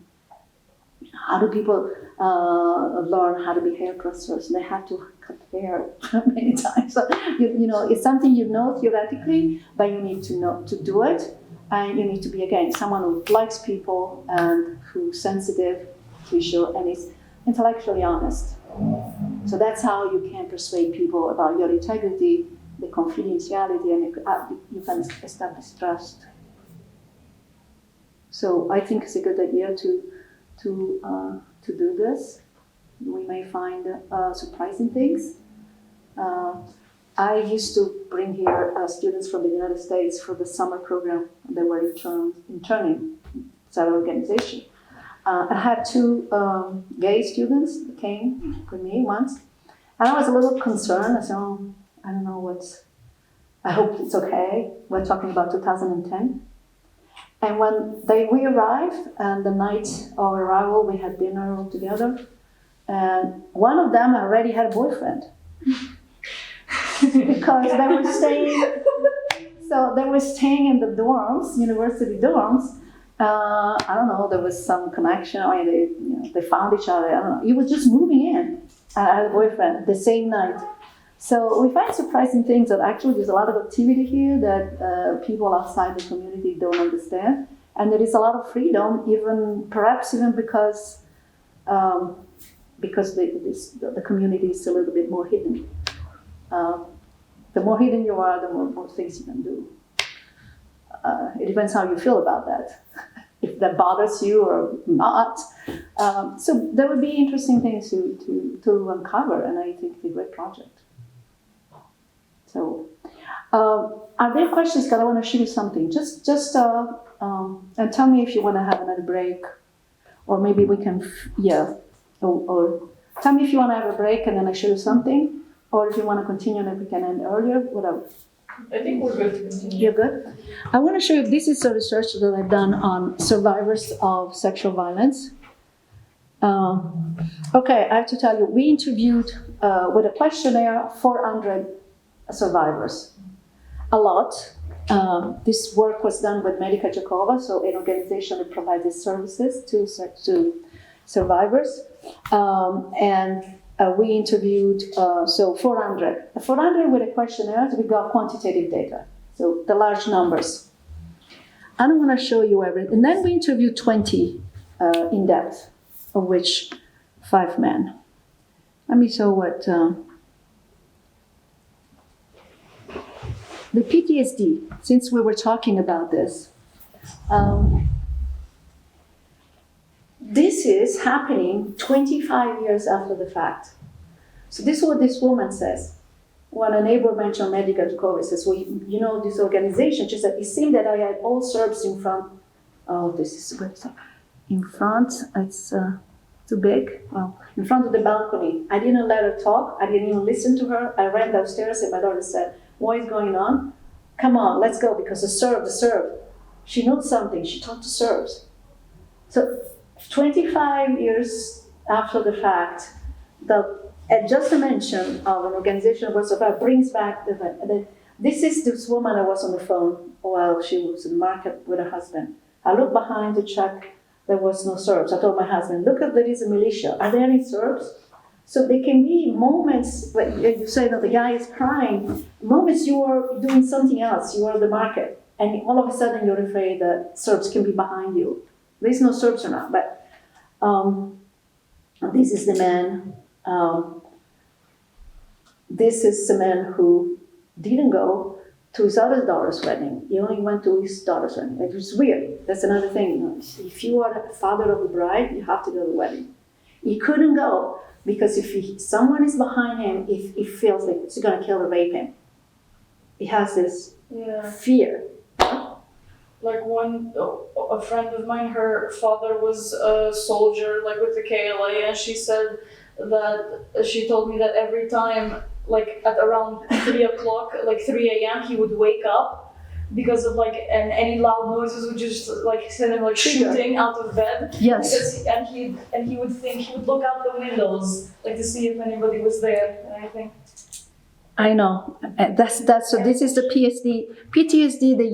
How do people learn how to be hairdressers? They have to cut hair many times. So, you know, it's something you know theoretically, but you need to know to do it. And you need to be, again, someone who likes people and who's sensitive, visual, and is intellectually honest. So that's how you can persuade people about your integrity, the confidentiality, and you can establish trust. So I think it's a good idea to do this. We may find surprising things. I used to bring here students from the United States for the summer program. They were interning at our organization. I had two gay students that came with me once, and I was a little concerned. I said, "Oh, I don't know I hope it's okay." We're talking about 2010. And when we arrived, and the night of arrival, we had dinner all together, and one of them already had a boyfriend. Because they were staying in the dorms, university dorms. I don't know, there was some connection, or they found each other, I don't know. He was just moving in, and I had a boyfriend the same night. So we find surprising things that actually there's a lot of activity here that people outside the community don't understand. And there is a lot of freedom, perhaps even because the community is a little bit more hidden. The more hidden you are, the more things you can do. It depends how you feel about that, if that bothers you or not. So there would be interesting things to uncover, and I think it's a great project. So, are there questions? Because I want to show you something. Just and tell me if you want to have another break, or maybe we can, or tell me if you want to have a break and then I show you something, or if you want to continue and we can end earlier, whatever. I think we're good to continue. You're good? I want to show you, this is a research that I've done on survivors of sexual violence. Okay, I have to tell you, we interviewed with a questionnaire 400 survivors. A lot. This work was done with Medica Jacova, so an organization that provides these services to survivors. We interviewed 400. 400 with a questionnaire, we got quantitative data, so the large numbers. I don't want to show you everything. And then we interviewed 20 in depth, of which 5 men. Let me show what... the PTSD, since we were talking about this, this is happening 25 years after the fact. So this is what this woman says. When a neighbor mentioned Medica Jacova, says, well, you know this organization, she said, it seemed that I had all Serbs in front. Oh, this is good stuff. In front, it's too big. Well, in front of the balcony. I didn't let her talk. I didn't even listen to her. I ran downstairs and my daughter said, what is going on? Come on, let's go, because the Serb. She knows something, she talked to Serbs. So 25 years after the fact, just a mention of an organization was about brings back the event. This is this woman I was on the phone while she was in the market with her husband. I looked behind to check there was no Serbs. I told my husband, look, if there is a militia. Are there any Serbs? So there can be moments, like you say that the guy is crying, moments you are doing something else, you are at the market, and all of a sudden you're afraid that Serbs can be behind you. There's no Serbs around, but this is the man. This is the man who didn't go to his other daughter's wedding. He only went to his daughter's wedding. It was weird. That's another thing. You know, if you are the father of the bride, you have to go to the wedding. He couldn't go because if someone is behind him, if he feels like it's going to kill or rape him, he has this fear. Like a friend of mine, her father was a soldier, like with the KLA, and she said that she told me that every time, like at around 3 o'clock, like 3 a.m., he would wake up because of like any loud noises would just like send him like shooting out of bed. Yes. And he would look out the windows like to see if anybody was there. And I think. I know. That's so. This is the PTSD that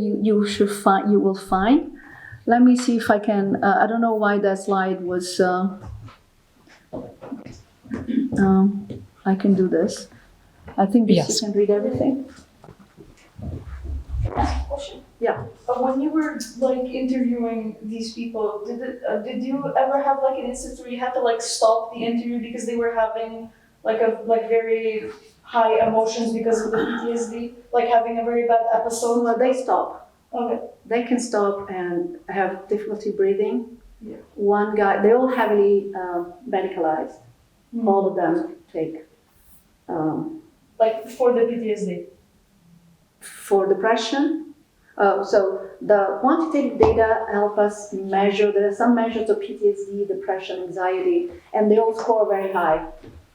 you will find. Let me see if I can. I don't know why that slide was. I can do this. I think this Yes. you can read everything. Question. Yeah. But when you were like interviewing these people, did you ever have like an instance where you had to like stop the interview because they were having like very high emotions because of the PTSD, like having a very bad episode? Well, they stop. Okay. They can stop and have difficulty breathing. Yeah. One guy, they're all heavily medicalized. Mm-hmm. All of them take. Like for the PTSD. For depression. So the quantitative data help us measure. There are some measures of PTSD, depression, anxiety, and they all score very high.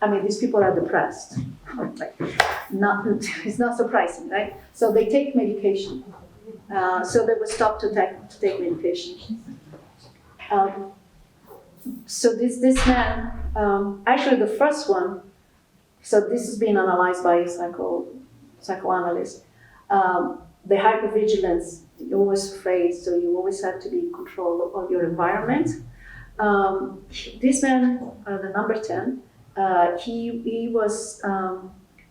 I mean, these people are depressed. It's not surprising, right? So they take medication. So they will stop to take medication. So this man, actually the first one, so this is being analyzed by a psychoanalyst. The hypervigilance, you're always afraid, so you always have to be in control of your environment. This man, the number 10, he was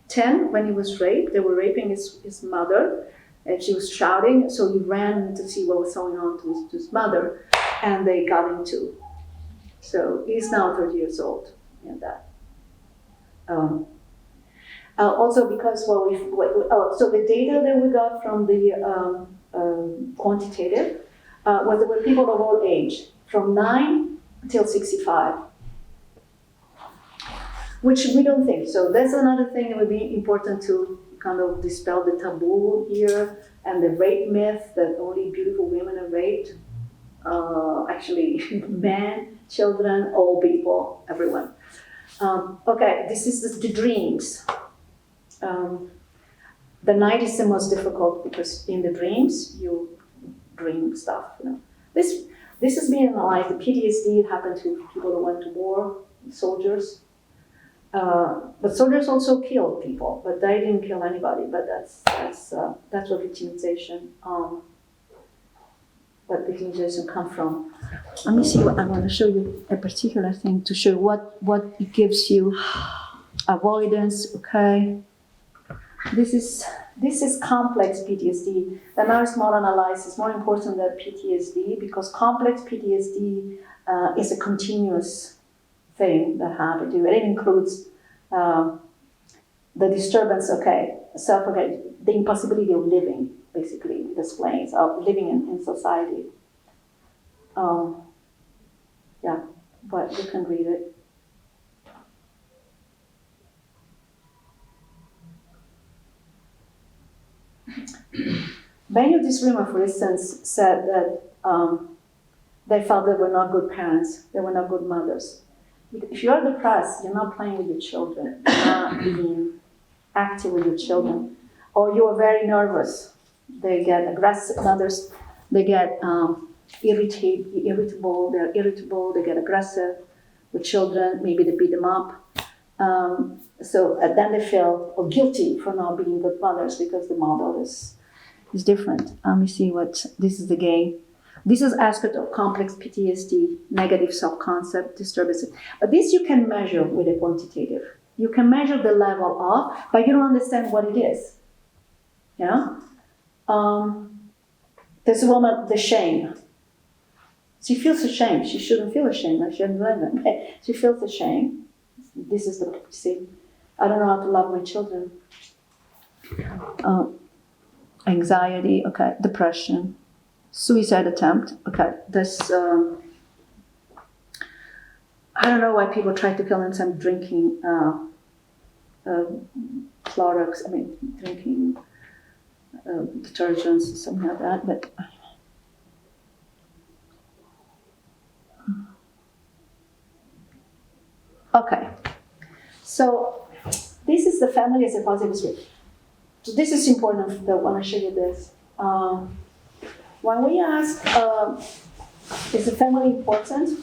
10 when he was raped. They were raping his mother, and she was shouting, so he ran to see what was going on to his mother, and they got him too. So he's now 30 years old, and that. Also because so the data that we got from the quantitative was there were people of all age, from 9 till 65, which we don't think. So that's another thing that would be important to kind of dispel the taboo here and the rape myth that only beautiful women are raped. Actually, men, children, old people, everyone. Okay, this is the dreams. The night is the most difficult because in the dreams you dream stuff. You know, this is being analyzed. The PTSD happened to people who went to war, soldiers. But soldiers also killed people, but they didn't kill anybody. But that's what victimization. What victimization come from? Let me see. I want to show you a particular thing to show what it gives you. Avoidance. Okay. This is complex PTSD. The now small analysis is more important than PTSD because complex PTSD is a continuous thing that happens. It includes the disturbance, the impossibility of living, basically, it explains, of living in society. But you can read it. Many of these women, for instance, said that they felt they were not good parents, they were not good mothers. If you're depressed, you're not playing with your children, you're not being active with your children, or you are very nervous. They get aggressive, others, they get irritable, they're irritable, they get aggressive with children, maybe they beat them up. So then they feel guilty for not being good mothers because the model is different. Let me see this is the game. This is aspect of complex PTSD, negative self-concept disturbances. But this you can measure with a quantitative. You can measure the level of, but you don't understand what it is. Yeah? This woman, the shame. She feels ashamed. She shouldn't feel ashamed. I shouldn't blame her. She feels ashamed. This is the, see, I don't know how to love my children. Anxiety, okay, depression, suicide attempt, okay. This, I don't know why people try to kill themselves drinking Clorox, drinking detergents, something like that, but okay. So this is the family as a positive spirit. So this is important, I want to show you this. When we ask, is the family important?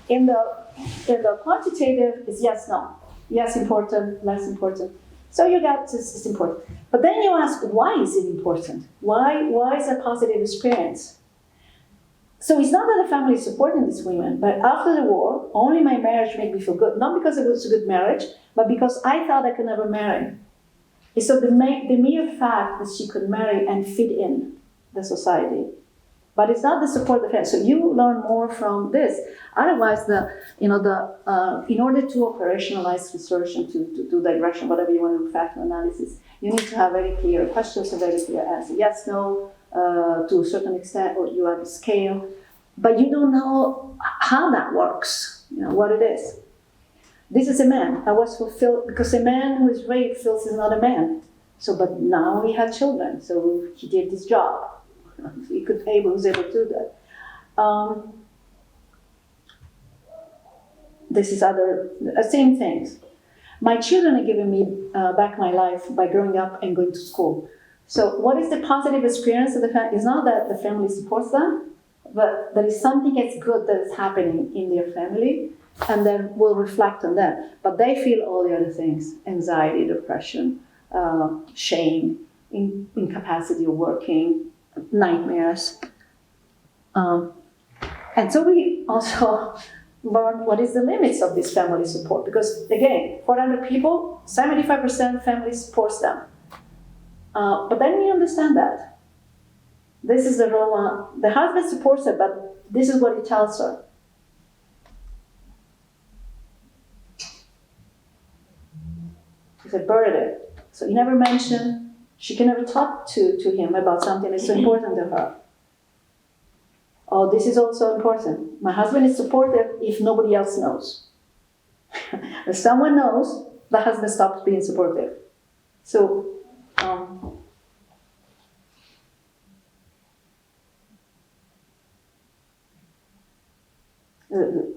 In the quantitative, is yes, no. Yes, important, less important. So you got this is important. But then you ask, why is it important? Why is a positive experience? So it's not that the family is supporting these women, but after the war, only my marriage made me feel good. Not because it was a good marriage, but because I thought I could never marry. So the mere fact that she could marry and fit in the society. But it's not the support of the family. So you learn more from this. Otherwise, in order to operationalize research and to do digression, whatever you want to do, factual analysis, you need to have very clear questions, a very clear answer. Yes, no, to a certain extent, or you have a scale, but you don't know how that works, what it is. This is a man. I was fulfilled because a man who is raped feels he's not a man. So, but now he had children, so he did his job. He was able to do that. This is same things. My children are giving me back my life by growing up and going to school. So what is the positive experience of the family? It's not that the family supports them, but there is something that's good that is happening in their family, and then we'll reflect on that. But they feel all the other things: anxiety, depression, shame, incapacity of working, nightmares. And so we also learn what is the limits of this family support. Because again, 400 people, 75% family supports them. But then we understand that. This is the role, the husband supports her, but this is what he tells her. He said, bury it. So he never mentioned, she can never talk to him about something that's so important to her. Oh, this is also important. My husband is supportive if nobody else knows. If someone knows, the husband stops being supportive. So,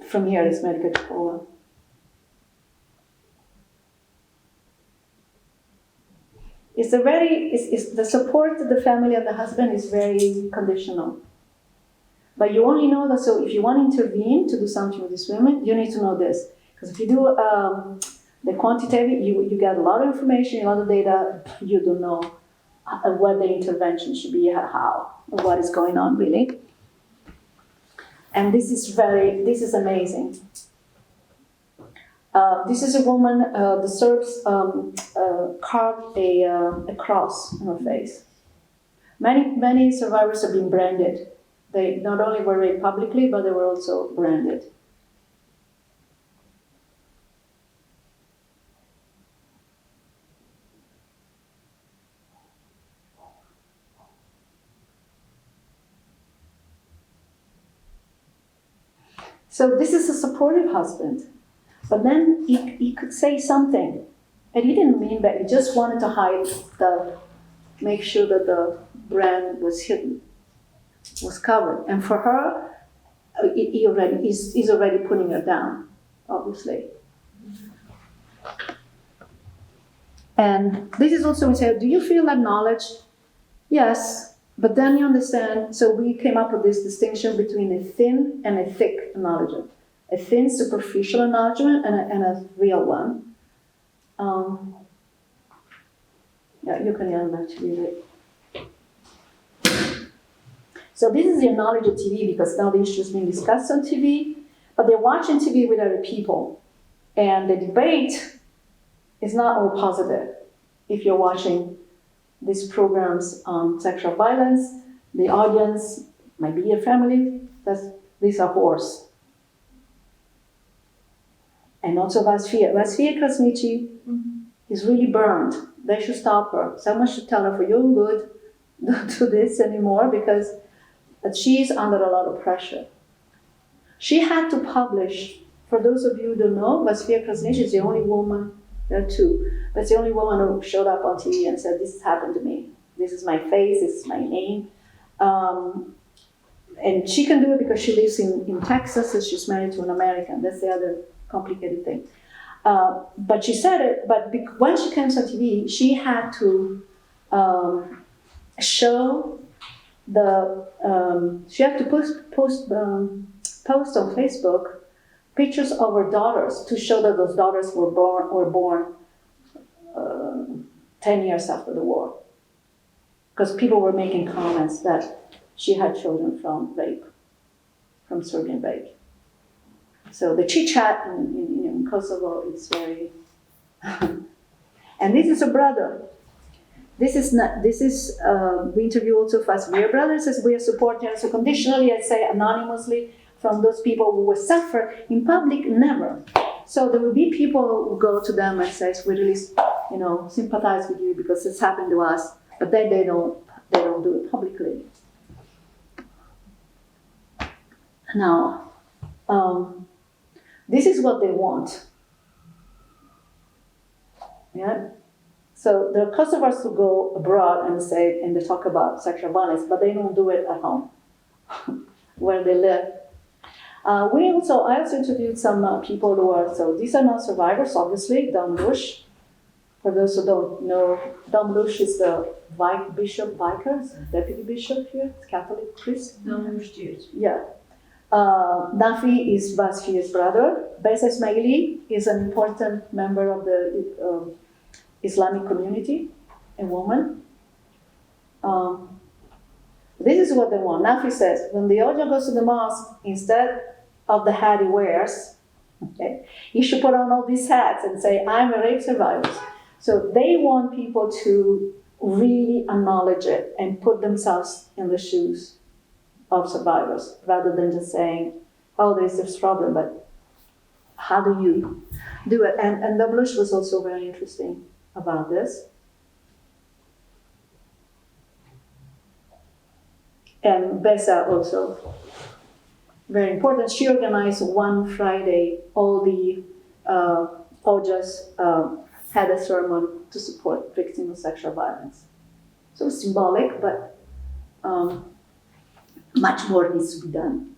from here is medical diploma. It's the support of the family and the husband is very conditional. But you only know that, so if you want to intervene to do something with these women, you need to know this. Because if you do the quantitative, you get a lot of information, a lot of data, you don't know what the intervention should be, how, what is going on really. And this is amazing. This is a woman, the Serbs carved a cross on her face. Many survivors have been branded. They not only were raped publicly, but they were also branded. So this is a supportive husband. But then he could say something. And he didn't mean that. He just wanted to make sure that the brand was hidden, was covered. And for her, he's already putting her down, obviously. And this is also, we say, do you feel acknowledged? Yes. But then you understand, so we came up with this distinction between a thin and a thick acknowledgement. A thin, superficial acknowledgement and a real one. Yeah, you can actually read it. So this is their knowledge of TV because now the issue is being discussed on TV, but they're watching TV with other people. And the debate is not all positive. If you're watching these programs on sexual violence, the audience might be your family, these are whores. And also Vasfia Krasniqi is really burned. They should stop her. Someone should tell her, for your own good, don't do this anymore, because she's under a lot of pressure. She had to publish, for those of you who don't know, Vasfia Krasniqi is the only woman, there are two, but it's the only woman who showed up on TV and said, this has happened to me. This is my face, this is my name. And she can do it because she lives in Texas and she's married to an American. That's the other complicated thing. But she said it, but when she came on TV, she had to show she had to post on Facebook pictures of her daughters to show that those daughters were born 10 years after the war. Because people were making comments that she had children from rape, from Serbian rape. So the chit-chat in Kosovo is very... And this is a brother. We interview also fast. We are brothers as we are supporters. So conditionally, I say anonymously, from those people who will suffer. In public, never. So there will be people who go to them and say, we really, sympathize with you because it's happened to us. But then they don't do it publicly. Now, this is what they want. Yeah. So there are Kosovars who go abroad and they talk about sexual violence, but they don't do it at home, where they live. I also interviewed some people who are, so these are not survivors, obviously. Dom Lush, for those who don't know, Dom Lush is the Bishop Vickers, deputy bishop here, Catholic priest. Dom Lush, yes. Yeah. Nafi is Vasfia's brother. Besa Ismaili is an important member of the Islamic community, a woman. This is what they want. Nafi says, when the Oja goes to the mosque, instead of the hat he wears, okay, he should put on all these hats and say, I'm a rape survivor. So they want people to really acknowledge it and put themselves in the shoes of survivors, rather than just saying, oh, there's this problem, but how do you do it? And Dablush was also very interesting about this. And Besa also, very important. She organized one Friday, all the Ojas had a sermon to support victims of sexual violence. So it's symbolic, but much more needs to be done.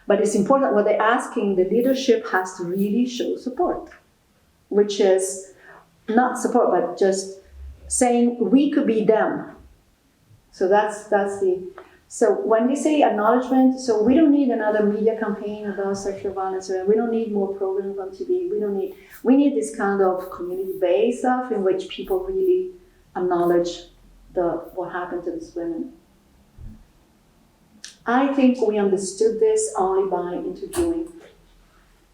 But it's important, what they're asking, the leadership has to really show support, which is not support, but just saying we could be them. So that's the, so when we say acknowledgement, so we don't need another media campaign about sexual violence, we don't need more programs on TV, we need this kind of community-based stuff in which people really acknowledge what happened to these women. I think we understood this only by interviewing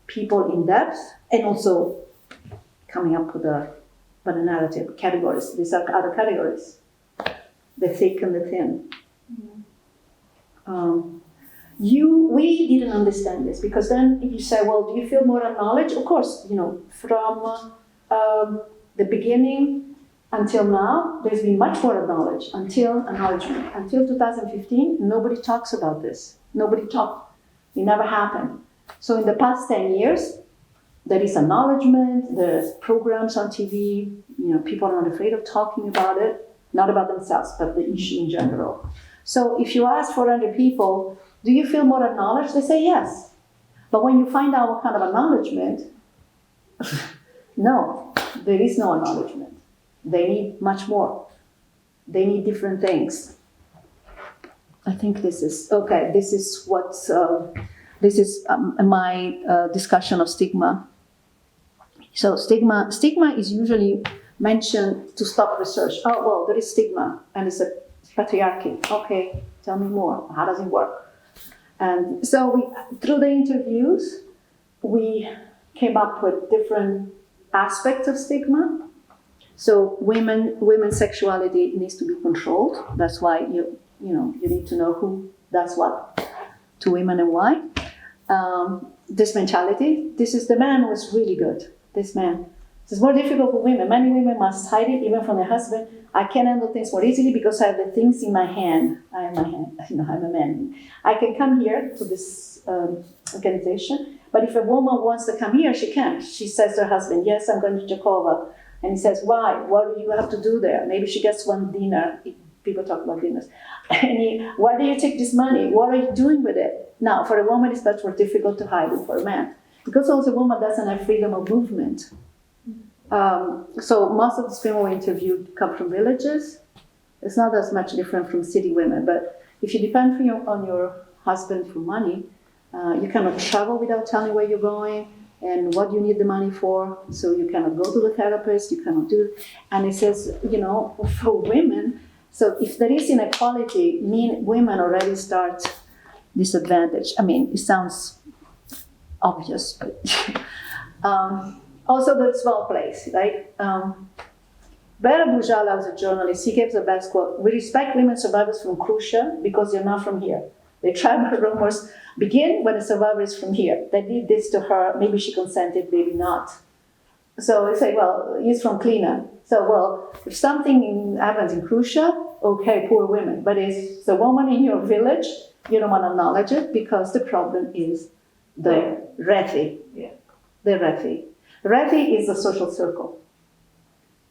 people in depth and also coming up with a narrative, categories. These are other categories, the thick and the thin. We didn't understand this because then if you say, well, do you feel more acknowledged? Of course, from the beginning until now, there's been much more acknowledgement. Until 2015, nobody talks about this. Nobody talked. It never happened. So in the past 10 years, there is acknowledgement, there's programs on TV, people are not afraid of talking about it, not about themselves, but the issue in general. So if you ask 400 people, do you feel more acknowledged? They say yes. But when you find out what kind of acknowledgement, no, there is no acknowledgement. They need much more. They need different things. I think this is, okay, this is what, this is my discussion of stigma. So stigma is usually mentioned to stop research. Oh, well, there is stigma and it's a patriarchy. Okay, Tell me more. How does it work? And so through the interviews, we came up with different aspects of stigma. So women's sexuality needs to be controlled. That's why you need to know who does what to women and why. This mentality, the man was really good. This man. It's more difficult for women. Many women must hide it even from their husband. I can handle things more easily because I have the things in my hand. I'm a man. I can come here to this organization, but if a woman wants to come here, she can't. She says to her husband, yes, I'm going to Jehovah. And he says, why? What do you have to do there? Maybe she gets one dinner. People talk about dinners. And why do you take this money? What are you doing with it? Now, for a woman, it's much more difficult to hide than for a man. Because also a woman doesn't have freedom of movement. So most of the women we interviewed come from villages. It's not as much different from city women, but if you depend on your husband for money, you cannot travel without telling where you're going and what you need the money for. So you cannot go to the therapist, you cannot do it. And it says, for women, so if there is inequality, women already start disadvantaged. I mean, it sounds obvious, but also the small place, right? Vera Bujala was a journalist. He gives the best quote: "We respect women survivors from Krusha because they're not from here. The tribal rumors begin when a survivor is from here. They did this to her. Maybe she consented, maybe not." So they say, well, he's from Klina. So, well, if something happens in Krusha, okay, poor women. But if the woman in your village, you don't want to acknowledge it because the problem is the Rethi. Yeah. The Rethi. Rethi is a social circle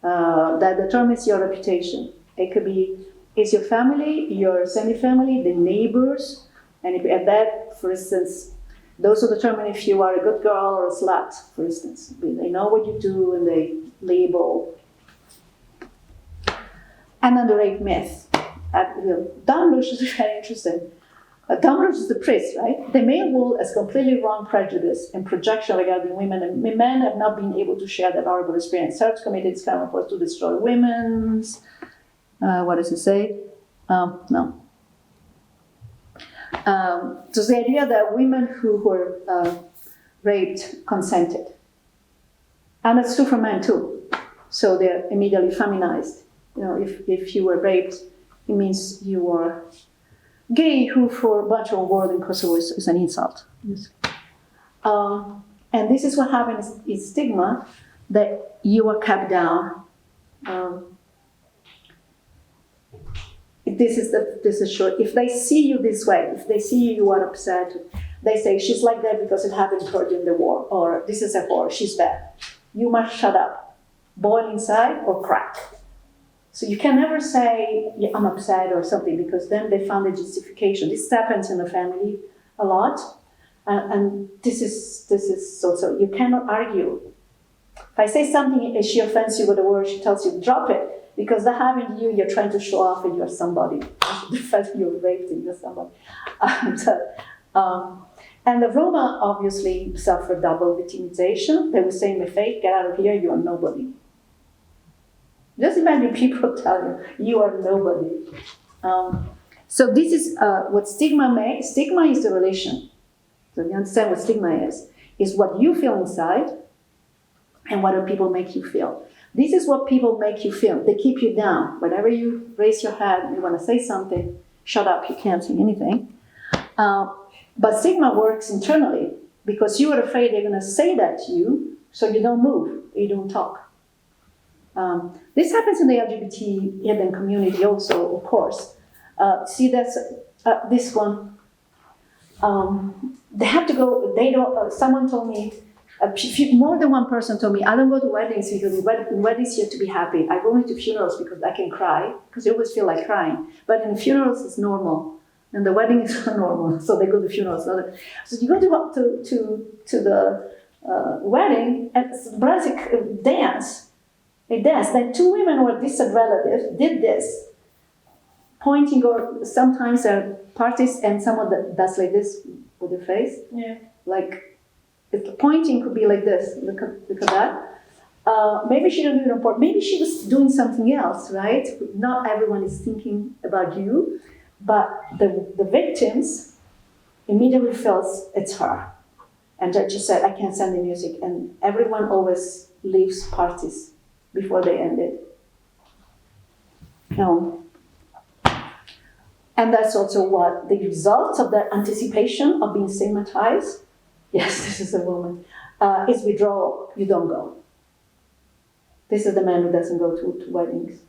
that determines your reputation. It could be, it's your family, your semi-family, the neighbors, and if at that, for instance, those who determine if you are a good girl or a slut, for instance. They know what you do and they label. And then the rape myth. Damrush is very interesting. Damrush is the priest, right? The male rule has completely wrong prejudice and projection regarding women, and men have not been able to share that horrible experience. Serbs committed this crime, of course, to destroy women's. What does it say? No. So the idea that women who were raped consented. And it's true for men too. So they're immediately feminized. If you were raped, it means you were gay, who for a bunch of word in Kosovo is an insult. Yes. And this is what happens in stigma, that you are kept down. This is short. If they see you this way, if they see you are upset, they say, she's like that because it happened to her during the war, or this is a whore, she's bad. You must shut up, boil inside or crack. So you can never say, yeah, I'm upset or something, because then they found a justification. This happens in the family a lot, and this is so you cannot argue. If I say something and she offends you with a word, she tells you, drop it, because that happened to you, you're trying to show off and you're somebody. The fact that you're raped and you're somebody. And the Roma obviously suffer double victimization. They will say in the faith, get out of here, you are nobody. Just imagine people tell you, you are nobody. So this is what stigma makes. Stigma is the relation. So you understand what stigma is what you feel inside and what do people make you feel. This is what people make you feel. They keep you down. Whenever you raise your head, you want to say something, shut up, you can't say anything. But stigma works internally because you are afraid they're going to say that to you, so you don't move, you don't talk. This happens in the LGBT hidden community also, of course. See, that's this one. They have to go, they don't, someone told me, more than one person told me, I don't go to weddings because in weddings you have to be happy. I go into funerals because I can cry, because you always feel like crying. But in funerals it's normal, and the wedding is not normal, so they go to funerals. So you go to the wedding, and brothers dance. They dance. Then two women who are distant relatives did this, pointing, or sometimes there are parties and someone that does like this with their face. Yeah. Like, pointing could be like this. Look at that. Maybe she didn't report. Maybe she was doing something else, right? Not everyone is thinking about you. But the victims immediately feels it's her. And judge just said, I can't send the music. And everyone always leaves parties before they end it. And that's also what the results of that anticipation of being stigmatized. Yes, this is a woman. Is withdrawal. You don't go. This is the man who doesn't go to weddings.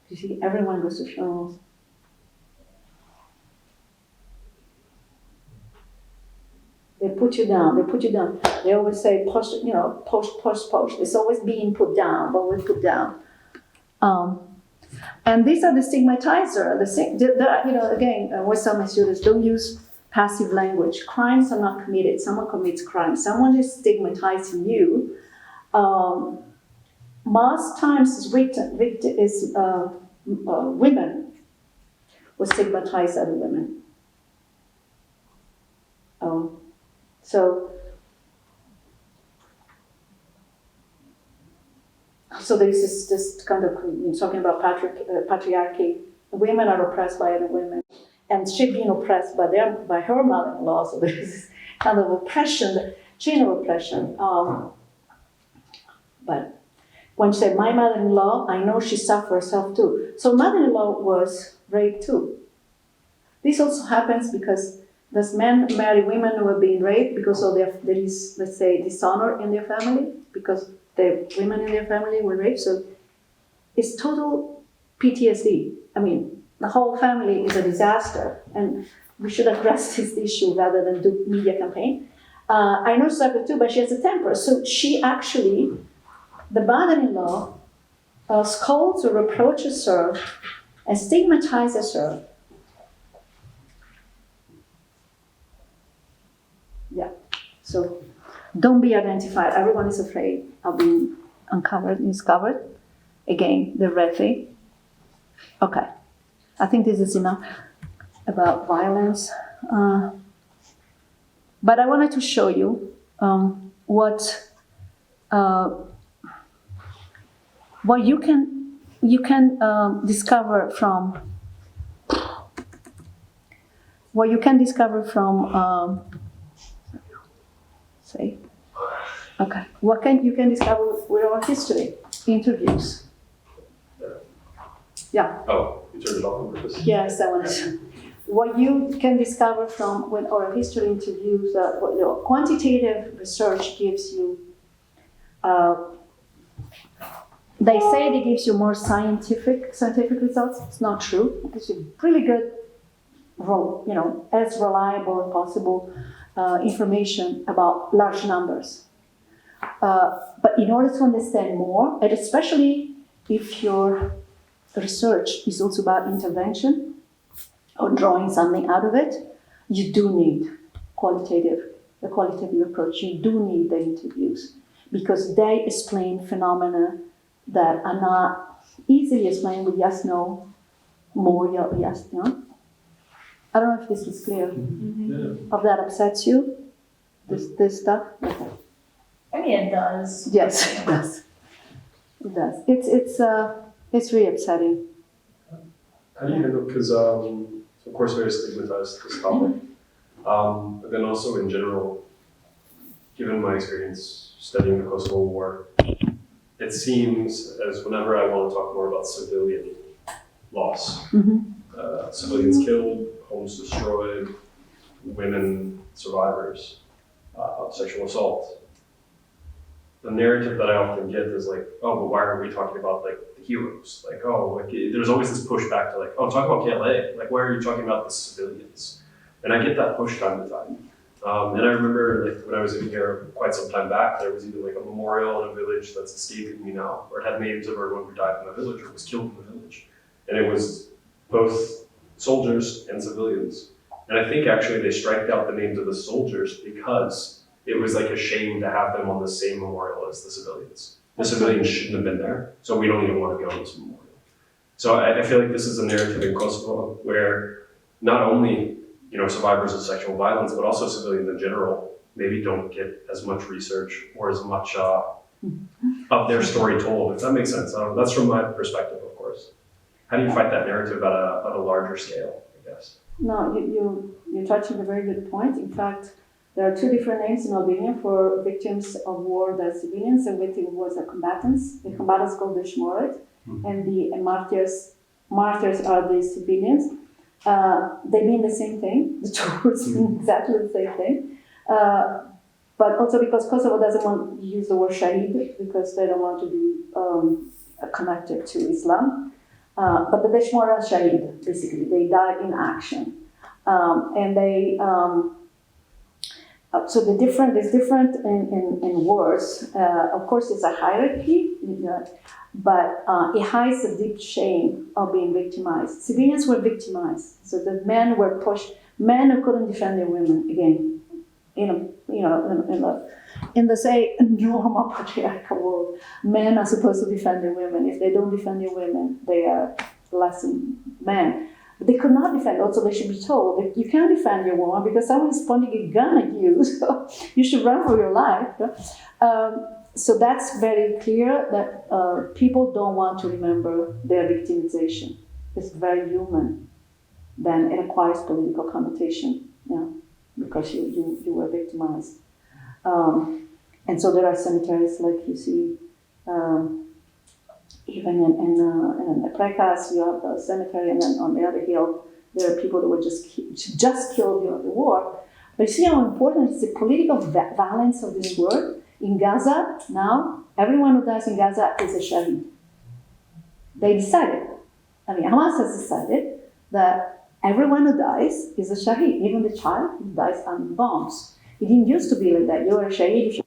You see, everyone goes to funerals. They put you down. They put you down. They always say post. It's always being put down. Always put down. And these are the stigmatizer. Again, I always tell my students, don't use passive language. Crimes are not committed. Someone commits crime. Someone is stigmatizing you. Most times it's women who stigmatize other women. So there's this kind of, talking about patriarchy. Women are oppressed by other women, and she's being oppressed by her mother-in-law. So there's this kind of oppression, chain of oppression. But when she said, my mother-in-law, I know she suffered herself too. So mother-in-law was raped too. This also happens because does men marry women who are being raped because of there is, let's say, dishonor in their family, because the women in their family were raped. So it's total PTSD. I mean, the whole family is a disaster, and we should address this issue rather than do media campaign. I know she suffered too, but she has a temper. So she actually, the mother-in-law, scolds or reproaches her and stigmatizes her. Yeah. So don't be identified. Everyone is afraid of being discovered. Again, the red thing. Okay. I think this is enough about violence. But I wanted to show you what you can discover from say. Okay. What you can discover with our history interviews. Yeah. Oh, you turned it off on purpose? Yes, I want to. What you can discover from when oral history interviews, quantitative research gives you. They say it gives you more scientific results. It's not true. It gives you really good, as reliable as possible information about large numbers. But in order to understand more, and especially if your research is also about intervention or drawing something out of it, you do need the qualitative approach. You do need the interviews because they explain phenomena that are not easily explained with yes, no, more, yes, no. I don't know if this is clear. Mm-hmm. If that upsets you, this stuff. Okay. I mean, it does. Yes, it does. It does. It's really upsetting. How do you handle, because of course very stigmatized, this topic, but then also in general, given my experience studying the Kosovo War, it seems as whenever I want to talk more about civilian loss, civilians killed, homes destroyed, women survivors, sexual assault, the narrative that I often get is like, oh, but why aren't we talking about like the heroes? Like, oh, like there's always this pushback to like, oh, talk about KLA. Like, why are you talking about the civilians? And I get that push time to time. And I remember like when I was in here quite some time back, there was either like a memorial in a village that's escaping me now, or it had names of everyone who died in the village or was killed in the village. And it was both soldiers and civilians. And I think actually they striked out the names of the soldiers because it was like a shame to have them on the same memorial as the civilians. The civilians shouldn't have been there, so we don't even want to be on this memorial. So I feel like this is a narrative in Kosovo where not only survivors of sexual violence, but also civilians in general maybe don't get as much research or as much of their story told, if that makes sense. That's from my perspective, of course. How do you fight that narrative at a larger scale, I guess? No, you're touching a very good point. In fact, there are two different names in Albania for victims of war. There are civilians and victims of war are combatants. The combatants called the Shmoret, and the martyrs are the civilians. They mean the same thing. The two words mean exactly the same thing. But also because Kosovo doesn't want to use the word Shahid because they don't want to be connected to Islam. But the Deshmor are Shahid, basically. They died in action. And they, so the different is different in words. Of course, it's a hierarchy, but it hides the deep shame of being victimized. Civilians were victimized, so the men were pushed. Men who couldn't defend their women again. In the say normal patriarchal world, men are supposed to defend their women. If they don't defend their women, they are less than men. But they could not defend. Also, they should be told that you can't defend your woman because someone is pointing a gun at you. So you should run for your life. So that's very clear that people don't want to remember their victimization. It's very human. Then it acquires political connotation. Because you were victimized. And so there are cemeteries like you see, even in Prekas, you have the cemetery, and then on the other hill, there are people that were just killed during the war. But you see how important is the political violence of this word? In Gaza, now, everyone who dies in Gaza is a Shahid. They decided, Hamas has decided that everyone who dies is a Shaheed, even the child who dies under bombs. It didn't used to be like that. You're a Shaheed if you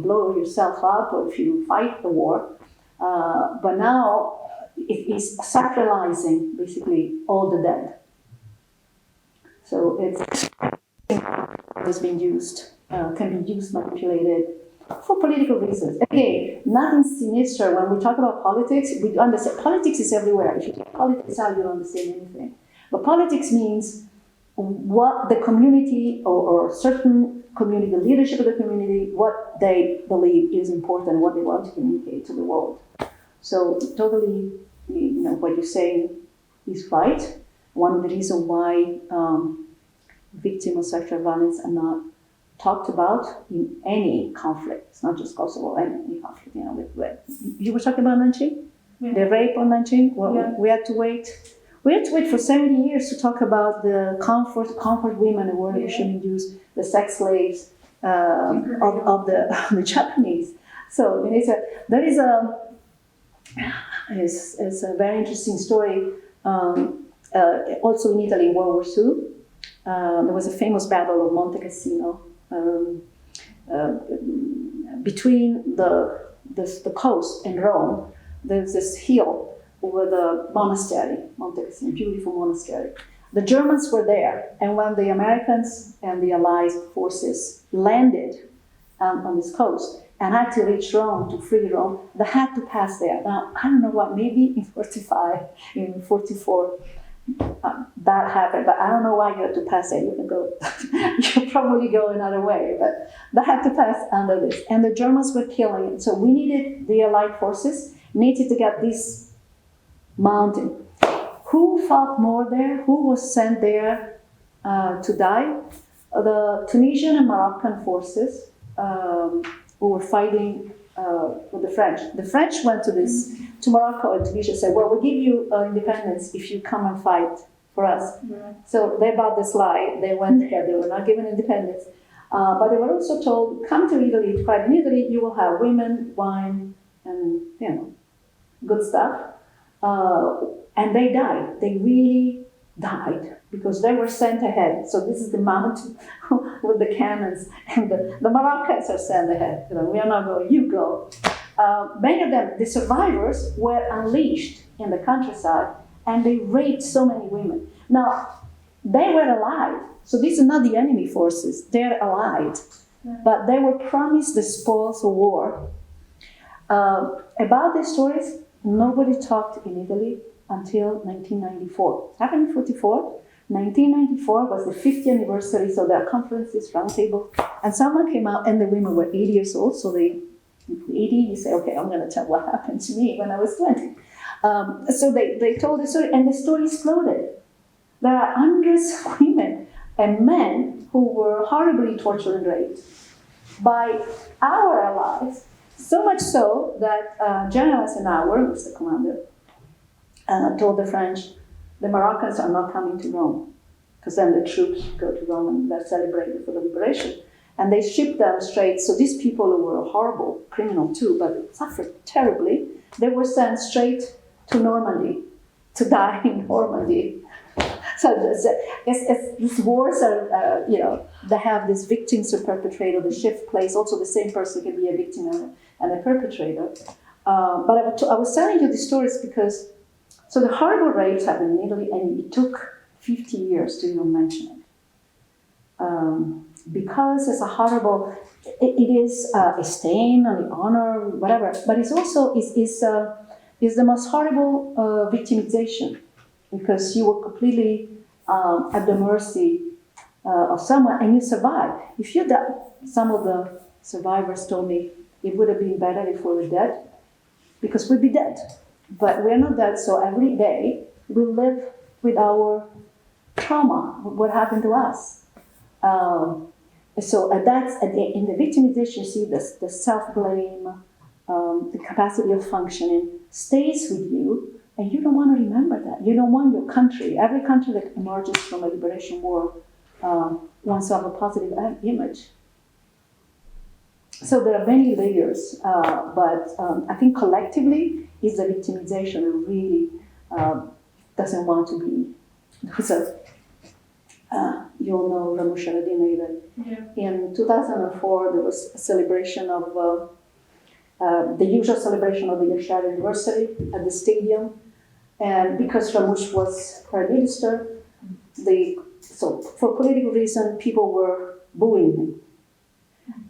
blow yourself up or if you fight the war. But now it is sacralizing basically all the dead. So it's has been used, can be used, manipulated for political reasons. Again, nothing sinister. When we talk about politics, we understand politics is everywhere. If you take politics out, you don't understand anything. But politics means what the community or certain community, the leadership of the community, what they believe is important, what they want to communicate to the world. So totally, what you're saying is right. One of the reasons why victims of sexual violence are not talked about in any conflict. It's not just Kosovo, any conflict. You were talking about Nanjing? Yeah. The rape on Nanjing? Well, Yeah. we had to wait for 70 years to talk about the comfort women who were initially used, the sex slaves of the Japanese. So it's a very interesting story. Also in Italy, in World War II, there was a famous battle of Monte Cassino between the coast and Rome. There's this hill with a monastery, Monte Cassino, beautiful monastery. The Germans were there, and when the Americans and the Allied forces landed on this coast and had to reach Rome to free Rome, they had to pass there. Now, I don't know what, maybe in 45, in 44, that happened, but I don't know why you had to pass there. You can go, you probably go another way, but they had to pass under this. And the Germans were killing it. So we needed, the Allied forces needed to get this mountain. Who fought more there? Who was sent there to die? The Tunisian and Moroccan forces who were fighting with the French. The French went to Morocco and Tunisia and said, well, we'll give you independence if you come and fight for us. Mm-hmm. So they bought this lie. They went there. They were not given independence. But they were also told, come to Italy to fight. In Italy, you will have women, wine, and, good stuff. And they died. They really died because they were sent ahead. So this is the mountain with the cannons, and the Moroccans are sent ahead. We are not going, you go. Many of them, the survivors, were unleashed in the countryside, and they raped so many women. Now, they were allied. So these are not the enemy forces. They're allied. But they were promised the spoils of war. About these stories, nobody talked in Italy until 1994. It happened in 1944. 1994 was the 50th anniversary, so there are conferences, roundtables, and someone came out, and the women were 80 years old, so they 80, you say, okay, I'm going to tell what happened to me when I was 20. So they told the story, and the story exploded. There are hundreds of women and men who were horribly tortured and raped by our allies, so much so that General Eisenhower, who's the commander, told the French, the Moroccans are not coming to Rome, because then the troops go to Rome and they're celebrating for the liberation. And they shipped them straight, so these people who were horrible, criminal too, but suffered terribly, they were sent straight to Normandy, to die in Normandy. So these wars are, they have these victims or perpetrator, the shift place, also the same person can be a victim and a perpetrator. But I was telling you these stories because, so the horrible rapes happened in Italy, and it took 50 years to even mention it. Because it's a horrible, it is a stain on the honor, whatever, but it's also is the most horrible victimization, because you were completely at the mercy of someone and you survive. If you die, some of the survivors told me it would have been better if we were dead, because we'd be dead. But we're not dead, so every day we live with our trauma, what happened to us. So that's in the victimization, you see the self-blame, the capacity of functioning stays with you, and you don't want to remember that. You don't want your country. Every country that emerges from a liberation war wants to have a positive image. So there are many layers, but I think collectively is the victimization that really doesn't want to be. You'll know Ramush Haradinaj that in 2004 there was a celebration of the usual celebration of the Yashar anniversary at the stadium, and because Ramush was prime minister, so for political reason people were booing him.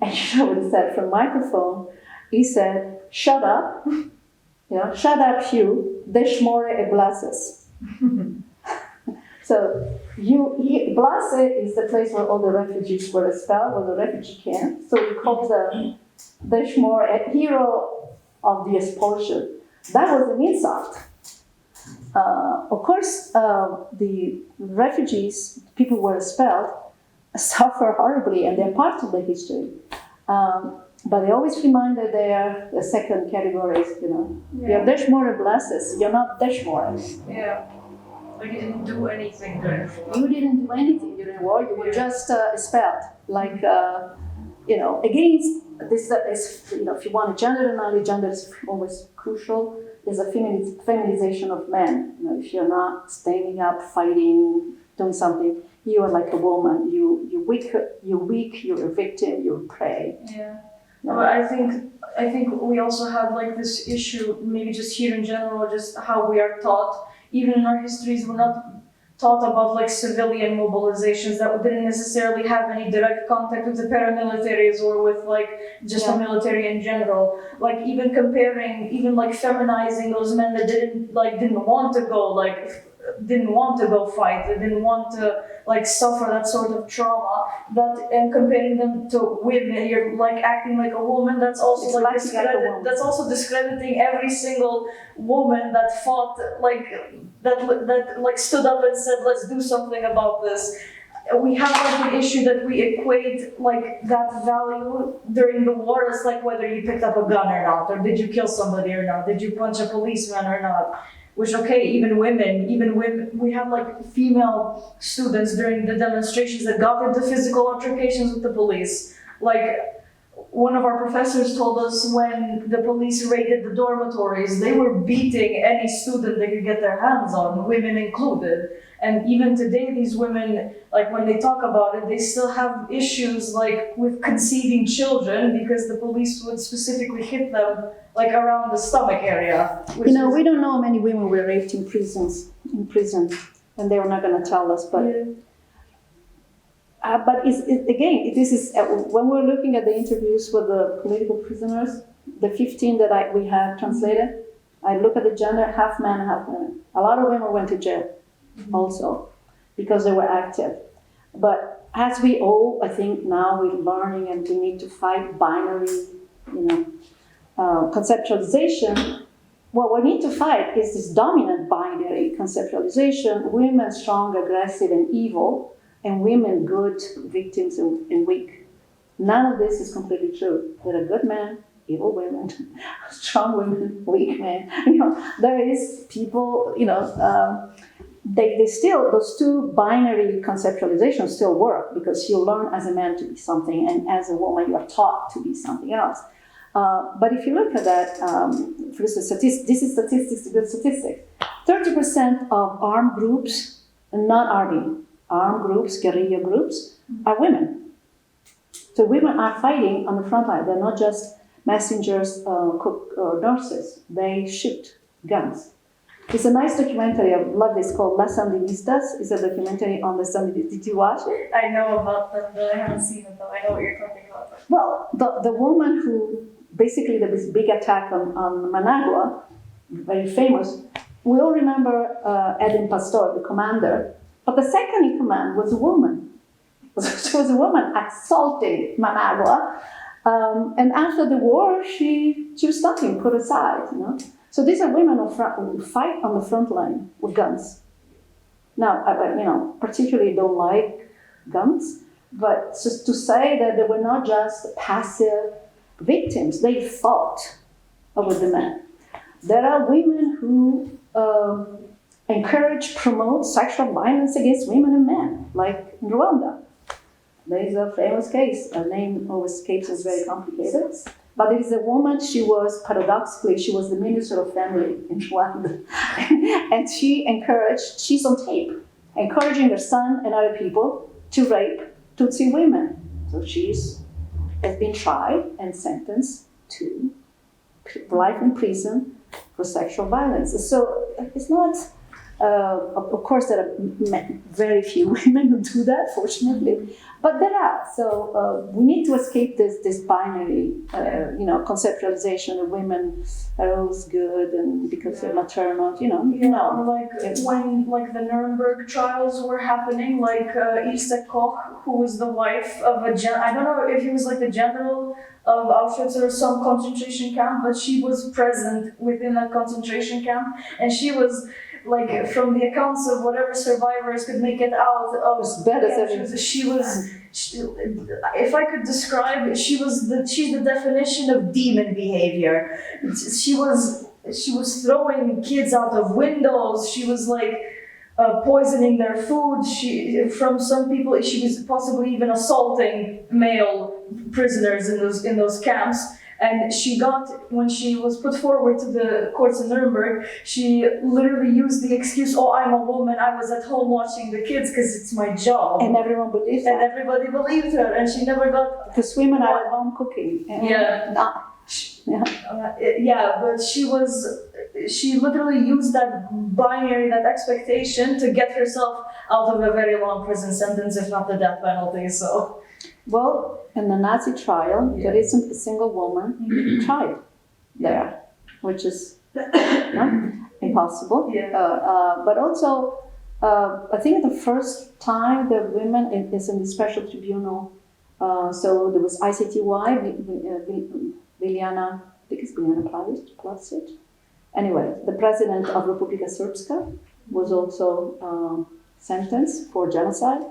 And you know what he said from microphone? He said, "Shut up, shut up, Hugh. Desh more e blases." So Blase is the place where all the refugees were expelled, or the refugee camp. So we called the Deshmore a hero of the expulsion. That was an insult. Of course, the refugees, people who were expelled, suffer horribly, and they're part of the history. But they always remind that they are the second category. You're Deshmore Blesses. You're not Deshmore. Yeah. Like you didn't do anything during the war. You didn't do anything during the war. You were just expelled. Like, against this, if you want a gender analogy, gender is always crucial. There's a feminization of men. If you're not standing up, fighting, doing something, you are like a woman. You're weak. You're a victim. You're a prey. Yeah. But I think we also have like this issue, maybe just here in general, just how we are taught. Even in our histories, we're not taught about like civilian mobilizations that didn't necessarily have any direct contact with the paramilitaries or with like just the military in general. Like even comparing, even like feminizing those men that didn't want to go fight, they didn't want to like suffer that sort of trauma. And comparing them to women, you're like acting like a woman. That's also that's also discrediting every single woman that fought that stood up and said, "Let's do something about this." We have like an issue that we equate like that value during the war as like whether you picked up a gun or not, or did you kill somebody or not, did you punch a policeman or not. Which, okay, even women, we have like female students during the demonstrations that got into physical altercations with the police. Like one of our professors told us when the police raided the dormitories, they were beating any student they could get their hands on, women included. And even today, these women, like when they talk about it, they still have issues like with conceiving children because the police would specifically hit them like around the stomach area. We don't know how many women were raped in prison, and they were not going to tell us. But but this is when we're looking at the interviews with the political prisoners, the 15 that we have translated. I look at the gender: half men, half women. A lot of women went to jail, also, because they were active. But as we all, I think now we're learning, and we need to fight binary, conceptualization, what we need to fight is this dominant binary conceptualization: women strong, aggressive, and evil, and women good, victims, and weak. None of this is completely true. There are good men, evil women, strong women, weak men. There is people, they still, those two binary conceptualizations still work, because you learn as a man to be something, and as a woman you are taught to be something else. But if you look at that, for instance, this is statistics, good statistics. 30% of armed groups, not army, armed groups, guerrilla groups, are women. So women are fighting on the front line. They're not just messengers, cook, or nurses. They shoot guns. It's a nice documentary. I love this, called Las Sandinistas. It's a documentary on the Sandinistas. Did you watch it? I know about them, but I haven't seen it though. I know what you're talking about. Well, the woman who, basically there was a big attack on Managua, very famous. We all remember Edwin Pastor, the commander. But the second in command was a woman. She was a woman assaulting Managua. And after the war, she was nothing, put aside. So these are women who fight on the front line with guns. Now, I particularly don't like guns, but just to say that they were not just passive victims, they fought with the men. There are women who encourage, promote sexual violence against women and men, like in Rwanda. There is a famous case, her name always escapes, is very complicated. But there is a woman, she was the Minister of Family in Rwanda. And she encouraged, she's on tape, encouraging her son and other people to rape Tutsi women. So has been tried and sentenced to life in prison for sexual violence. So it's not, of course there are very few women who do that, fortunately. But there are, so we need to escape this binary, conceptualization of women are always good and because they're maternal, Or when the Nuremberg trials were happening, Ilse Koch, who was the wife of I don't know if he was the general of Auschwitz or some concentration camp, but she was present within that concentration camp, and she was from the accounts of whatever survivors could make it out of if I could describe, she's the definition of demon behavior. She was throwing kids out of windows. She was poisoning their food. From some people, she was possibly even assaulting male prisoners in those camps. And when she was put forward to the courts in Nuremberg, she literally used the excuse, "Oh, I'm a woman. I was at home watching the kids because it's my job." And everyone believed her. And everybody believed her, and she never got. Because women are at home cooking. But she literally used that binary, that expectation, to get herself out of a very long prison sentence, if not the death penalty. So. Well, in the Nazi trial, there isn't a single woman tried there, which is impossible. But also, I think the first time the women is in the special tribunal. So there was ICTY, Liliana, I think it's Liliana Placic. Anyway, the president of Republika Srpska was also sentenced for genocide.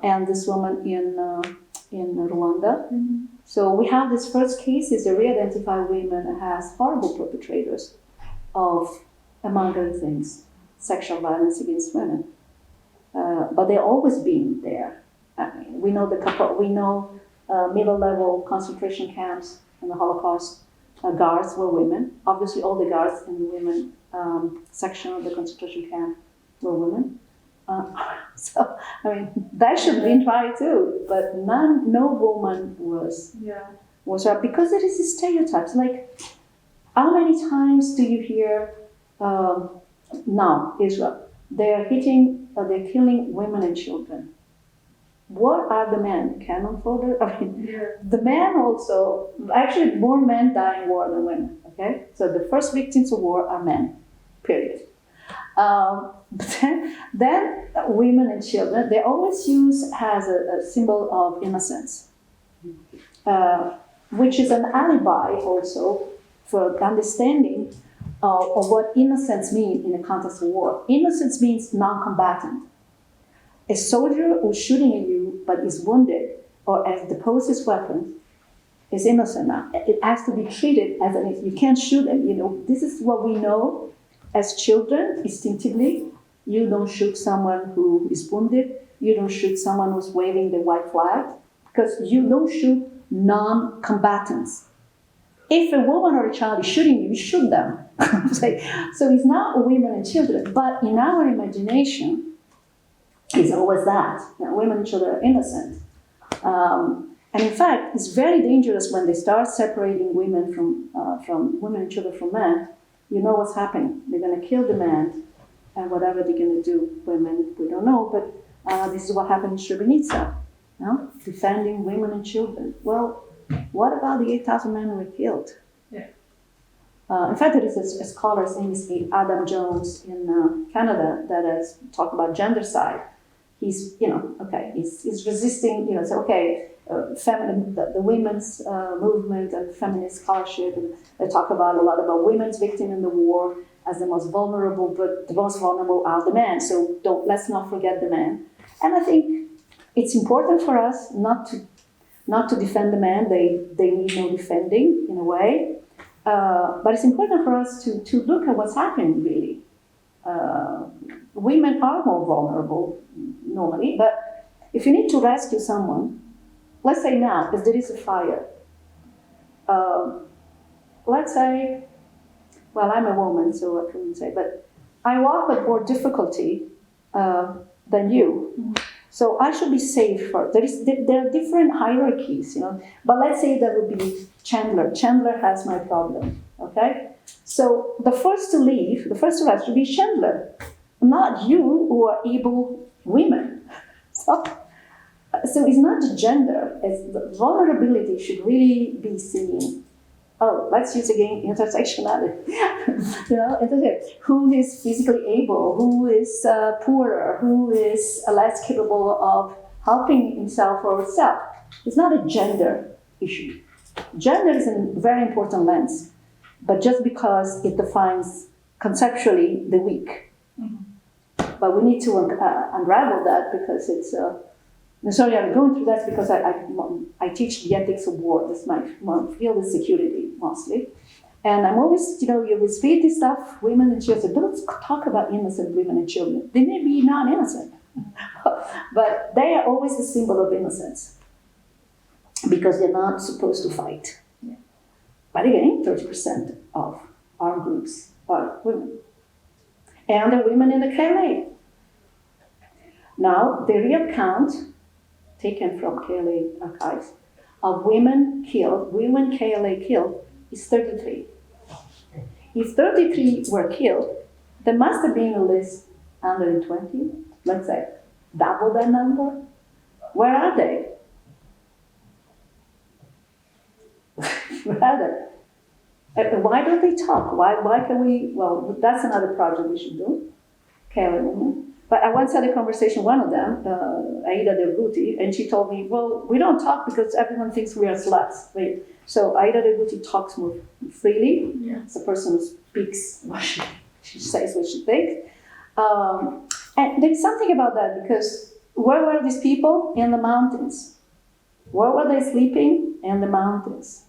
And this woman in Rwanda. Mm-hmm. So we have these first cases that re-identify women as horrible perpetrators of, among other things, sexual violence against women. But they've always been there. We know middle-level concentration camps and the Holocaust guards were women. Obviously, all the guards in the women section of the concentration camp were women. That should be tried too, but no woman was right, because there is stereotypes. How many times do you hear now Israel? They're killing women and children. What are the men? Cannon fodder? The men also, actually more men die in war than women, okay? So the first victims of war are men, period. But then women and children, they always use as a symbol of innocence. which is an alibi also for understanding of what innocence means in the context of war. Innocence means non-combatant. A soldier who's shooting at you but is wounded or has deposed his weapon is innocent now. It has to be treated as an if you can't shoot him. This is what we know as children instinctively. You don't shoot someone who is wounded. You don't shoot someone who's waving the white flag because you don't shoot non-combatants. If a woman or a child is shooting you, you shoot them. So it's not women and children, but in our imagination, it's always that. Women and children are innocent. And in fact, it's very dangerous when they start separating women from women and children from men. You know what's happening. They're going to kill the man, and whatever they're going to do, women, we don't know. But this is what happened in Srebrenica, defending women and children. Well, what about the 8,000 men who were killed? Yeah. In fact, there is a scholar, his name is Adam Jones in Canada, that has talked about gendercide. He's, he's resisting, the women's movement and feminist scholarship, and they talk about a lot about women's victims in the war as the most vulnerable, but the most vulnerable are the men. So let's not forget the men. And I think it's important for us not to defend the men. They need no defending in a way. But it's important for us to look at what's happening really. Women are more vulnerable normally, but if you need to rescue someone, let's say now, if there is a fire, let's say, well, I'm a woman, so I couldn't say, but I walk with more difficulty than you. Mm-hmm. So I should be safe first. There are different hierarchies, but let's say there would be Chandler. Chandler has my problem, okay? So the first to leave, the first to rest should be Chandler, not you who are able women. So it's not the gender, it's the vulnerability should really be seen. Oh, let's use again intersectionality. Who is physically able, who is poorer, who is less capable of helping himself or herself. It's not a gender issue. Gender is a very important lens, but just because it defines conceptually the weak. Mm-hmm. But we need to unravel that because it's. Sorry, I'm going through that because I teach the ethics of war. That's my field is security mostly. And I'm always, you always read this stuff, women and children. Don't talk about innocent women and children. They may be non-innocent, but they are always the symbol of innocence because they're not supposed to fight. Yeah. But again, 30% of armed groups are women. And the women in the KLA. Now, the real count taken from KLA archives, of women KLA killed is 33. If 33 were killed, there must have been at least 120, let's say, double that number. Where are they? Where are they? Why don't they talk? Why can we, well, that's another project we should do, KLA women. But I once had a conversation, one of them, Aida Del Guti, and she told me, well, we don't talk because everyone thinks we are sluts. Right? So Aida Del Guti talks more freely. Yeah. It's a person who speaks what she says what she thinks. And there's something about that because where were these people? In the mountains. Where were they sleeping? In the mountains.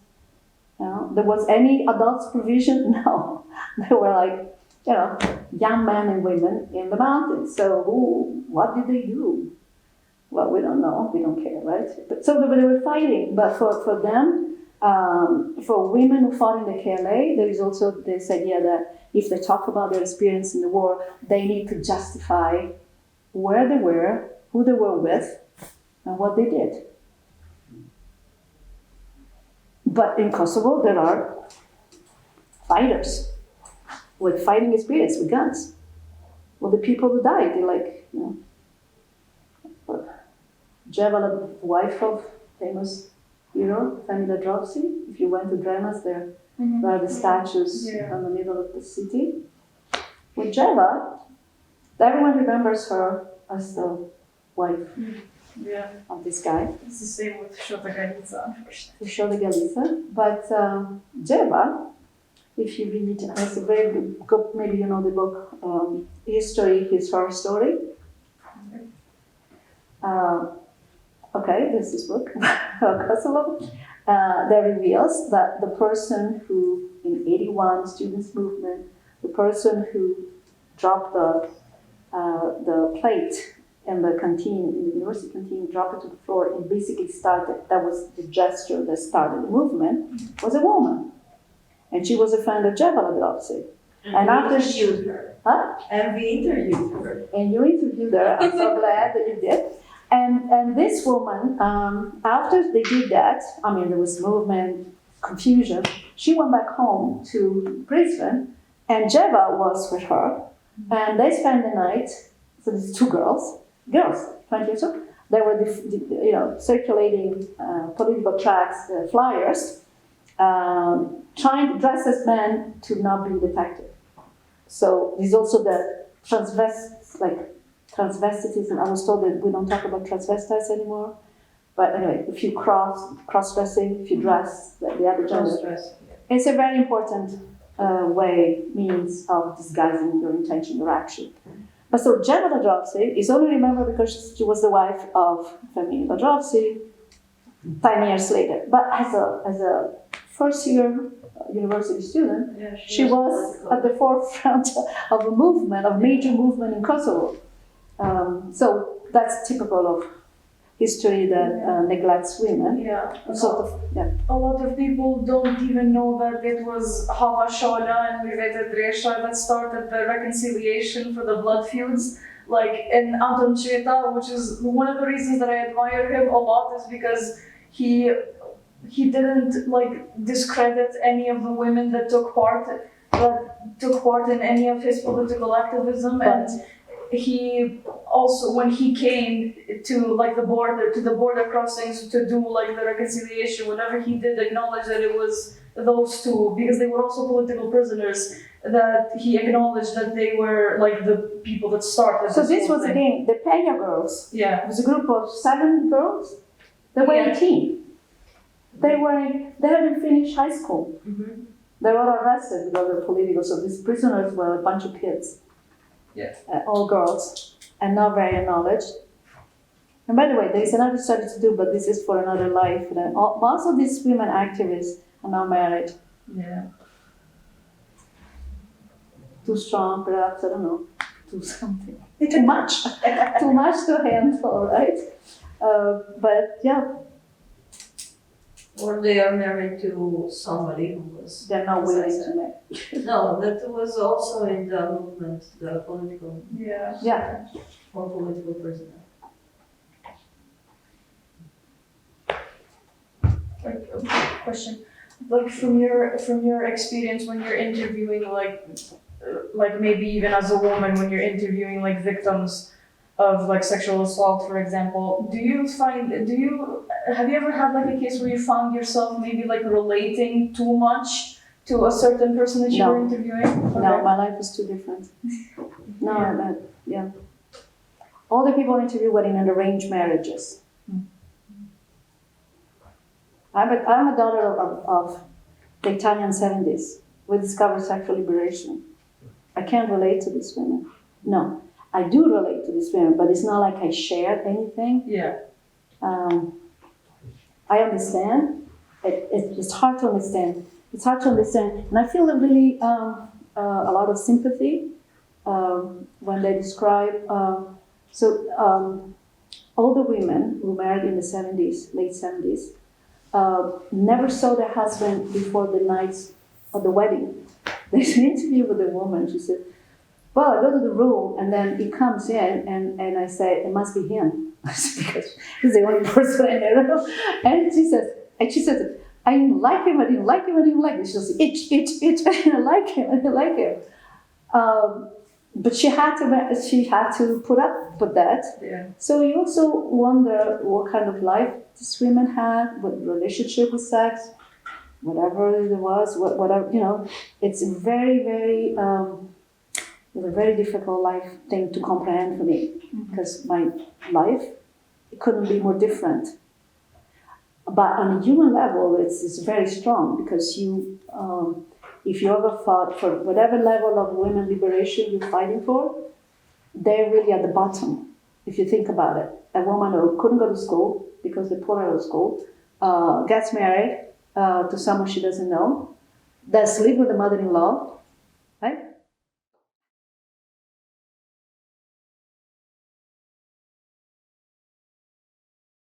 There was any adult supervision? No. They were like, young men and women in the mountains. So what did they do? Well, we don't know. We don't care, right? But so they were fighting. But for them, for women who fought in the KLA, there is also this idea that if they talk about their experience in the war, they need to justify where they were, who they were with, and what they did. But in Kosovo, there are fighters with fighting experience with guns. Well, the people who died, they're like, Djevela, wife of famous hero, Famila Drovsi. If you went to Drenas, there are the statues in the middle of the city. With Djeva, everyone remembers her as the wife. Yeah, of this guy, it's the same with Shota Galiza, unfortunately. to show the Galiza. But Jeva, if you read, it's a very good, maybe you know the book, History, His Her Story. Okay, this is book, Kosovo, that reveals that the person who, in 81 students movement, the person who dropped the plate in the canteen, in the university canteen, dropped it to the floor and basically started, that was the gesture that started the movement, was a woman. And she was a friend of Jebel Adropsi. And after she interviewed her. Huh? And we interviewed her. And you interviewed her, I'm so glad that you did. And this woman, after they did that, I mean, there was movement, confusion. She went back home to Brisbane, and Jeva was with her, and they spent the night. So these two girls, 20 years old, they were, circulating political tracts, flyers, trying to dress as men to not be detected. So there's also the transvestitism. I was told that we don't talk about transvestites anymore. But anyway, if you cross-dressing, if you dress the other gender, it's a very important means of disguising your intention, your action. But so Gemma Ladrovsky is only remembered because she was the wife of Femini Ladrovsky 10 years later. But as a first-year university student, she was at the forefront of a movement, of major movement in Kosovo. So that's typical of history that neglects women. Yeah. Yeah. A lot of people don't even know that it was Hava Shola and Miveta Dresha that started the reconciliation for the blood feuds. Like in Anton Cheta, which is one of the reasons that I admire him a lot, is because he didn't discredit any of the women that took part in any of his political activism, and he also, when he came to the border crossings to do the reconciliation, whatever he did, acknowledge that it was those two, because they were also political prisoners, that he acknowledged that they were the people that started. So this was thing. again the Peña girls. Yeah. It was a group of 7 girls. They were 18. They hadn't finished high school. Mm-hmm. They were arrested because of political. So these prisoners were a bunch of kids. Yeah. All girls, and not very acknowledged. And by the way, there is another study to do, but this is for another life. Most of these women activists are now married. Yeah. Too strong, perhaps, I don't know. Too something. Too much. Too much to handle, right? But yeah. Or they are married to somebody who was. They're not willing to marry. No, that was also in the movement, the political. Yeah. Yeah. For political prisoner. Question, from your experience when you're interviewing, maybe even as a woman, when you're interviewing victims of sexual assault, for example, have you ever had a case where you found yourself maybe relating too much to a certain person that you No. were interviewing? Okay. No, my life was too different. No, yeah. All the people I interviewed were in arranged marriages. I'm a daughter of the Italian 70s. We discovered sexual liberation. I can't relate to these women. No, I do relate to these women, but it's not like I shared anything. Yeah. I understand. It's hard to understand. It's hard to understand. And I feel really a lot of sympathy when they describe. All the women who married in the 70s, late 70s, never saw their husband before the night of the wedding. There's an interview with a woman. She said, well, I go to the room and then he comes in and I say, it must be him. Because he's the only person I know. And she says, I didn't like him, I didn't like him, I didn't like him. She says, itch, I didn't like him, I didn't like him. But she had to put up with that. Yeah. So you also wonder what kind of life these women had, what relationship with sex, whatever it was, whatever, it's a very, very, it's a very difficult life thing to comprehend for me, because my life it couldn't be more different. But on a human level, it's very strong because if you ever fought for whatever level of women liberation you're fighting for, they're really at the bottom. If you think about it, a woman who couldn't go to school because they put her out of school, gets married to someone she doesn't know, that's live with the mother-in-law, right?